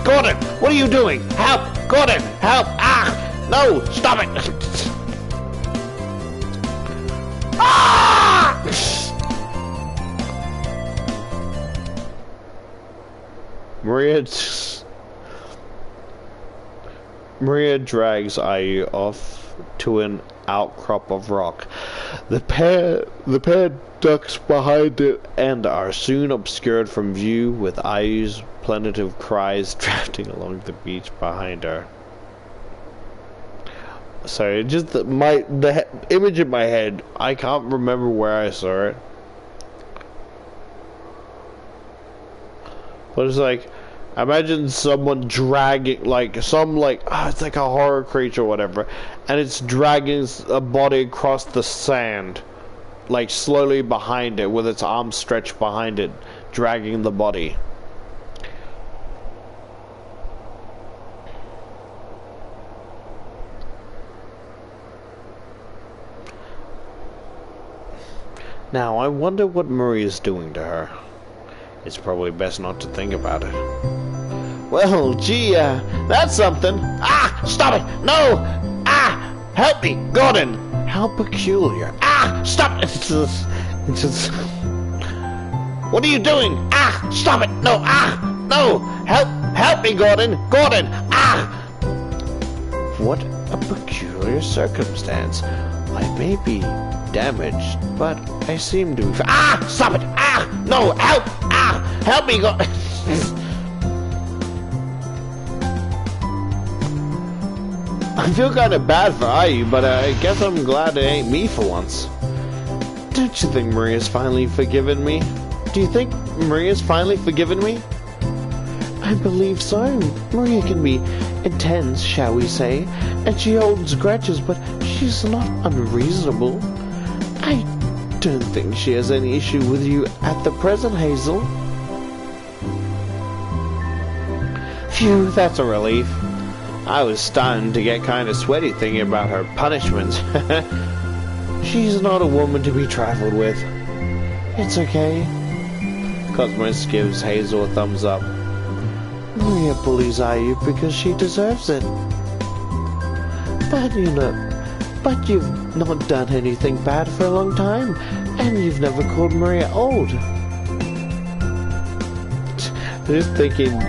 Gordon, what are you doing? Help. Gordon, help. No, stop it. Maria drags Ayu off to an outcrop of rock. The pair ducks behind it and are soon obscured from view with Ayu's plaintive cries drifting along the beach behind her. Sorry, just the image in my head, I can't remember where I saw it. But it's like, imagine someone dragging, it's like a horror creature or whatever, and it's dragging a body across the sand, like slowly behind it, with its arms stretched behind it, dragging the body. Now, I wonder what Maria's doing to her. It's probably best not to think about it. Well, gee, that's something. Stop it! No! Help me, Gordon! How peculiar. Stop it! What are you doing? Stop it! No! No! Help me, Gordon! Gordon! What a peculiar circumstance. I may be damaged, but I seem to be... Stop it! No! Help! Help me, Gordon! I feel kind of bad for Ayu, but I guess I'm glad it ain't me for once. Don't you think Maria's finally forgiven me? Do you think Maria's finally forgiven me? I believe so. Maria can be intense, shall we say, and she holds grudges, but she's not unreasonable. I don't think she has any issue with you at the present, Hazel. Phew, that's a relief. I was starting to get kind of sweaty thinking about her punishments. She's not a woman to be trifled with. It's okay. Cosmos gives Hazel a thumbs up. Maria bullies Ayu because she deserves it. But you've not done anything bad for a long time, and you've never called Maria old. Just thinking,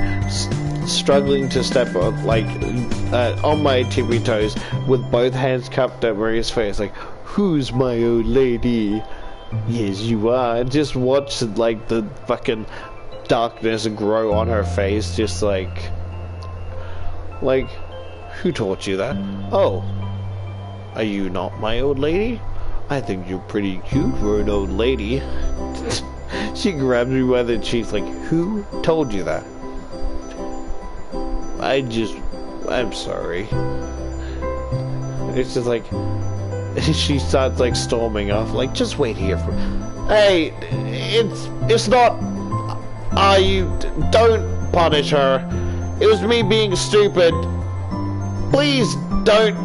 struggling to step up, on my tippy toes, with both hands cupped at Maria's face, like, who's my old lady? Yes, you are. Just watch, the fucking darkness grow on her face, just like, who taught you that? Oh. Are you not my old lady? I think you're pretty cute for an old lady. She grabs me by the cheeks like, who told you that? I'm sorry. It's just like, she starts like storming off, like, just wait here for, hey, it's not, don't punish her. It was me being stupid. Please don't,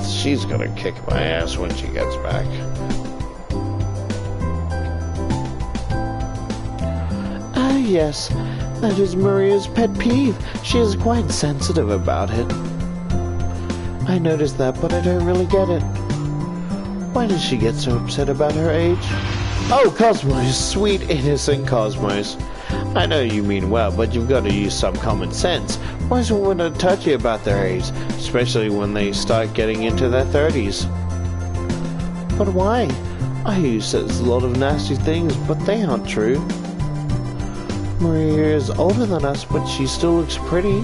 she's gonna kick my ass when she gets back. Ah, yes, that is Maria's pet peeve. She is quite sensitive about it. I noticed that, but I don't really get it. Why does she get so upset about her age? Oh, Cosmos, sweet innocent Cosmos. I know you mean well, but you've got to use some common sense. Why is someone touchy about their age, especially when they start getting into their 30s? But why? I says a lot of nasty things, but they aren't true. Maria is older than us, but she still looks pretty.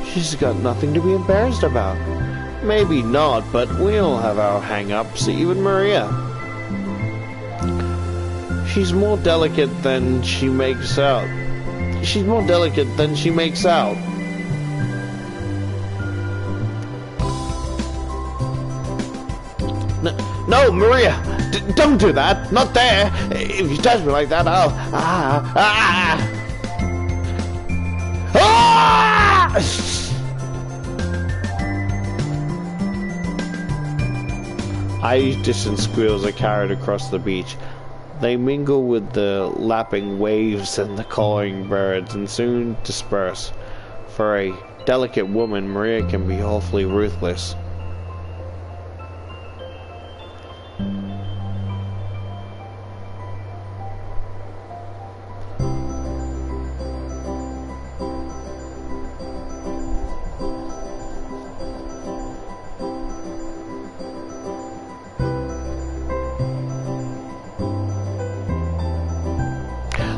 She's got nothing to be embarrassed about. Maybe not, but we all have our hang-ups, even Maria. She's more delicate than she makes out. She's more delicate than she makes out. No, Maria! Don't do that! Not there! If you touch me like that, I'll... High distance squeals are carried across the beach. They mingle with the lapping waves and the cawing birds and soon disperse. For a delicate woman, Maria can be awfully ruthless.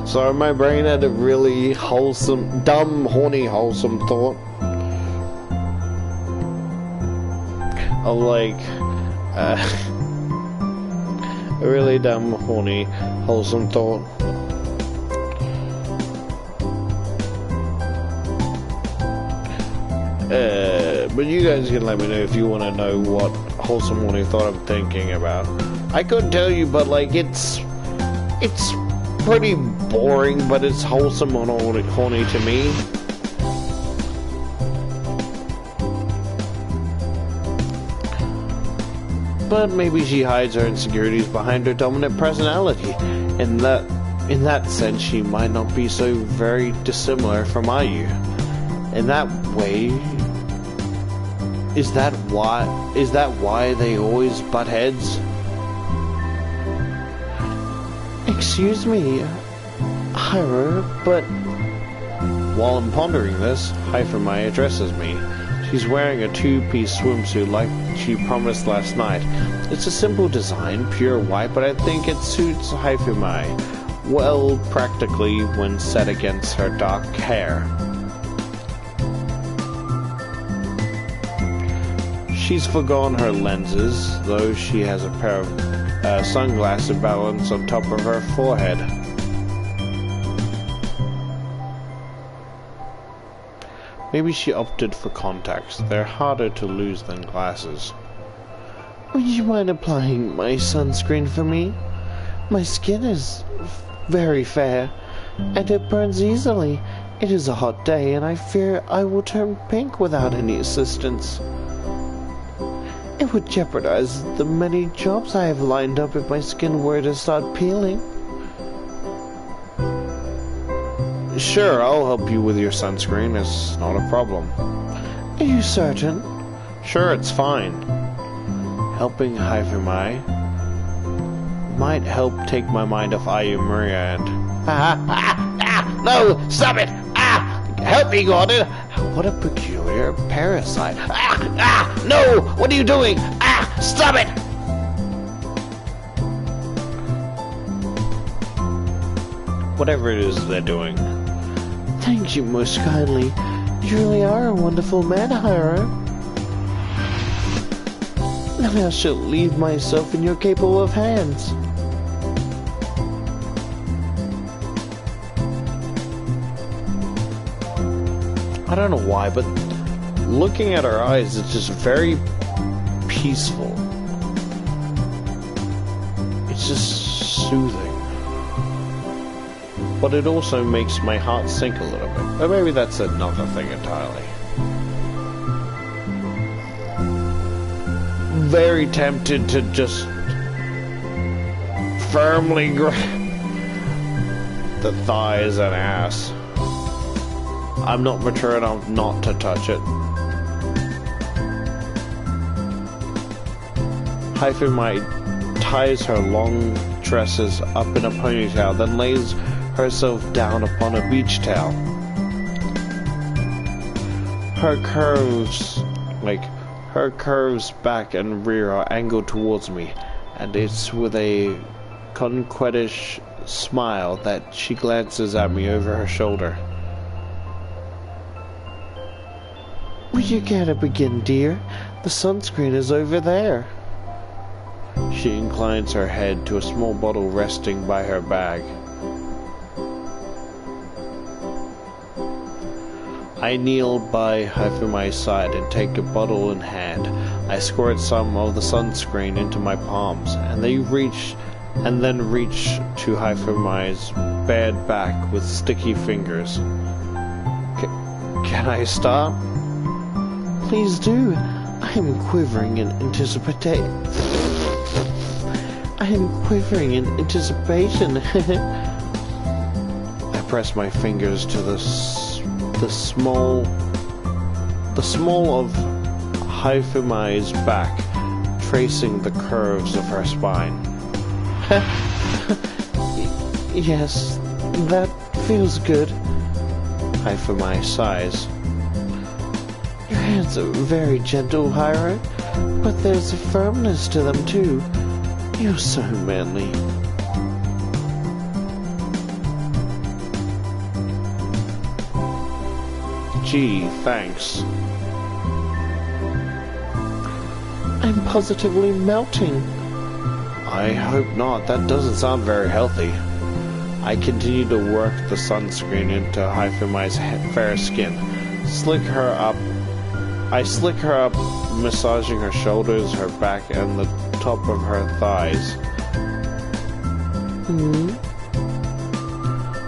So my brain had a really wholesome, dumb, horny, wholesome thought. Of like, a really dumb, horny, wholesome thought. But you guys can let me know if you want to know what wholesome, horny thought I'm thinking about. I couldn't tell you, but like, it's pretty boring, but it's wholesome and horny to me. But maybe she hides her insecurities behind her dominant personality. In that sense, she might not be so very dissimilar from Ayu. In that way, is that why they always butt heads? Excuse me, Hyra, but... While I'm pondering this, Hyphamai addresses me. She's wearing a two-piece swimsuit like she promised last night. It's a simple design, pure white, but I think it suits Hyphamai well practically when set against her dark hair. She's forgone her lenses, though she has a pair of sunglasses balanced on top of her forehead. Maybe she opted for contacts. They're harder to lose than glasses. Would you mind applying my sunscreen for me? My skin is very fair, and it burns easily. It is a hot day, and I fear I will turn pink without any assistance. It would jeopardize the many jobs I have lined up if my skin were to start peeling. Sure, I'll help you with your sunscreen. It's not a problem. Are you certain? Sure, it's fine. Helping Hyphamai might help take my mind off Ayu Maria and... No! Stop it! Help me, Gordon! What a peculiar parasite. No! What are you doing? Stop it! Whatever it is they're doing. Thank you most kindly. You really are a wonderful man, Hyra. then I shall leave myself in your capable of hands. I don't know why, but looking at her eyes is just very peaceful. It's just soothing. But it also makes my heart sink a little bit. Or maybe that's another thing entirely. Very tempted to just firmly grab the thighs and ass. I'm not mature enough not to touch it. Haifumi ties her long tresses up in a ponytail, then lays herself down upon a beach towel. Her curves back and rear are angled towards me, and it's with a coquettish smile that she glances at me over her shoulder. Will you care to begin, dear? The sunscreen is over there. She inclines her head to a small bottle resting by her bag. I kneel by Haifumi's side and take a bottle in hand. I squirt some of the sunscreen into my palms, and then reach to Haifumi's bared back with sticky fingers. Can I stop? Please do. I am quivering in anticipation. I press my fingers to the small of Haifumi's back, tracing the curves of her spine. Yes, that feels good. Haifumi sighs. Your hands are very gentle, Haira, but there's a firmness to them too. You're so manly. Gee, thanks. I'm positively melting. I hope not. That doesn't sound very healthy. I continue to work the sunscreen into Haifumi's fair skin. I slick her up, massaging her shoulders, her back, and the top of her thighs.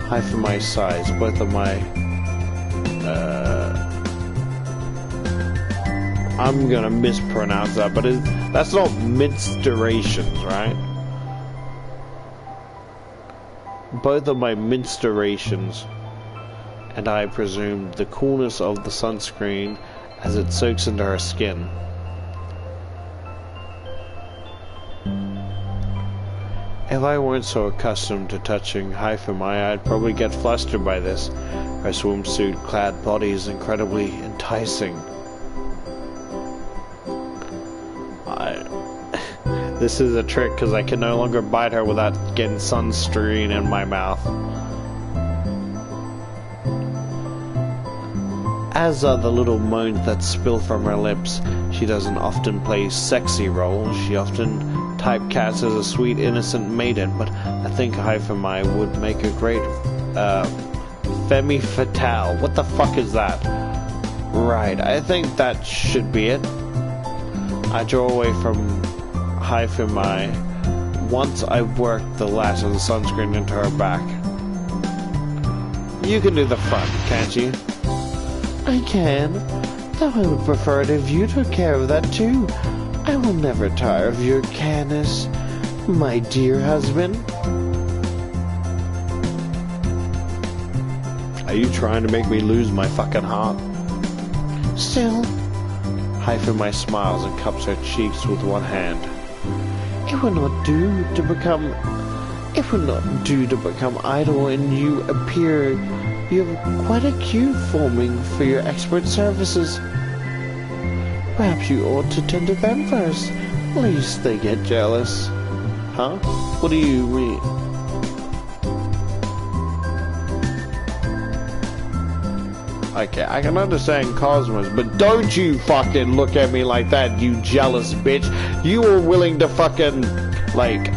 Haifumi sighs. Both of my I'm gonna mispronounce that, but that's not menstruations, right? Both of my menstruations, and I presume the coolness of the sunscreen as it soaks into her skin. If I weren't so accustomed to touching Haifumi, I'd probably get flustered by this. Her swimsuit-clad body is incredibly enticing. This is a trick because I can no longer bite her without getting sunscreen in my mouth. As are the little moans that spill from her lips. She doesn't often play sexy roles. She often typecast as a sweet, innocent maiden, but I think Haifumi would make a great femme fatale. What the fuck is that? Right, I think that should be it. I draw away from Haifumi once I've worked the last of the sunscreen into her back. You can do the front, can't you? I can, though I would prefer it if you took care of that too. I will never tire of your careness, my dear husband. Are you trying to make me lose my fucking heart? Still, Haifumi smiles and cups her cheeks with one hand. It would not do to become idle, and you appear you have quite a queue forming for your expert services. Perhaps you ought to tend to them first, lest they get jealous. Huh? What do you mean? Okay, I can understand Cosmos, but don't you fucking look at me like that, you jealous bitch. You were willing to fucking, like,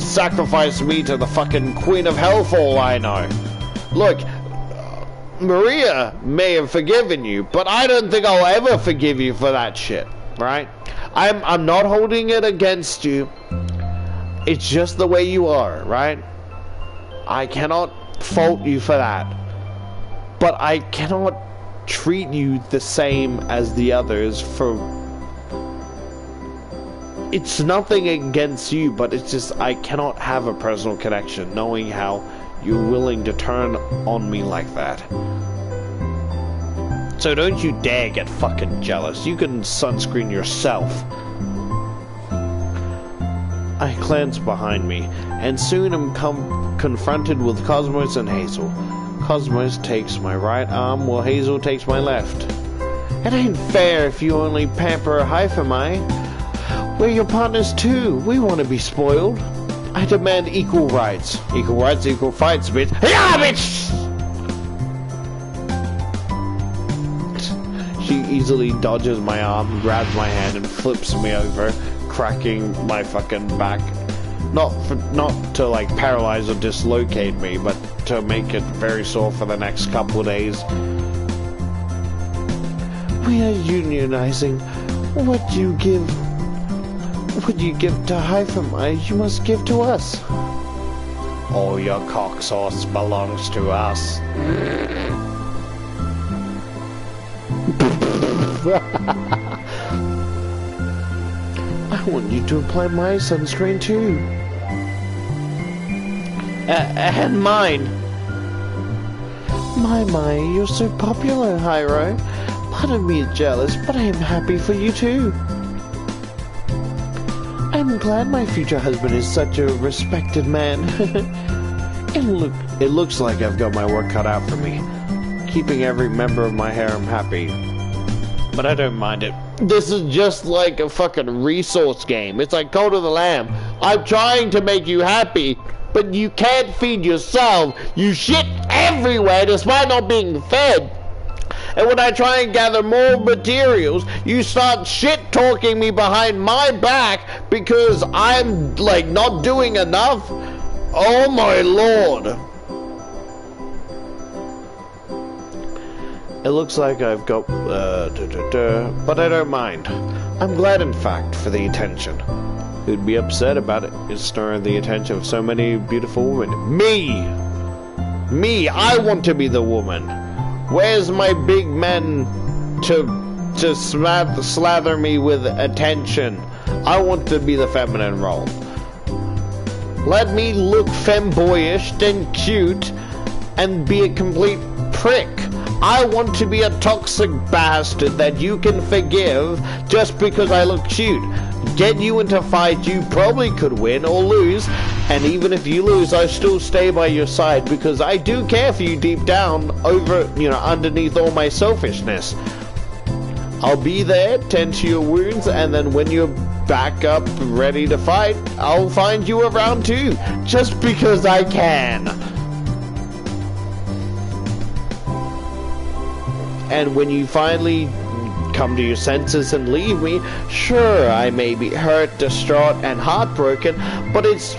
sacrifice me to the fucking Queen of Hell for all I know. Look, Maria may have forgiven you, but I don't think I'll ever forgive you for that shit, right? I'm not holding it against you. It's just the way you are, right? I cannot fault you for that. But I cannot treat you the same as the others for... It's nothing against you, but it's just I cannot have a personal connection knowing how you're willing to turn on me like that. So don't you dare get fucking jealous. You can sunscreen yourself. I glance behind me, and soon am confronted with Cosmos and Hazel. Cosmos takes my right arm while Hazel takes my left. It ain't fair if you only pamper a Hyphamai. We're your partners too. We want to be spoiled. I demand equal rights. Equal rights, equal fights, bitch. Yeah, bitch! She easily dodges my arm, grabs my hand, and flips me over, cracking my fucking back. Not to like paralyze or dislocate me, but to make it very sore for the next couple of days. We are unionizing. What you give to Hyphamai, you must give to us. All your cock sauce belongs to us. I want you to apply my sunscreen too. And mine. My, you're so popular, Hyro. Part of me is jealous, but I am happy for you too. I'm glad my future husband is such a respected man. It looks like I've got my work cut out for me. Keeping every member of my harem happy. But I don't mind it. This is just like a fucking resource game. It's like Cult of the Lamb. I'm trying to make you happy, but you can't feed yourself. You shit everywhere despite not being fed. And when I try and gather more materials, you start shit-talking me behind my back because I'm, like, not doing enough? Oh my lord. It looks like I've got, but I don't mind. I'm glad, in fact, for the attention. Who'd be upset about it is stirring the attention of so many beautiful women. Me! Me! I want to be the woman! Where's my big men to slather me with attention? I want to be the feminine role. Let me look femboyish, then cute, and be a complete prick. I want to be a toxic bastard that you can forgive just because I look cute. Get you into a fight you probably could win or lose, and even if you lose, I still stay by your side because I do care for you deep down, underneath all my selfishness. I'll be there, tend to your wounds, and then when you're back up, ready to fight, I'll find you around too, just because I can. And when you finally come to your senses and leave me, sure, I may be hurt, distraught, and heartbroken, but it's,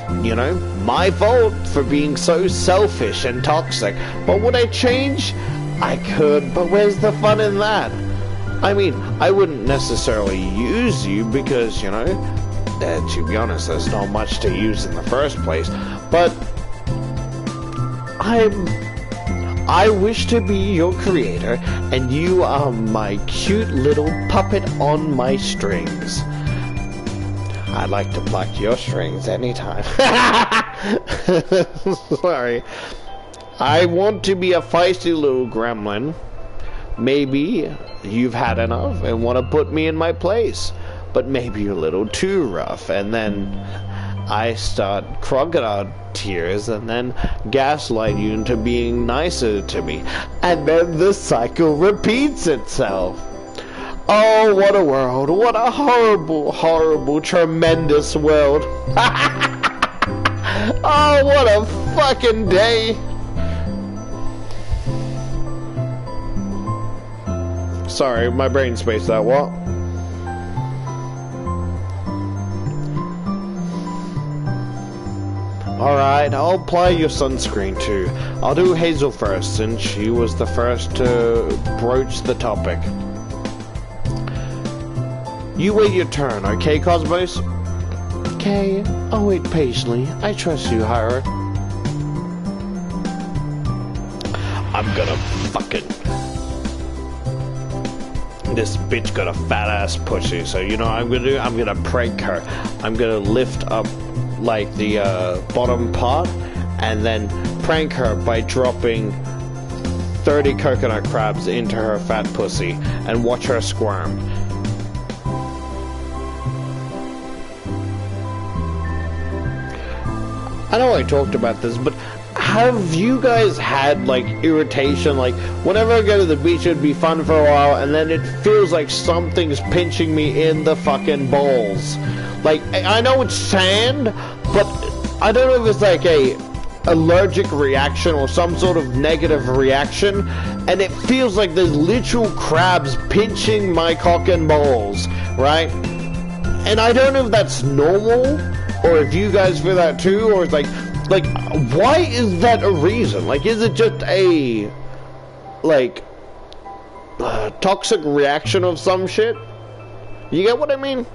my fault for being so selfish and toxic. But would I change? I could, but where's the fun in that? I mean, I wouldn't necessarily use you because, to be honest, there's not much to use in the first place, but I wish to be your creator, and you are my cute little puppet on my strings. I'd like to pluck your strings anytime. Sorry. I want to be a feisty little gremlin. Maybe you've had enough and want to put me in my place, but maybe you're a little too rough, and then I start crocodile tears and then gaslight you into being nicer to me, and then the cycle repeats itself. Oh, what a world. What a horrible, horrible, tremendous world. Oh, what a fucking day. Sorry, my brain spaced out. What? Alright, I'll apply your sunscreen too. I'll do Hazel first, since she was the first to broach the topic. You wait your turn, okay, Cosmos? Okay, I'll wait patiently. I trust you, Hira. I'm gonna fucking... This bitch got a fat ass pussy, so you know what I'm gonna do? I'm gonna prank her. I'm gonna lift up like the bottom part and then prank her by dropping 30 coconut crabs into her fat pussy and watch her squirm. I know I talked about this, but have you guys had like irritation? Like whenever I go to the beach, it'd be fun for a while, and then it feels like something's pinching me in the fucking balls. Like I know it's sand, but I don't know if it's like a allergic reaction or some sort of negative reaction, and it feels like there's literal crabs pinching my cock and balls, right? And I don't know if that's normal, or if you guys feel that too, or it's like, why is that a reason? Like, is it just a, like, toxic reaction of some shit? You get what I mean?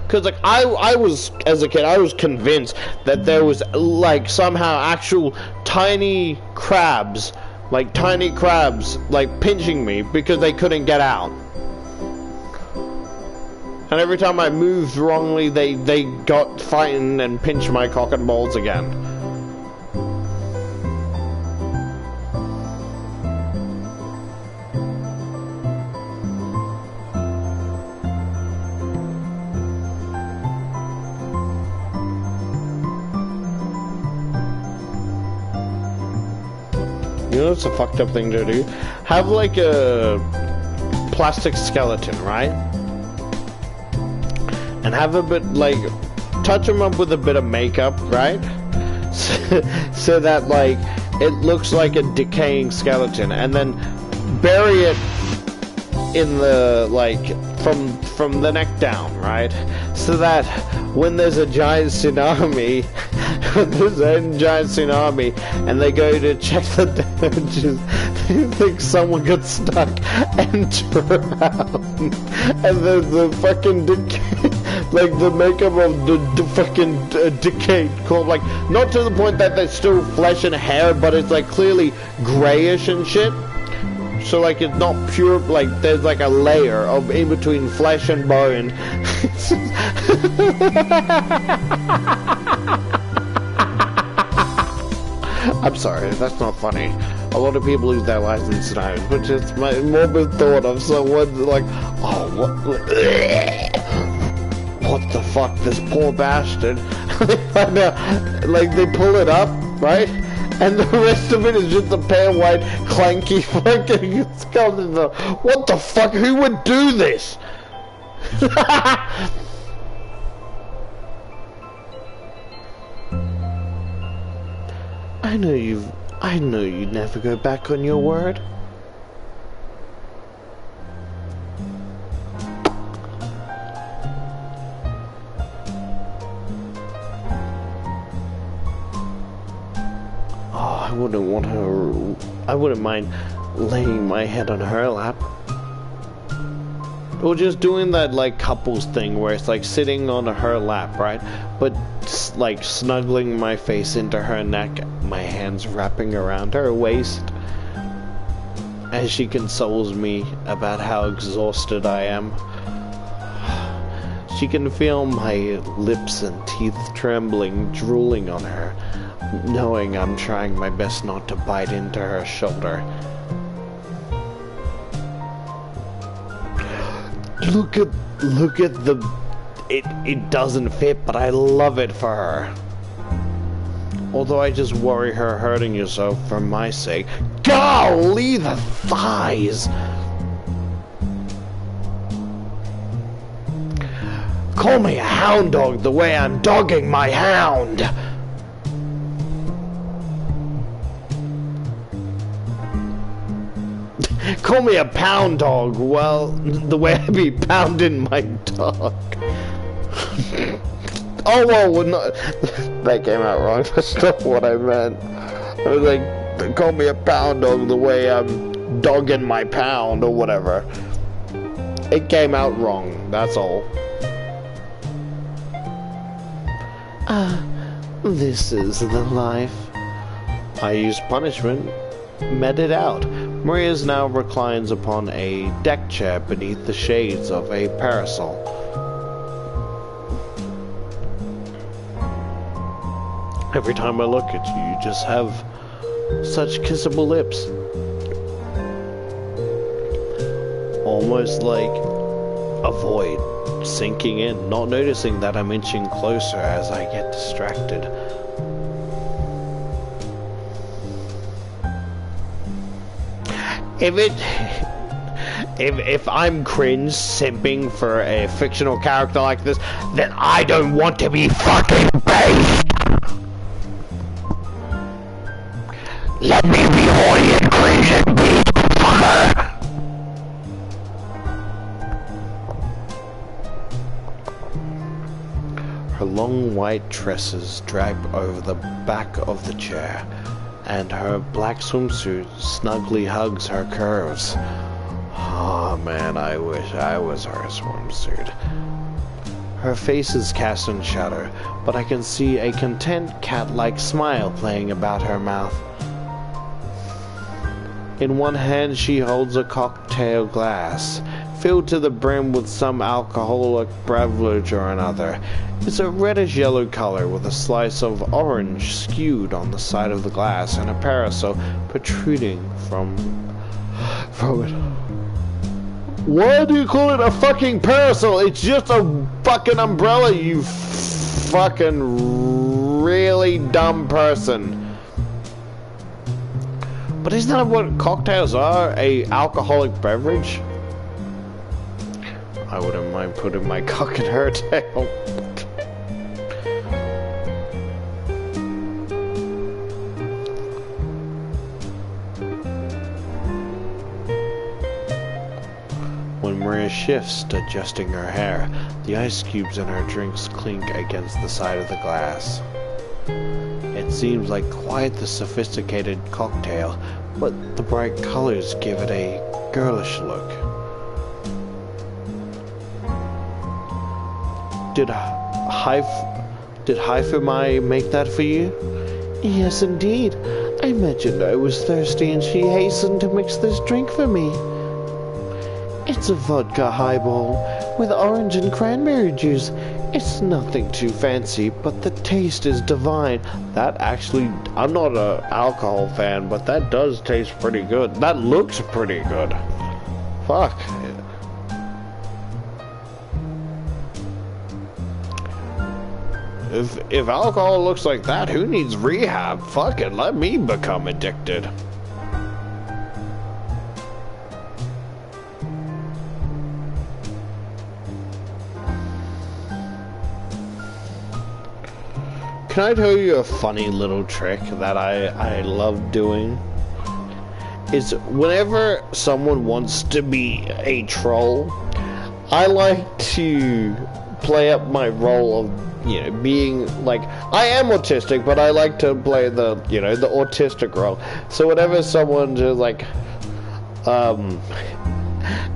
Because, like, I was, as a kid, I was convinced that there was, like, somehow actual tiny crabs, like, pinching me because they couldn't get out. And every time I moved wrongly, they got fighting and pinched my cock and balls again. You know what's a fucked up thing to do? Have like a plastic skeleton, right? And have a bit, like, touch them up with a bit of makeup, right? So that, like, it looks like a decaying skeleton, and then bury it in the, like, from the neck down, right? So that when there's a giant tsunami, and they go to check the damages, they think someone got stuck and drowned, and there's the fucking like the makeup of the fucking decayed corpse, like not to the point that there's still flesh and hair, but it's like clearly grayish and shit. So like it's not pure, like there's like a layer of in between flesh and bone. I'm sorry, that's not funny. A lot of people lose their lives in tsunamis, which is my morbid thought of someone like, oh, what the fuck, this poor bastard. Like they pull it up, right? And the rest of it is just a pale white, clanky fucking skeleton. What the fuck? Who would do this? I know you'd never go back on your word. Oh, I wouldn't mind laying my head on her lap. Or just doing that, like, couples thing where it's, like, sitting on her lap, right? But, like, snuggling my face into her neck, my hands wrapping around her waist, as she consoles me about how exhausted I am. She can feel my lips and teeth trembling, drooling on her, knowing I'm trying my best not to bite into her shoulder. Look at the... It doesn't fit, but I love it for her. Although I just worry her hurting yourself for my sake. Golly, the thighs! Call me a hound dog the way I'm dogging my hound! Call me a pound dog. Well, the way I be pounding my dog. Oh, well, not, that came out wrong. That's not what I meant. I was like, call me a pound dog the way I'm dogging my pound or whatever. It came out wrong, that's all. This is the life. I used punishment, met it out. Maria's now reclines upon a deck chair beneath the shades of a parasol. Every time I look at you, you just have such kissable lips. Almost like a void sinking in, not noticing that I'm inching closer as I get distracted. If I'm cringe simping for a fictional character like this, then I don't want to be fucking based. Let me be horny and cringe and be fucker. Her long white tresses drap over the back of the chair, and her black swimsuit snugly hugs her curves. Oh man, I wish I was her swimsuit. Her face is cast in shadow, but I can see a content cat-like smile playing about her mouth. In one hand she holds a cocktail glass, filled to the brim with some alcoholic beverage or another. It's a reddish-yellow color with a slice of orange skewed on the side of the glass and a parasol protruding from it. Why do you call it a fucking parasol? It's just a fucking umbrella, you fucking really dumb person. But isn't that what cocktails are? A alcoholic beverage? I wouldn't mind putting my cock in her tail. When Maria shifts, adjusting her hair, the ice cubes in her drinks clink against the side of the glass. It seems like quite the sophisticated cocktail, but the bright colors give it a girlish look. Did Haifumai make that for you? Yes, indeed. I mentioned I was thirsty and she hastened to mix this drink for me. It's a vodka highball with orange and cranberry juice. It's nothing too fancy, but the taste is divine. That actually, I'm not an alcohol fan, but that does taste pretty good. That looks pretty good. Fuck. If alcohol looks like that, who needs rehab? Fuck it, let me become addicted. Can I tell you a funny little trick that I love doing? Is whenever someone wants to be a troll, I like to play up my role of, you know, being like, I am autistic, but I like to play the, you know, the autistic role. So whenever someone just like,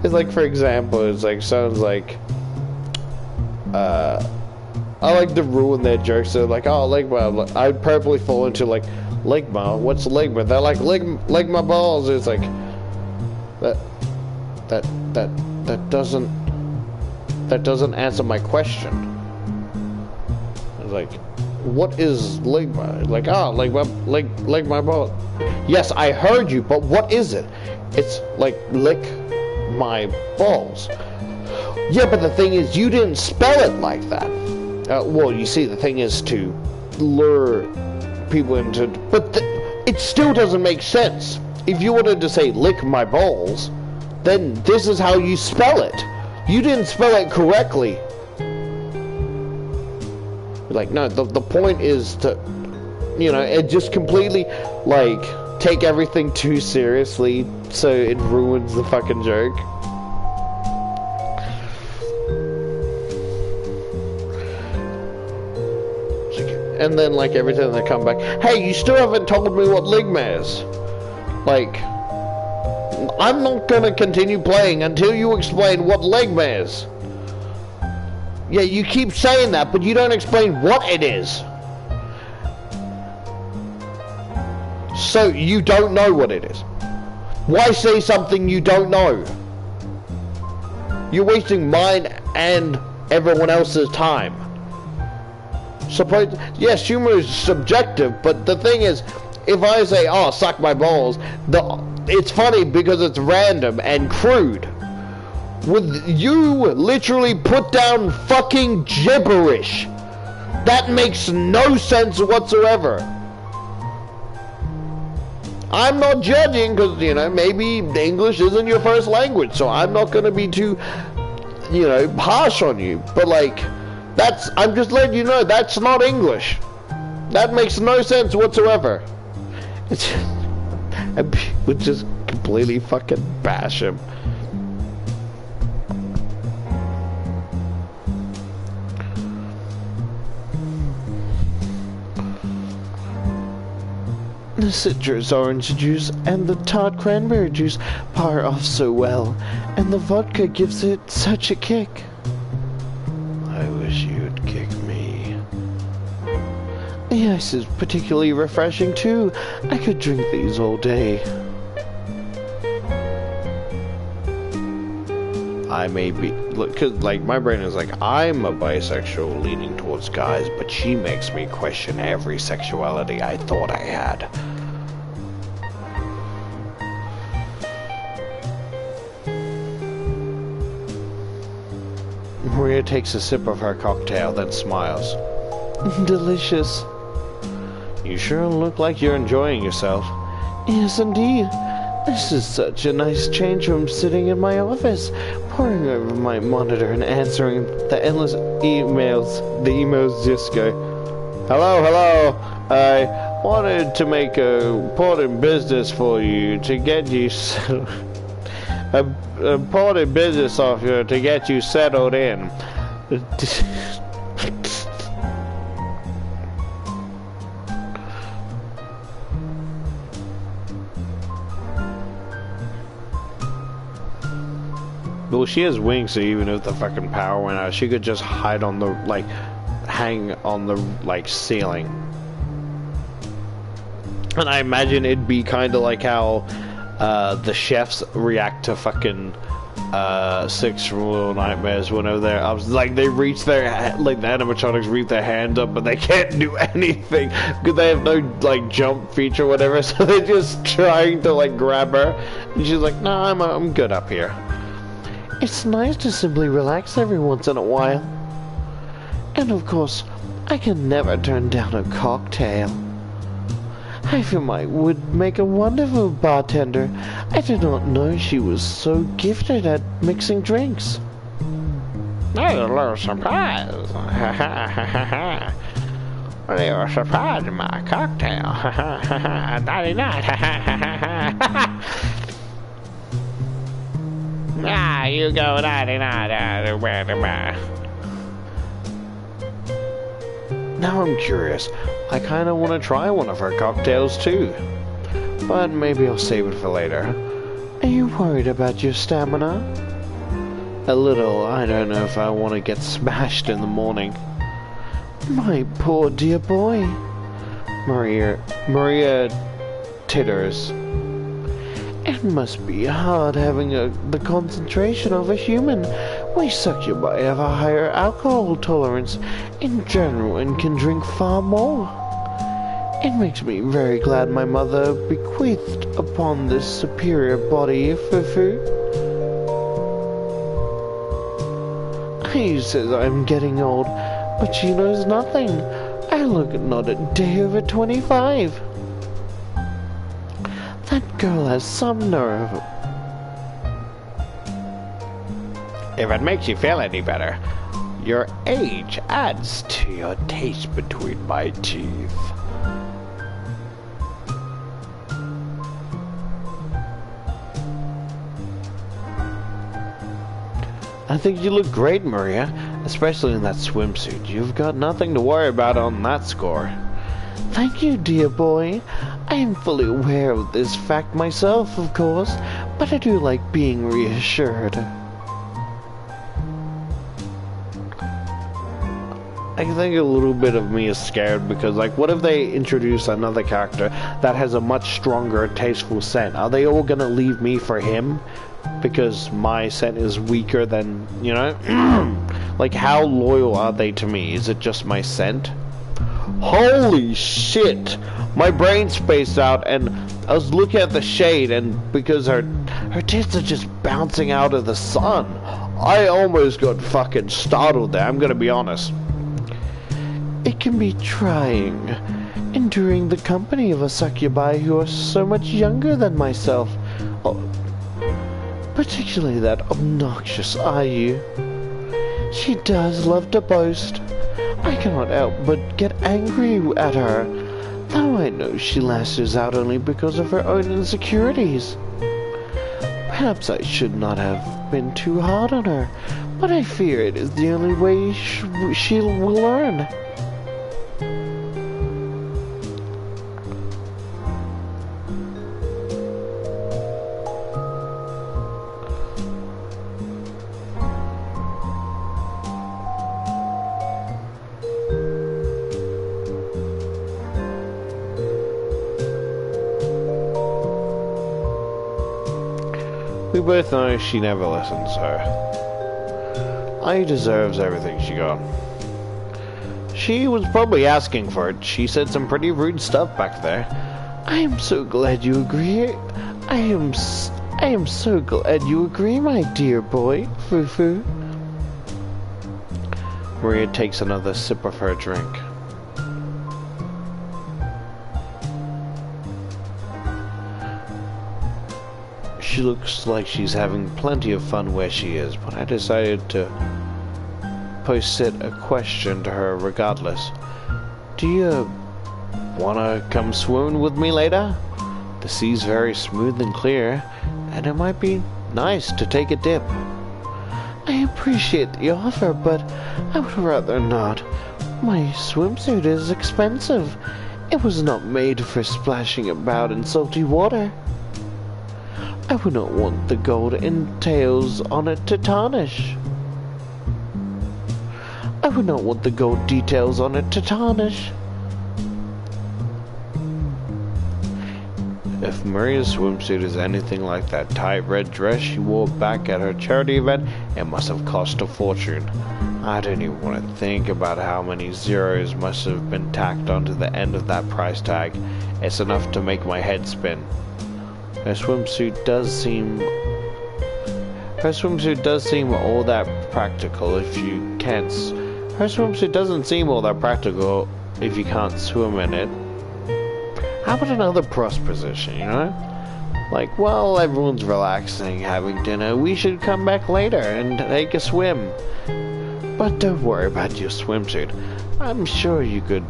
it's like, for example, it's like, sounds like, I like to ruin their jokes. They're like, oh, ligma. I purposely fall into like, ligma. What's ligma? They're like, ligma balls. It's like, that doesn't answer my question. It's like, what is ligma? Like, ah, like my ball. Yes, I heard you, but what is it? It's like lick my balls. Yeah, but the thing is, you didn't spell it like that. Well, you see, the thing is to lure people into... But it still doesn't make sense. If you wanted to say, lick my balls, then this is how you spell it. You didn't spell it correctly. Like, no, the point is to... You know, it just completely, like... take everything too seriously, so it ruins the fucking joke. And then, like, every time they come back, hey, you still haven't told me what Ligma is. Like, I'm not gonna continue playing until you explain what Ligma is. Yeah, you keep saying that, but you don't explain what it is. So, you don't know what it is. Why say something you don't know? You're wasting mine and everyone else's time. Yes, humor is subjective, but the thing is, if I say, oh, suck my balls, it's funny because it's random and crude. With you literally put down fucking gibberish. That makes no sense whatsoever. I'm not judging because, you know, maybe English isn't your first language, so I'm not going to be too, you know, harsh on you. But, like, I'm just letting you know, that's not English. That makes no sense whatsoever. I would just completely fucking bash him. The citrus orange juice and the tart cranberry juice pair off so well, and the vodka gives it such a kick. I wish you'd kick me. The ice is particularly refreshing too. I could drink these all day. I may be, look, cause like my brain is like, I'm a bisexual leaning towards guys, but she makes me question every sexuality I thought I had. Maria takes a sip of her cocktail, then smiles. Delicious. You sure look like you're enjoying yourself. Yes, indeed. This is such a nice change from sitting in my office, poring over my monitor and answering the endless emails. The emails just go, hello, I wanted to make a important business for you to get you a important business offer to get you settled in. Well, she has wings, so even if the fucking power went out, she could just hide on the, like, hang on the, like, ceiling. And I imagine it'd be kind of like how the chefs react to fucking Six from Little Nightmares whenever they're, I was like, they reach their, like, the animatronics reach their hand up, but they can't do anything because they have no, like, jump feature or whatever, so they're just trying to, like, grab her, and she's like, no, I'm good up here. It's nice to simply relax every once in a while. And of course, I can never turn down a cocktail. I feel I would make a wonderful bartender. I did not know she was so gifted at mixing drinks. That's a little surprise. Well, you were surprised at my cocktail. 99. Ah, you go 99. Now I'm curious. I kind of want to try one of her cocktails too. But maybe I'll save it for later. Are you worried about your stamina? A little. I don't know if I want to get smashed in the morning. My poor dear boy. Maria titters. It must be hard having the concentration of a human. We succubi have a higher alcohol tolerance in general and can drink far more. It makes me very glad my mother bequeathed upon this superior body, Fufu. He says I'm getting old, but she knows nothing. I look not a day over 25. That girl has some nerve. If it makes you feel any better, your age adds to your taste between my teeth. I think you look great, Maria, especially in that swimsuit. You've got nothing to worry about on that score. Thank you, dear boy. I am fully aware of this fact myself, of course, but I do like being reassured. I think a little bit of me is scared because, like, what if they introduce another character that has a much stronger, tasteful scent? Are they all gonna leave me for him because my scent is weaker than, you know? Like, how loyal are they to me? Is it just my scent? Holy shit! My brain spaced out, and I was looking at the shade, and because her tits are just bouncing out of the sun, I almost got fucking startled there, I'm gonna be honest. It can be trying, enduring the company of a succubi who are so much younger than myself. Oh, particularly that obnoxious Ayu. She does love to boast. I cannot help but get angry at her, though I know she lashes out only because of her own insecurities. Perhaps I should not have been too hard on her, but I fear it is the only way she will learn. We both know she never listens, so Ayu deserves everything she got. She was probably asking for it. She said some pretty rude stuff back there. I am so glad you agree. I am so glad you agree, my dear boy, Fufu. Maria takes another sip of her drink. She looks like she's having plenty of fun where she is, but I decided to post-it a question to her regardless. Do you wanna come swimming with me later? The sea's very smooth and clear, and it might be nice to take a dip. I appreciate the offer, but I would rather not. My swimsuit is expensive. It was not made for splashing about in salty water. I would not want the gold details on it to tarnish. I would not want the gold details on it to tarnish. If Maria's swimsuit is anything like that tight red dress she wore back at her charity event, it must have cost a fortune. I don't even want to think about how many zeros must have been tacked onto the end of that price tag. It's enough to make my head spin. Her swimsuit does seem all that practical if you can't. Her swimsuit doesn't seem all that practical if you can't swim in it. How about another cross position, you know? Like, while everyone's relaxing, having dinner, we should come back later and take a swim. But don't worry about your swimsuit. I'm sure you could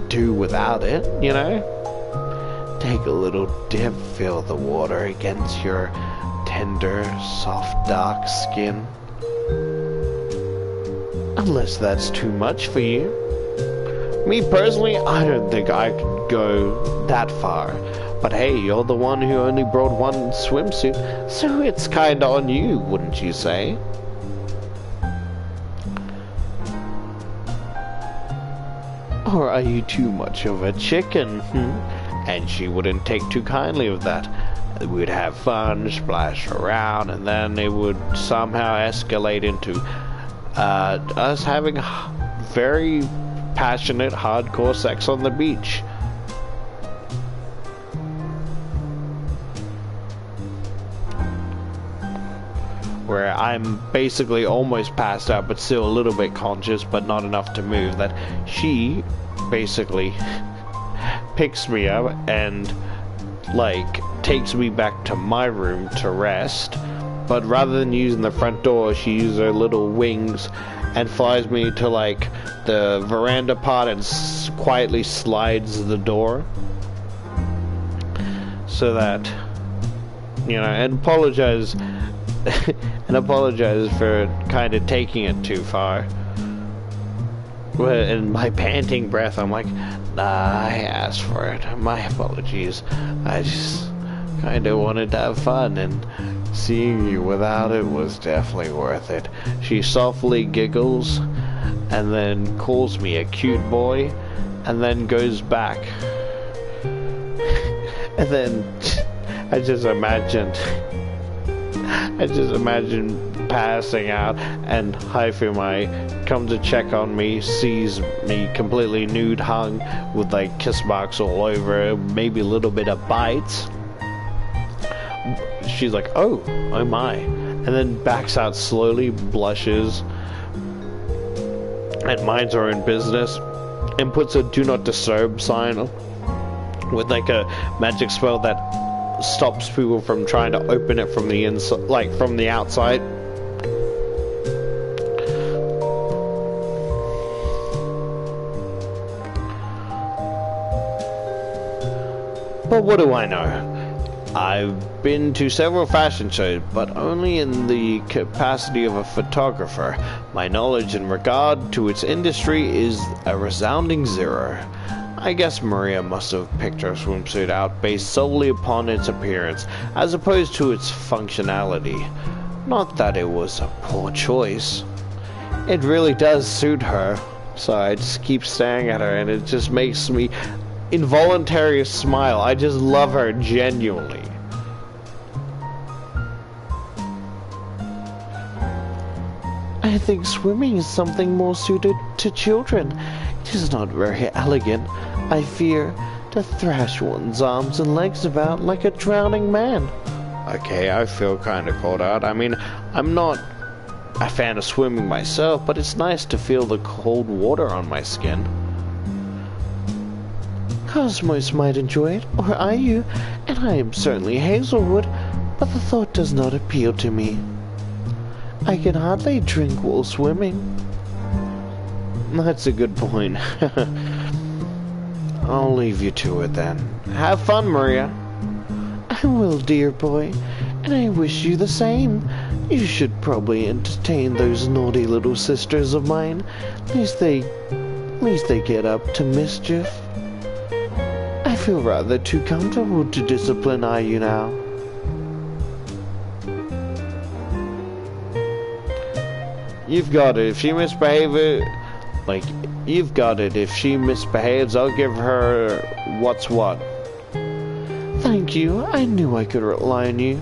do without it, you know? Take a little dip, feel the water against your tender, soft, dark skin. Unless that's too much for you. Me personally, I don't think I could go that far. But hey, you're the one who only brought one swimsuit, so it's kinda on you, wouldn't you say? Or are you too much of a chicken, And she wouldn't take too kindly of that. We'd have fun, splash around, and then it would somehow escalate into us having very passionate, hardcore sex on the beach. Where I'm basically almost passed out, but still a little bit conscious, but not enough to move. That she basically picks me up and like takes me back to my room to rest, but rather than using the front door, she uses her little wings and flies me to like the veranda part and quietly slides the door so that, you know, and apologize and apologized for kind of taking it too far. In my panting breath, I'm like, nah, I asked for it. My apologies. I just kind of wanted to have fun, and seeing you without it was definitely worth it. She softly giggles, and then calls me a cute boy, and then goes back. And then I just imagined passing out, and Haifumai comes to check on me, sees me completely nude, hung with like kiss marks all over, maybe a little bit of bites. She's like, oh my, and then backs out slowly, blushes, and minds her own business, and puts a do not disturb sign with like a magic spell that stops people from trying to open it from the inside, like from the outside. But what do I know? I've been to several fashion shows, but only in the capacity of a photographer. My knowledge in regard to its industry is a resounding zero. I guess Maria must have picked her swimsuit out based solely upon its appearance, as opposed to its functionality. Not that it was a poor choice. It really does suit her, so I just keep staring at her, and it just makes me involuntary smile. I just love her genuinely. I think swimming is something more suited to children. It is not very elegant. I fear to thrash one's arms and legs about like a drowning man. Okay, I feel kind of called out. I mean, I'm not a fan of swimming myself, but it's nice to feel the cold water on my skin. Cosmos might enjoy it, or IU, and I am certainly Hazelwood, but the thought does not appeal to me. I can hardly drink while swimming. That's a good point. I'll leave you to it then. Have fun, Maria. I will, dear boy, and I wish you the same. You should probably entertain those naughty little sisters of mine. At least they get up to mischief. I feel rather too comfortable to discipline IU now. You've got it. If she misbehaves, you've got it. If she misbehaves, I'll give her what's what. Thank you. I knew I could rely on you.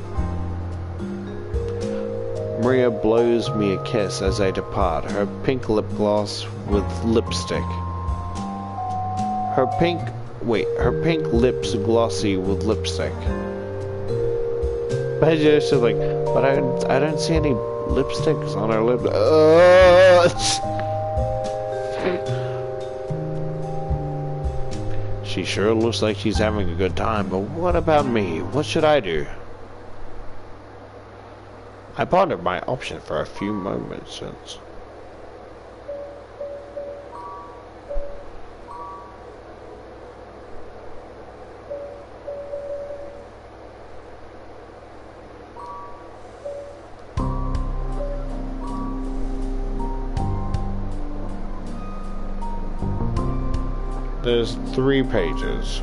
Maria blows me a kiss as I depart, her pink lip gloss with lipstick. Her pink lips glossy with lipstick. But I don't see any lipsticks on her lips. She sure looks like she's having a good time, but what about me? What should I do? I pondered my option for a few moments since. There's 3 pages.